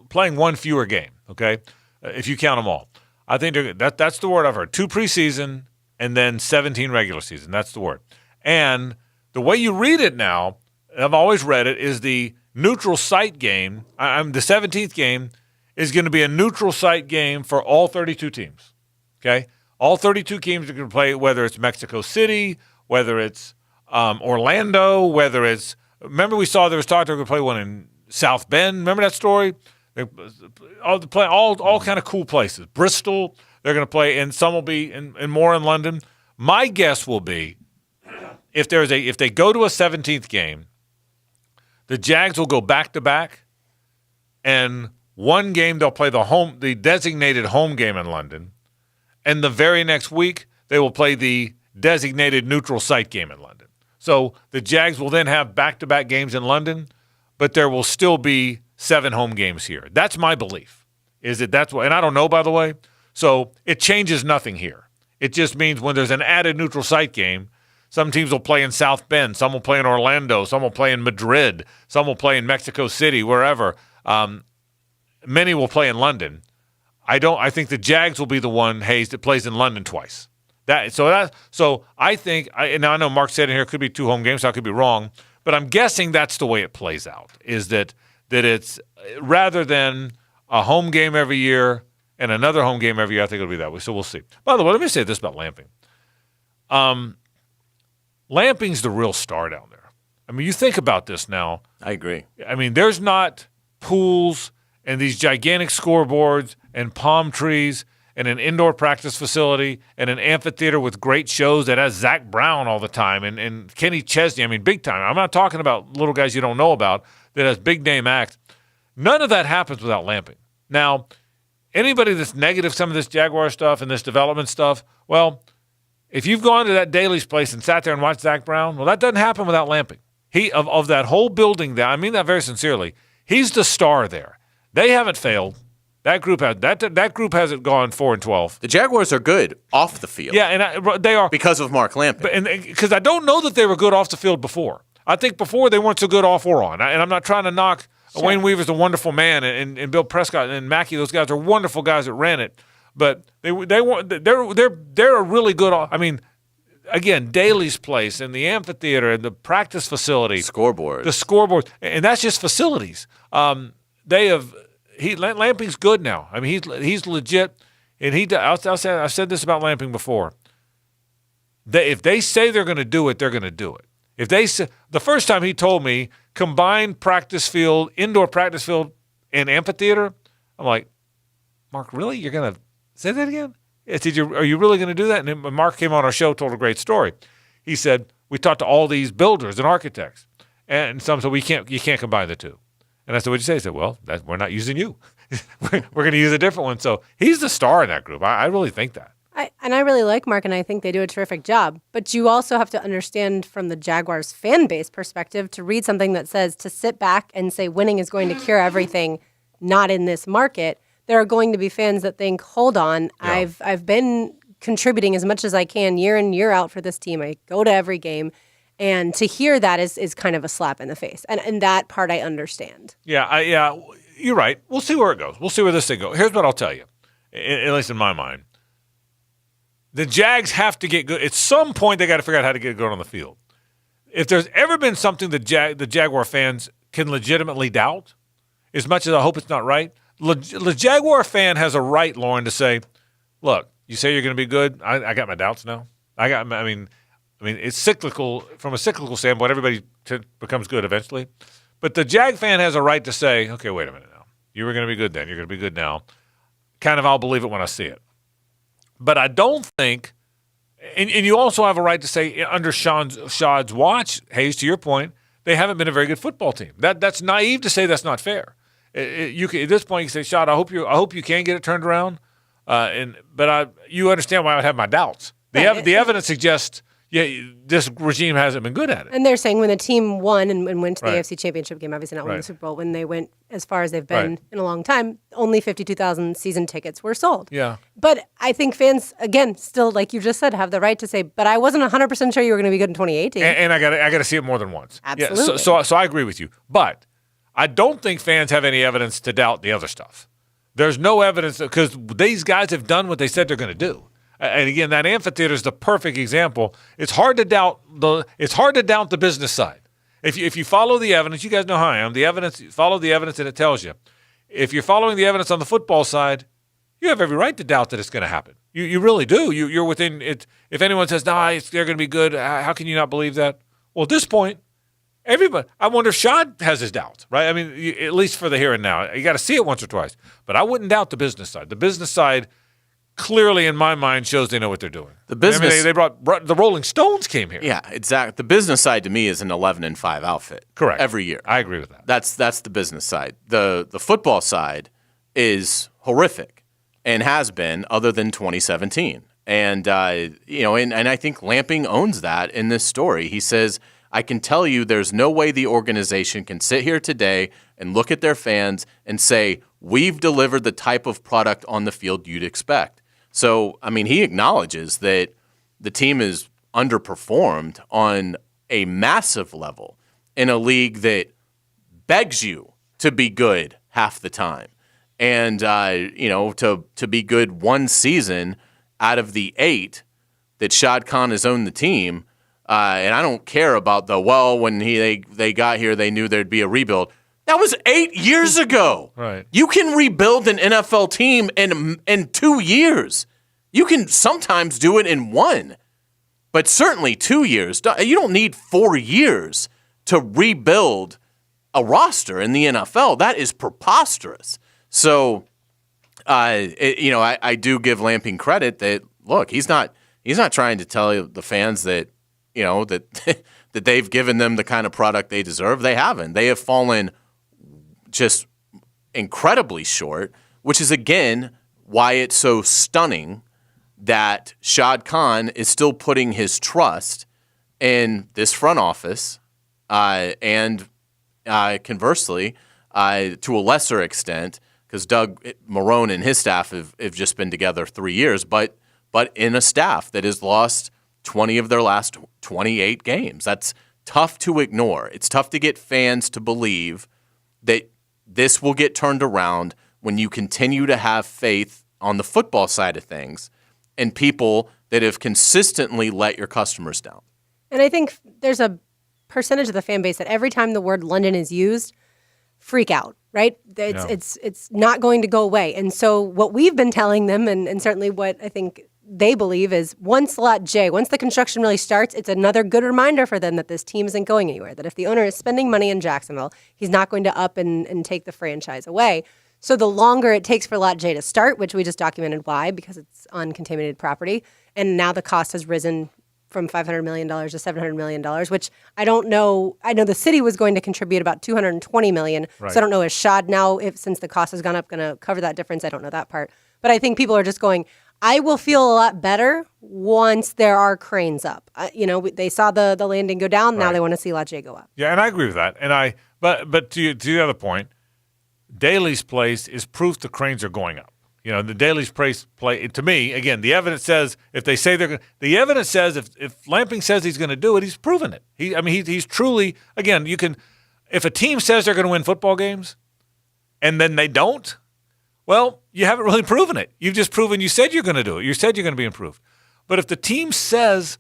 playing 1 fewer game, okay, if you count them all. I think that's the word I've heard. 2 preseason and then 17 regular season. That's the word. And the way you read it now, I've always read it, is the neutral site game. The 17th game is going to be a neutral site game for all 32 teams, okay? All 32 teams are going to play, whether it's Mexico City, whether it's Orlando, whether it's – remember we saw there was talk they're going to play one in South Bend. Remember that story? All kind of cool places. Bristol, they're going to play, and some will be in more in London. My guess will be if they go to a 17th game, the Jags will go back-to-back, and one game they'll play the designated home game in London, and the very next week they will play the designated neutral site game in London. So the Jags will then have back-to-back games in London, but there will still be 7 home games here. That's my belief. And I don't know, by the way. So it changes nothing here. It just means when there's an added neutral site game, some teams will play in South Bend, some will play in Orlando, some will play in Madrid, some will play in Mexico City, wherever. Many will play in London. I think the Jags will be the one, Hayes, that plays in London twice. So I think, and I know Mark said in here it could be 2 home games, so I could be wrong, but I'm guessing that's the way it plays out, is that it's rather than a home game every year and another home game every year, I think it'll be that way. So we'll see. By the way, let me say this about Lamping. Lamping's the real star down there. I mean, you think about this now. I agree. I mean, there's not pools and these gigantic scoreboards and palm trees and an indoor practice facility and an amphitheater with great shows that has Zach Brown all the time and Kenny Chesney. I mean, big time. I'm not talking about little guys you don't know about that has big name acts. None of that happens without Lamping. Now, anybody that's negative some of this Jaguar stuff and this development stuff, well, if you've gone to that Daly's place and sat there and watched Zach Brown, well, that doesn't happen without Lamping. He of that whole building there, I mean that very sincerely, he's the star there. They haven't failed. That group hasn't gone 4-12. The Jaguars are good off the field. Yeah, and they are because of Mark Lamping. And because I don't know that they were good off the field before. I think before they weren't so good off or on. And I'm not trying to knock. Sure. Wayne Weaver's a wonderful man, and Bill Prescott and Mackey. Those guys are wonderful guys that ran it. But they're a really good. I mean, again, Daly's place and the amphitheater and the practice facility, the scoreboard, and that's just facilities. Lamping's good now. I mean, he's legit, and I've said this about Lamping before. If they say they're going to do it, they're going to do it. If they say, the first time he told me combined practice field, indoor practice field, and amphitheater, I'm like, Mark, really? You're going to say that again? Are you really going to do that? And then Mark came on our show, told a great story. He said, we talked to all these builders and architects, and some said, you can't combine the two. And I said, what'd you say? He said, well, we're not using you. We're going to use a different one. So he's the star in that group. I really think that. I really like Mark, and I think they do a terrific job. But you also have to understand from the Jaguars fan base perspective to read something that says to sit back and say winning is going to cure everything, not in this market. There are going to be fans that think, hold on, yeah. I've been contributing as much as I can year in, year out for this team. I go to every game. And to hear that is kind of a slap in the face. And that part I understand. Yeah, you're right. We'll see where it goes. We'll see where this thing goes. Here's what I'll tell you, at least in my mind. the Jags have to get good. At some point, they got to figure out how to get good on the field. If there's ever been something the Jaguar fans can legitimately doubt, as much as I hope it's not right, the Jaguar fan has a right, Lauren, to say, look, you say you're going to be good. I got my doubts now. I mean, it's cyclical. From a cyclical standpoint, everybody becomes good eventually. But the Jag fan has a right to say, okay, wait a minute now. You were going to be good then. You're going to be good now. Kind of, I'll believe it when I see it. But I don't think, and you also have a right to say, under Shad's watch, Hayes, to your point, they haven't been a very good football team. That's naive to say that's not fair. You can, at this point, you say, Shad, I hope you can get it turned around. But you understand why I would have my doubts. The evidence suggests, this regime hasn't been good at it. And they're saying when the team won and went to the AFC Championship game, obviously not winning the Super Bowl, when they went as far as they've been in a long time, only 52,000 season tickets were sold. Yeah. But I think fans, again, still, like you just said, have the right to say, but I wasn't 100% sure you were going to be good in 2018. And I got to see it more than once. Absolutely. Yeah, so I agree with you. But I don't think fans have any evidence to doubt the other stuff. There's no evidence because these guys have done what they said they're going to do. And again, that amphitheater is the perfect example. It's hard to doubt the business side. If you follow the evidence, you guys know how I am. Follow the evidence, and it tells you. If you're following the evidence on the football side, you have every right to doubt that it's going to happen. You really do. You're within it. If anyone says, they're going to be good, how can you not believe that? Well, at this point, everybody. I wonder if Shad has his doubts, right? I mean, at least for the here and now. You got to see it once or twice. But I wouldn't doubt the business side. The business side clearly, in my mind, shows they know what they're doing. The business, they brought the Rolling Stones came here. Yeah, exactly. The business side to me is an 11-5 outfit. Correct. Every year. I agree with that. That's the business side. The football side is horrific and has been other than 2017. And and I think Lamping owns that in this story. He says, I can tell you there's no way the organization can sit here today and look at their fans and say, we've delivered the type of product on the field you'd expect. So, I mean, he acknowledges that the team is underperformed on a massive level in a league that begs you to be good half the time. And, to be good one season out of the 8 that Shad Khan has owned the team, and I don't care about when they got here, they knew there'd be a rebuild. That was 8 years ago. Right. You can rebuild an NFL team in 2 years. You can sometimes do it in 1, but certainly 2 years. You don't need 4 years to rebuild a roster in the NFL. That is preposterous. So, I do give Lamping credit that look, he's not trying to tell the fans that that that they've given them the kind of product they deserve. They haven't. They have fallen just incredibly short, which is, again, why it's so stunning that Shad Khan is still putting his trust in this front office and conversely, to a lesser extent, because Doug Marrone and his staff have just been together 3 years, but in a staff that has lost 20 of their last 28 games. That's tough to ignore. It's tough to get fans to believe that this will get turned around when you continue to have faith on the football side of things and people that have consistently let your customers down. And I think there's a percentage of the fan base that every time the word London is used, freak out, right? It's not going to go away. And so what we've been telling them, and certainly what I think they believe is once Lot J, once the construction really starts, it's another good reminder for them that this team isn't going anywhere, that if the owner is spending money in Jacksonville, he's not going to up and take the franchise away. So the longer it takes for Lot J to start, which we just documented why, because it's on contaminated property, and now the cost has risen from $500 million to $700 million, which I don't know. I know the city was going to contribute about $220 million. Right. So I don't know, is Shad now, since the cost has gone up, going to cover that difference? I don't know that part. But I think people are just going, I will feel a lot better once there are cranes up. They saw the landing go down. Now they want to see Lot J go up. Yeah, and I agree with that. And but to the other point, Daly's place is proof the cranes are going up. The Daly's place play to me again. The evidence says if they say they're going, the evidence says if Lamping says he's going to do it, he's proven it. He's truly, again. You can, if a team says they're going to win football games, and then they don't. Well, you haven't really proven it. You've just proven you said you're going to do it. You said you're going to be improved. But if the team says,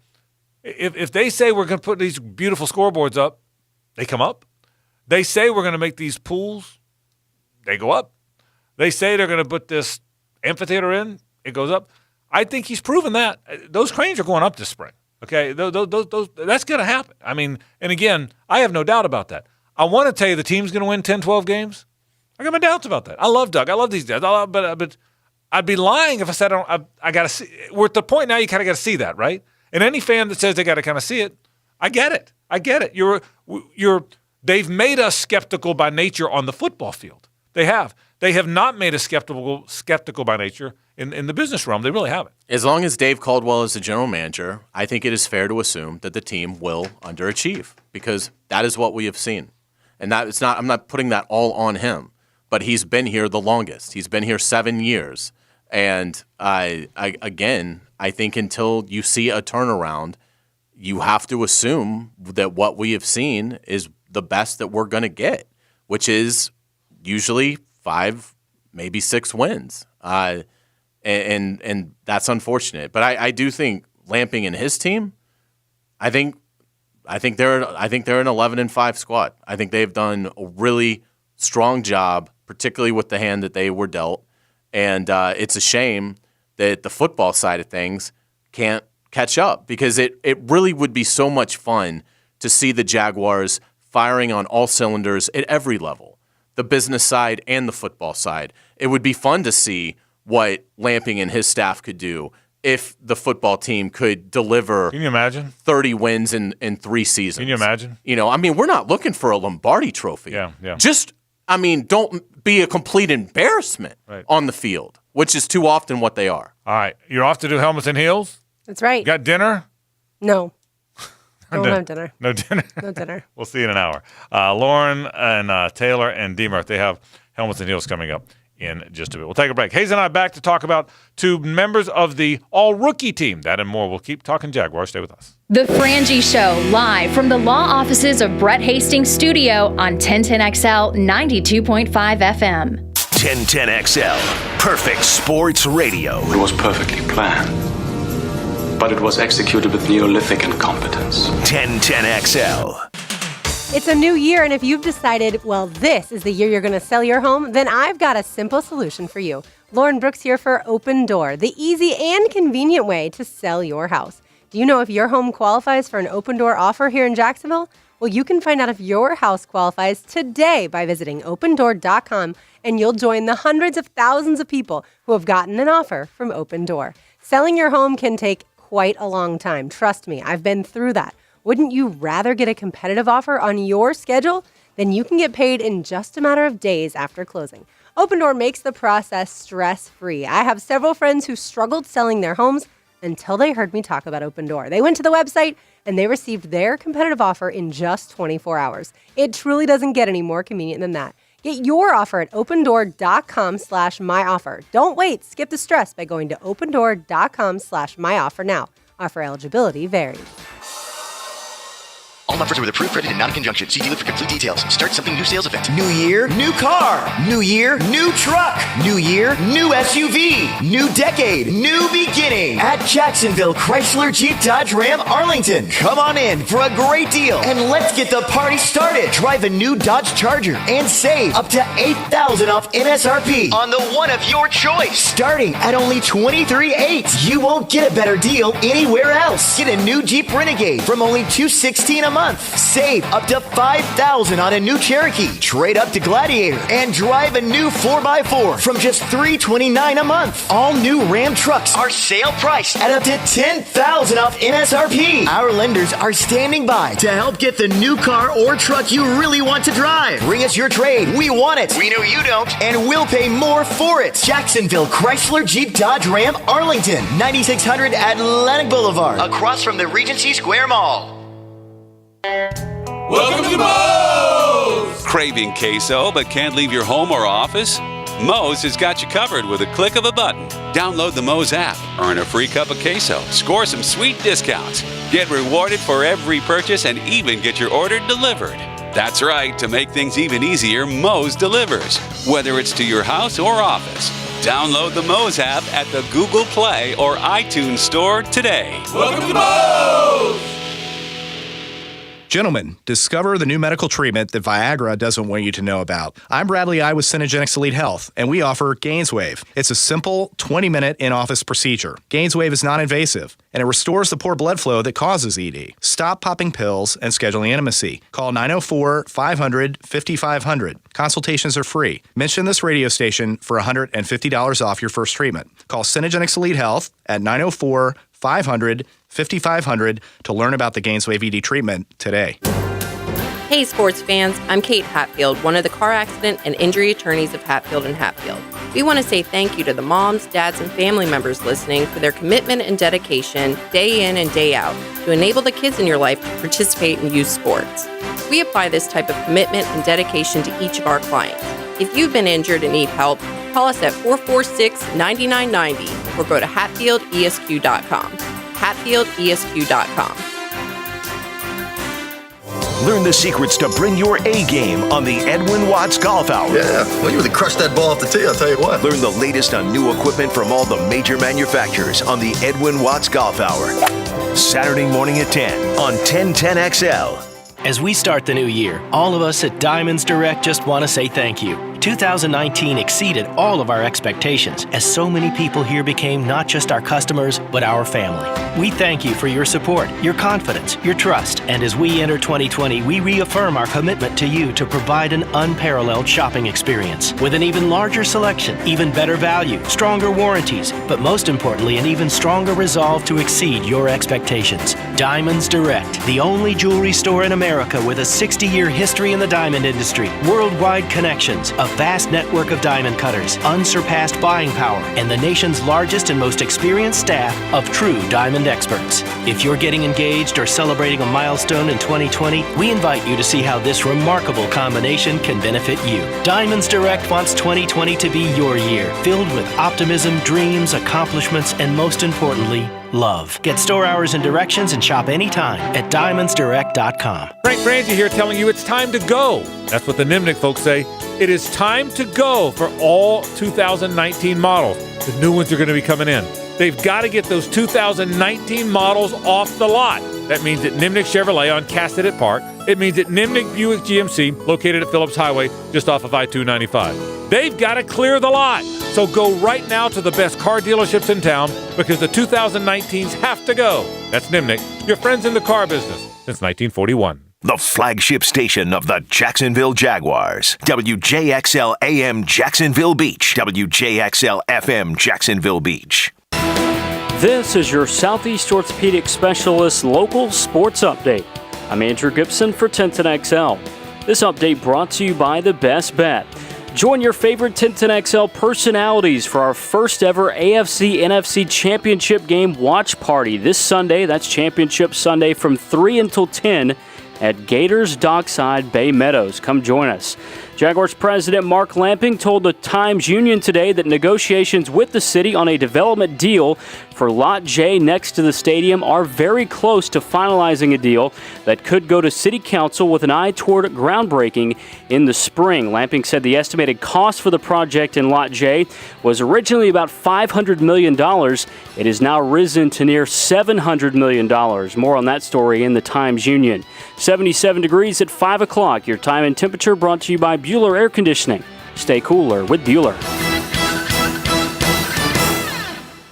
if they say we're going to put these beautiful scoreboards up, they come up. They say we're going to make these pools, they go up. They say they're going to put this amphitheater in, it goes up. I think he's proven that. Those cranes are going up this spring. Okay, those that's going to happen. I mean, and again, I have no doubt about that. I want to tell you the team's going to win 10, 12 games. I got my doubts about that. I love Doug. I love these guys. But I'd be lying if I said I got to see. We're at the point now you kind of got to see that, right? And any fan that says they got to kind of see it, I get it. I get it. They've made us skeptical by nature on the football field. They have. They have not made us skeptical by nature in the business realm. They really haven't. As long as Dave Caldwell is the general manager, I think it is fair to assume that the team will underachieve because that is what we have seen. And that it's not. I'm not putting that all on him, but he's been here the longest. He's been here 7 years, and I think until you see a turnaround, you have to assume that what we have seen is the best that we're going to get, which is usually 5, maybe 6 wins. And that's unfortunate. But I do think Lamping and his team, I think they're an 11-5 squad. I think they've done a really strong job, particularly with the hand that they were dealt. And it's a shame that the football side of things can't catch up because it really would be so much fun to see the Jaguars firing on all cylinders at every level, the business side and the football side. It would be fun to see what Lamping and his staff could do if the football team could deliver. Can you imagine 30 wins in 3 seasons? Can you imagine? We're not looking for a Lombardi trophy. Yeah. Don't be a complete embarrassment on the field, which is too often what they are. All right. You're off to do helmets and heels? That's right. You got dinner? No. I won't have dinner. No dinner? No dinner. We'll see you in an hour. Lauren and Taylor and Demark, they have helmets and heels coming up in just a bit. We'll take a break. Hayes and I back to talk about 2 members of the all-rookie team. That and more. We'll keep talking Jaguars. Stay with us. The Frangie Show, live from the law offices of Brett Hastings' studio on 1010XL 92.5 FM. 1010XL, perfect sports radio. It was perfectly planned, but it was executed with Neolithic incompetence. 1010XL. It's a new year, and if you've decided, well, this is the year you're going to sell your home, then I've got a simple solution for you. Lauren Brooks here for Open Door, the easy and convenient way to sell your house. Do you know if your home qualifies for an Open Door offer here in Jacksonville? Well, you can find out if your house qualifies today by visiting opendoor.com, and you'll join the hundreds of thousands of people who have gotten an offer from Open Door. Selling your home can take quite a long time. Trust me, I've been through that. Wouldn't you rather get a competitive offer on your schedule? Then you can get paid in just a matter of days after closing. Open Door makes the process stress-free. I have several friends who struggled selling their homes until they heard me talk about Open Door. They went to the website and they received their competitive offer in just 24 hours. It truly doesn't get any more convenient than that. Get your offer at opendoor.com/myoffer. Don't wait. Skip the stress by going to opendoor.com/myoffer now. Offer eligibility varies. All offers are with approved credit and not in conjunction. See dealer for complete details. Start something new sales event. New year, new car. New year, new truck. New year, new SUV. New decade, new beginning. At Jacksonville Chrysler Jeep Dodge Ram Arlington. Come on in for a great deal and let's get the party started. Drive a new Dodge Charger and save up to $8,000 off MSRP on the one of your choice. Starting at only $23,800. You won't get a better deal anywhere else. Get a new Jeep Renegade from only $216 a month. Save up to $5,000 on a new Cherokee. Trade up to Gladiator and drive a new 4x4 from just $329 a month. All new Ram trucks are sale priced at up to $10,000 off MSRP. Our lenders are standing by to help get the new car or truck you really want to drive. Bring us your trade. We want it. We know you don't. And we'll pay more for it. Jacksonville Chrysler Jeep Dodge Ram Arlington. 9600 Atlantic Boulevard. Across from the Regency Square Mall. Welcome to Moe's! Craving queso but can't leave your home or office? Moe's has got you covered with a click of a button. Download the Moe's app, earn a free cup of queso, score some sweet discounts, get rewarded for every purchase, and even get your order delivered. That's right, to make things even easier, Moe's delivers, whether it's to your house or office. Download the Moe's app at the Google Play or iTunes Store today. Welcome to Moe's! Gentlemen, discover the new medical treatment that Viagra doesn't want you to know about. I'm Bradley I with Synergenics Elite Health, and we offer GainsWave. It's a simple 20-minute in-office procedure. GainsWave is non-invasive, and it restores the poor blood flow that causes ED. Stop popping pills and scheduling intimacy. Call 904-500-5500. Consultations are free. Mention this radio station for $150 off your first treatment. Call Synergenics Elite Health at 904-500-5500 to learn about the GainsWave ED treatment today. Hey sports fans, I'm Kate Hatfield, one of the car accident and injury attorneys of Hatfield & Hatfield. We want to say thank you to the moms, dads, and family members listening for their commitment and dedication day in and day out to enable the kids in your life to participate in youth sports. We apply this type of commitment and dedication to each of our clients. If you've been injured and need help, call us at 446-9990 or go to HatfieldESQ.com. HatfieldESQ.com. Learn the secrets to bring your A game on the Edwin Watts Golf Hour. Yeah, well, you really crushed that ball off the tee, I'll tell you what. Learn the latest on new equipment from all the major manufacturers on the Edwin Watts Golf Hour. Saturday morning at 10 on 1010XL. As we start the new year, all of us at Diamonds Direct just want to say thank you. 2019 exceeded all of our expectations as so many people here became not just our customers, but our family. We thank you for your support, your confidence, your trust, and as we enter 2020, we reaffirm our commitment to you to provide an unparalleled shopping experience with an even larger selection, even better value, stronger warranties, but most importantly, an even stronger resolve to exceed your expectations. Diamonds Direct, the only jewelry store in America with a 60-year history in the diamond industry, worldwide connections, a vast network of diamond cutters, unsurpassed buying power, and the nation's largest and most experienced staff of true diamond experts. If you're getting engaged or celebrating a milestone in 2020, we invite you to see how this remarkable combination can benefit you. Diamonds Direct wants 2020 to be your year, filled with optimism, dreams, accomplishments, and most importantly, love. Get store hours and directions and shop anytime at diamondsdirect.com. Frank Frangie here telling you it's time to go. That's what the Nimnik folks say. It is time to go for all 2019 models. The new ones are going to be coming in. They've got to get those 2019 models off the lot. That means at Nimnik Chevrolet on Castanet Park. It means at Nimnik Buick GMC, located at Phillips Highway, just off of I-295. They've got to clear the lot. So go right now to the best car dealerships in town because the 2019s have to go. That's Nimnik, your friends in the car business since 1941. The flagship station of the Jacksonville Jaguars. WJXL AM Jacksonville Beach. WJXL FM Jacksonville Beach. This is your Southeast Orthopedic Specialist Local Sports Update. I'm Andrew Gibson for 1010XL. This update brought to you by The Best Bet. Join your favorite 1010XL personalities for our first ever AFC-NFC Championship game watch party this Sunday. That's Championship Sunday from 3 until 10 at Gators Dockside Bay Meadows. Come join us. Jaguars President Mark Lamping told the Times-Union today that negotiations with the city on a development deal for Lot J next to the stadium are very close to finalizing a deal that could go to City Council with an eye toward groundbreaking in the spring. Lamping said the estimated cost for the project in Lot J was originally about $500 million. It has now risen to near $700 million. More on that story in the Times-Union. 77 degrees at 5 o'clock. Your time and temperature brought to you by Bueller Air Conditioning. Stay cooler with Bueller.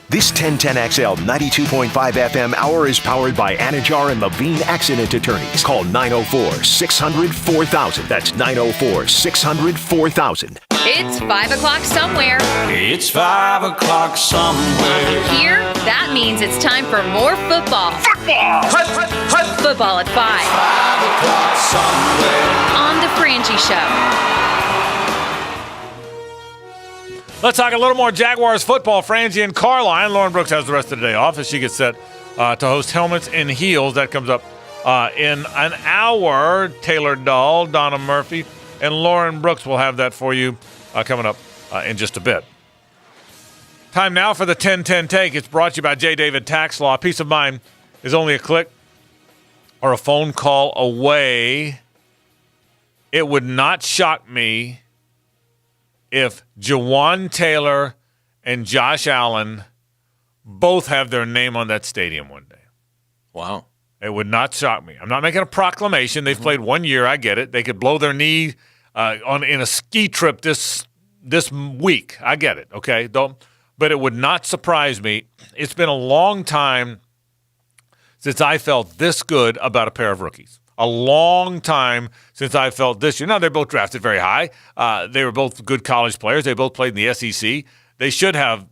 This 1010XL 92.5 FM hour is powered by Anajar and Levine Accident Attorneys. Call 904-600-4000. That's 904-600-4000. It's 5 o'clock somewhere. It's 5 o'clock somewhere. Here, that means it's time for more football. Football! Football at 5. 5 o'clock somewhere. On The Frangie Show. Let's talk a little more Jaguars football. Frangie and Carline. Lauren Brooks has the rest of the day off as she gets set to host Helmets and Heels. That comes up in an hour. Taylor Dahl, Donna Murphy, and Lauren Brooks will have that for you coming up in just a bit. Time now for the 10-10 Take. It's brought to you by J. David Tax Law. Peace of mind is only a click or a phone call away. It would not shock me if Jawan Taylor and Josh Allen both have their name on that stadium one day. Wow. It would not shock me. I'm not making a proclamation. They've played 1 year. I get it. They could blow their knee in a ski trip this week. I get it. Okay, but it would not surprise me. It's been a long time since I felt this good about a pair of rookies. A long time since I felt this year. Now, they're both drafted very high. They were both good college players. They both played in the SEC. They should have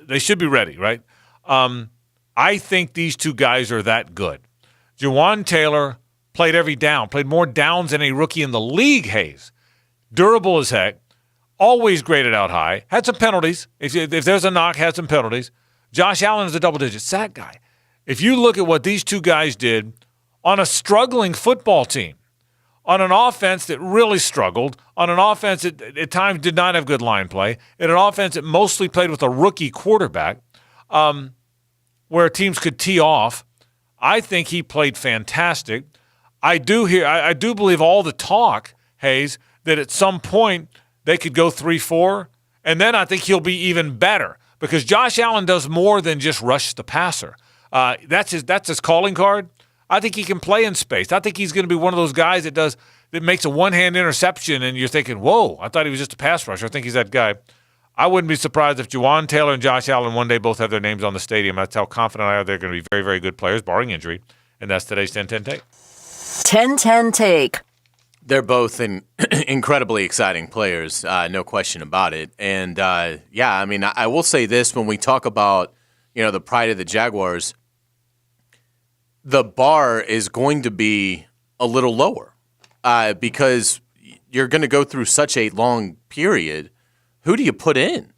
they should be ready, right? I think these two guys are that good. Jawan Taylor played every down, played more downs than a rookie in the league, Hayes. Durable as heck, always graded out high, had some penalties. If there's a knock, had some penalties. Josh Allen is a double-digit sack guy. If you look at what these two guys did on a struggling football team, on an offense that really struggled, on an offense that at times did not have good line play, in an offense that mostly played with a rookie quarterback, where teams could tee off, I think he played fantastic. I do believe all the talk, Hayes, that at some point they could go 3-4, and then I think he'll be even better because Josh Allen does more than just rush the passer. That's his calling card. I think he can play in space. I think he's going to be one of those guys that makes a one-hand interception, and you're thinking, whoa, I thought he was just a pass rusher. I think he's that guy. I wouldn't be surprised if Jawan Taylor and Josh Allen one day both have their names on the stadium. That's how confident I am they're going to be very, very good players, barring injury. And that's today's 10-10 Take. 10-10 Take. They're both incredibly exciting players, no question about it. And, I mean, I will say this when we talk about, the pride of the Jaguars, the bar is going to be a little lower because you're going to go through such a long period. Who do you put in?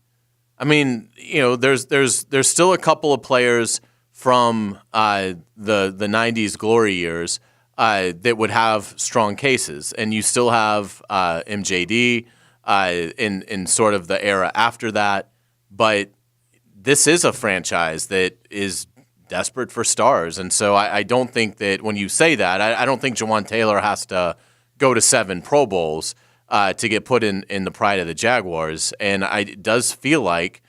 I mean, there's still a couple of players from the 90s glory years that would have strong cases, and you still have MJD in sort of the era after that. But this is a franchise that is desperate for stars, and so I don't think that when you say that, I don't think Jawan Taylor has to go to 7 Pro Bowls to get put in the pride of the Jaguars, and it does feel like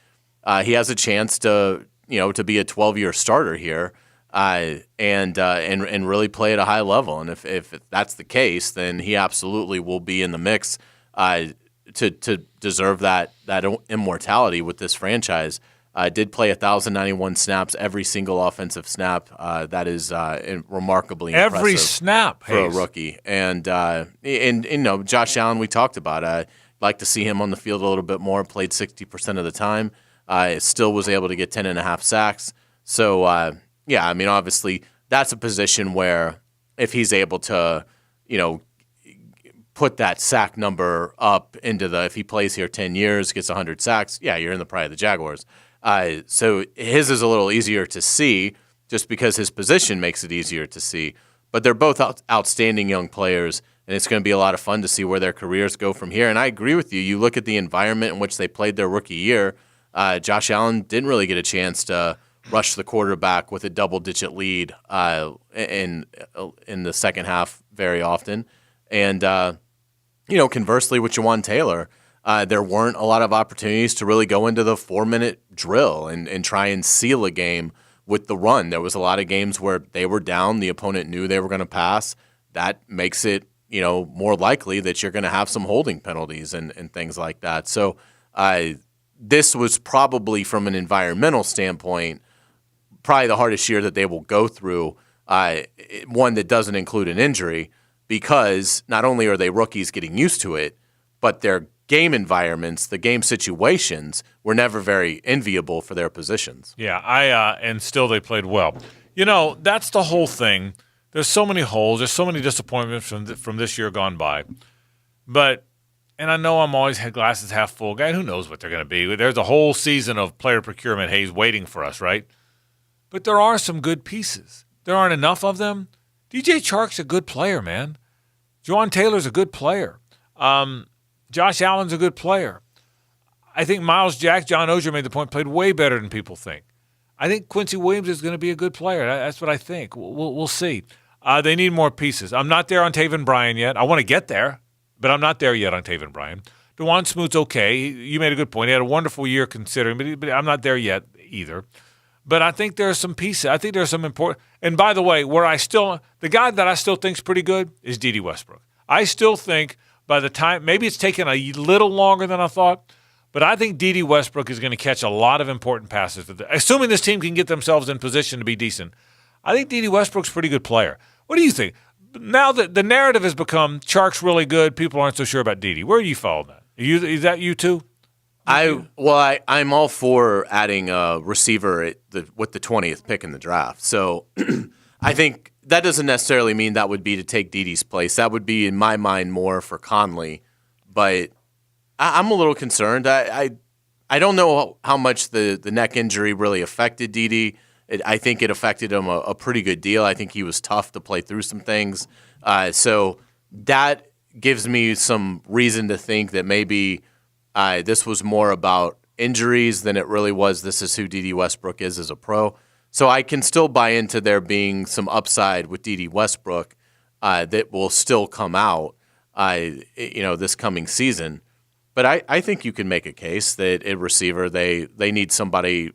he has a chance to to be a 12-year starter here and really play at a high level. And if that's the case, then he absolutely will be in the mix to deserve that immortality with this franchise. Did play 1,091 snaps, every single offensive snap. That is remarkably impressive. Every snap for a rookie. And Josh Allen, we talked about. I'd like to see him on the field a little bit more. Played 60% of the time. Still was able to get 10.5 sacks. So I mean, obviously that's a position where if he's able to, put that sack number up into if he plays here 10 years, gets 100 sacks, you're in the pride of the Jaguars. So his is a little easier to see just because his position makes it easier to see. But they're both outstanding young players, and it's going to be a lot of fun to see where their careers go from here. And I agree with you. You look at the environment in which they played their rookie year, Josh Allen didn't really get a chance to rush the quarterback with a double-digit lead in the second half very often. And, conversely with Jawan Taylor, there weren't a lot of opportunities to really go into the 4-minute drill and try and seal a game with the run. There was a lot of games where they were down, the opponent knew they were going to pass. That makes it, more likely that you're going to have some holding penalties and things like that. So this was probably, from an environmental standpoint, probably the hardest year that they will go through, one that doesn't include an injury, because not only are they rookies getting used to it, but their game environments, the game situations were never very enviable for their positions. Yeah, and still they played well. That's the whole thing. There's so many holes. There's so many disappointments from this year gone by. And I know I'm always glasses half full guy. Who knows what they're going to be? There's a whole season of player procurement haze waiting for us, right? But there are some good pieces. There aren't enough of them. DJ Chark's a good player, man. Jawan Taylor's a good player. Josh Allen's a good player. I think Miles Jack, John Ozier made the point, played way better than people think. I think Quincy Williams is going to be a good player. That's what I think. We'll see. They need more pieces. I'm not there on Taven Bryan yet. I want to get there, but I'm not there yet on Taven Bryan. DeJuan Smoot's okay. You made a good point. He had a wonderful year considering, but I'm not there yet either. But I think there are some pieces. I think there's some important. And by the way, the guy that I still think is pretty good is D.D. Westbrook. I still think by the time, maybe it's taken a little longer than I thought, but I think D.D. Westbrook is going to catch a lot of important passes. Assuming this team can get themselves in position to be decent, I think D.D. Westbrook's a pretty good player. What do you think? Now that the narrative has become Chark's really good, people aren't so sure about D.D. Where are you following that? Is that you too? I'm all for adding a receiver with the 20th pick in the draft. So I think that doesn't necessarily mean that would be to take Didi's place. That would be, in my mind, more for Conley. But I'm a little concerned. I don't know how much the neck injury really affected Didi. I think it affected him a pretty good deal. I think he was tough to play through some things. So that gives me some reason to think that maybe this was more about injuries than it really was. This is who D.D. Westbrook is as a pro. So I can still buy into there being some upside with D.D. Westbrook that will still come out, this coming season. But I think you can make a case that at receiver they need somebody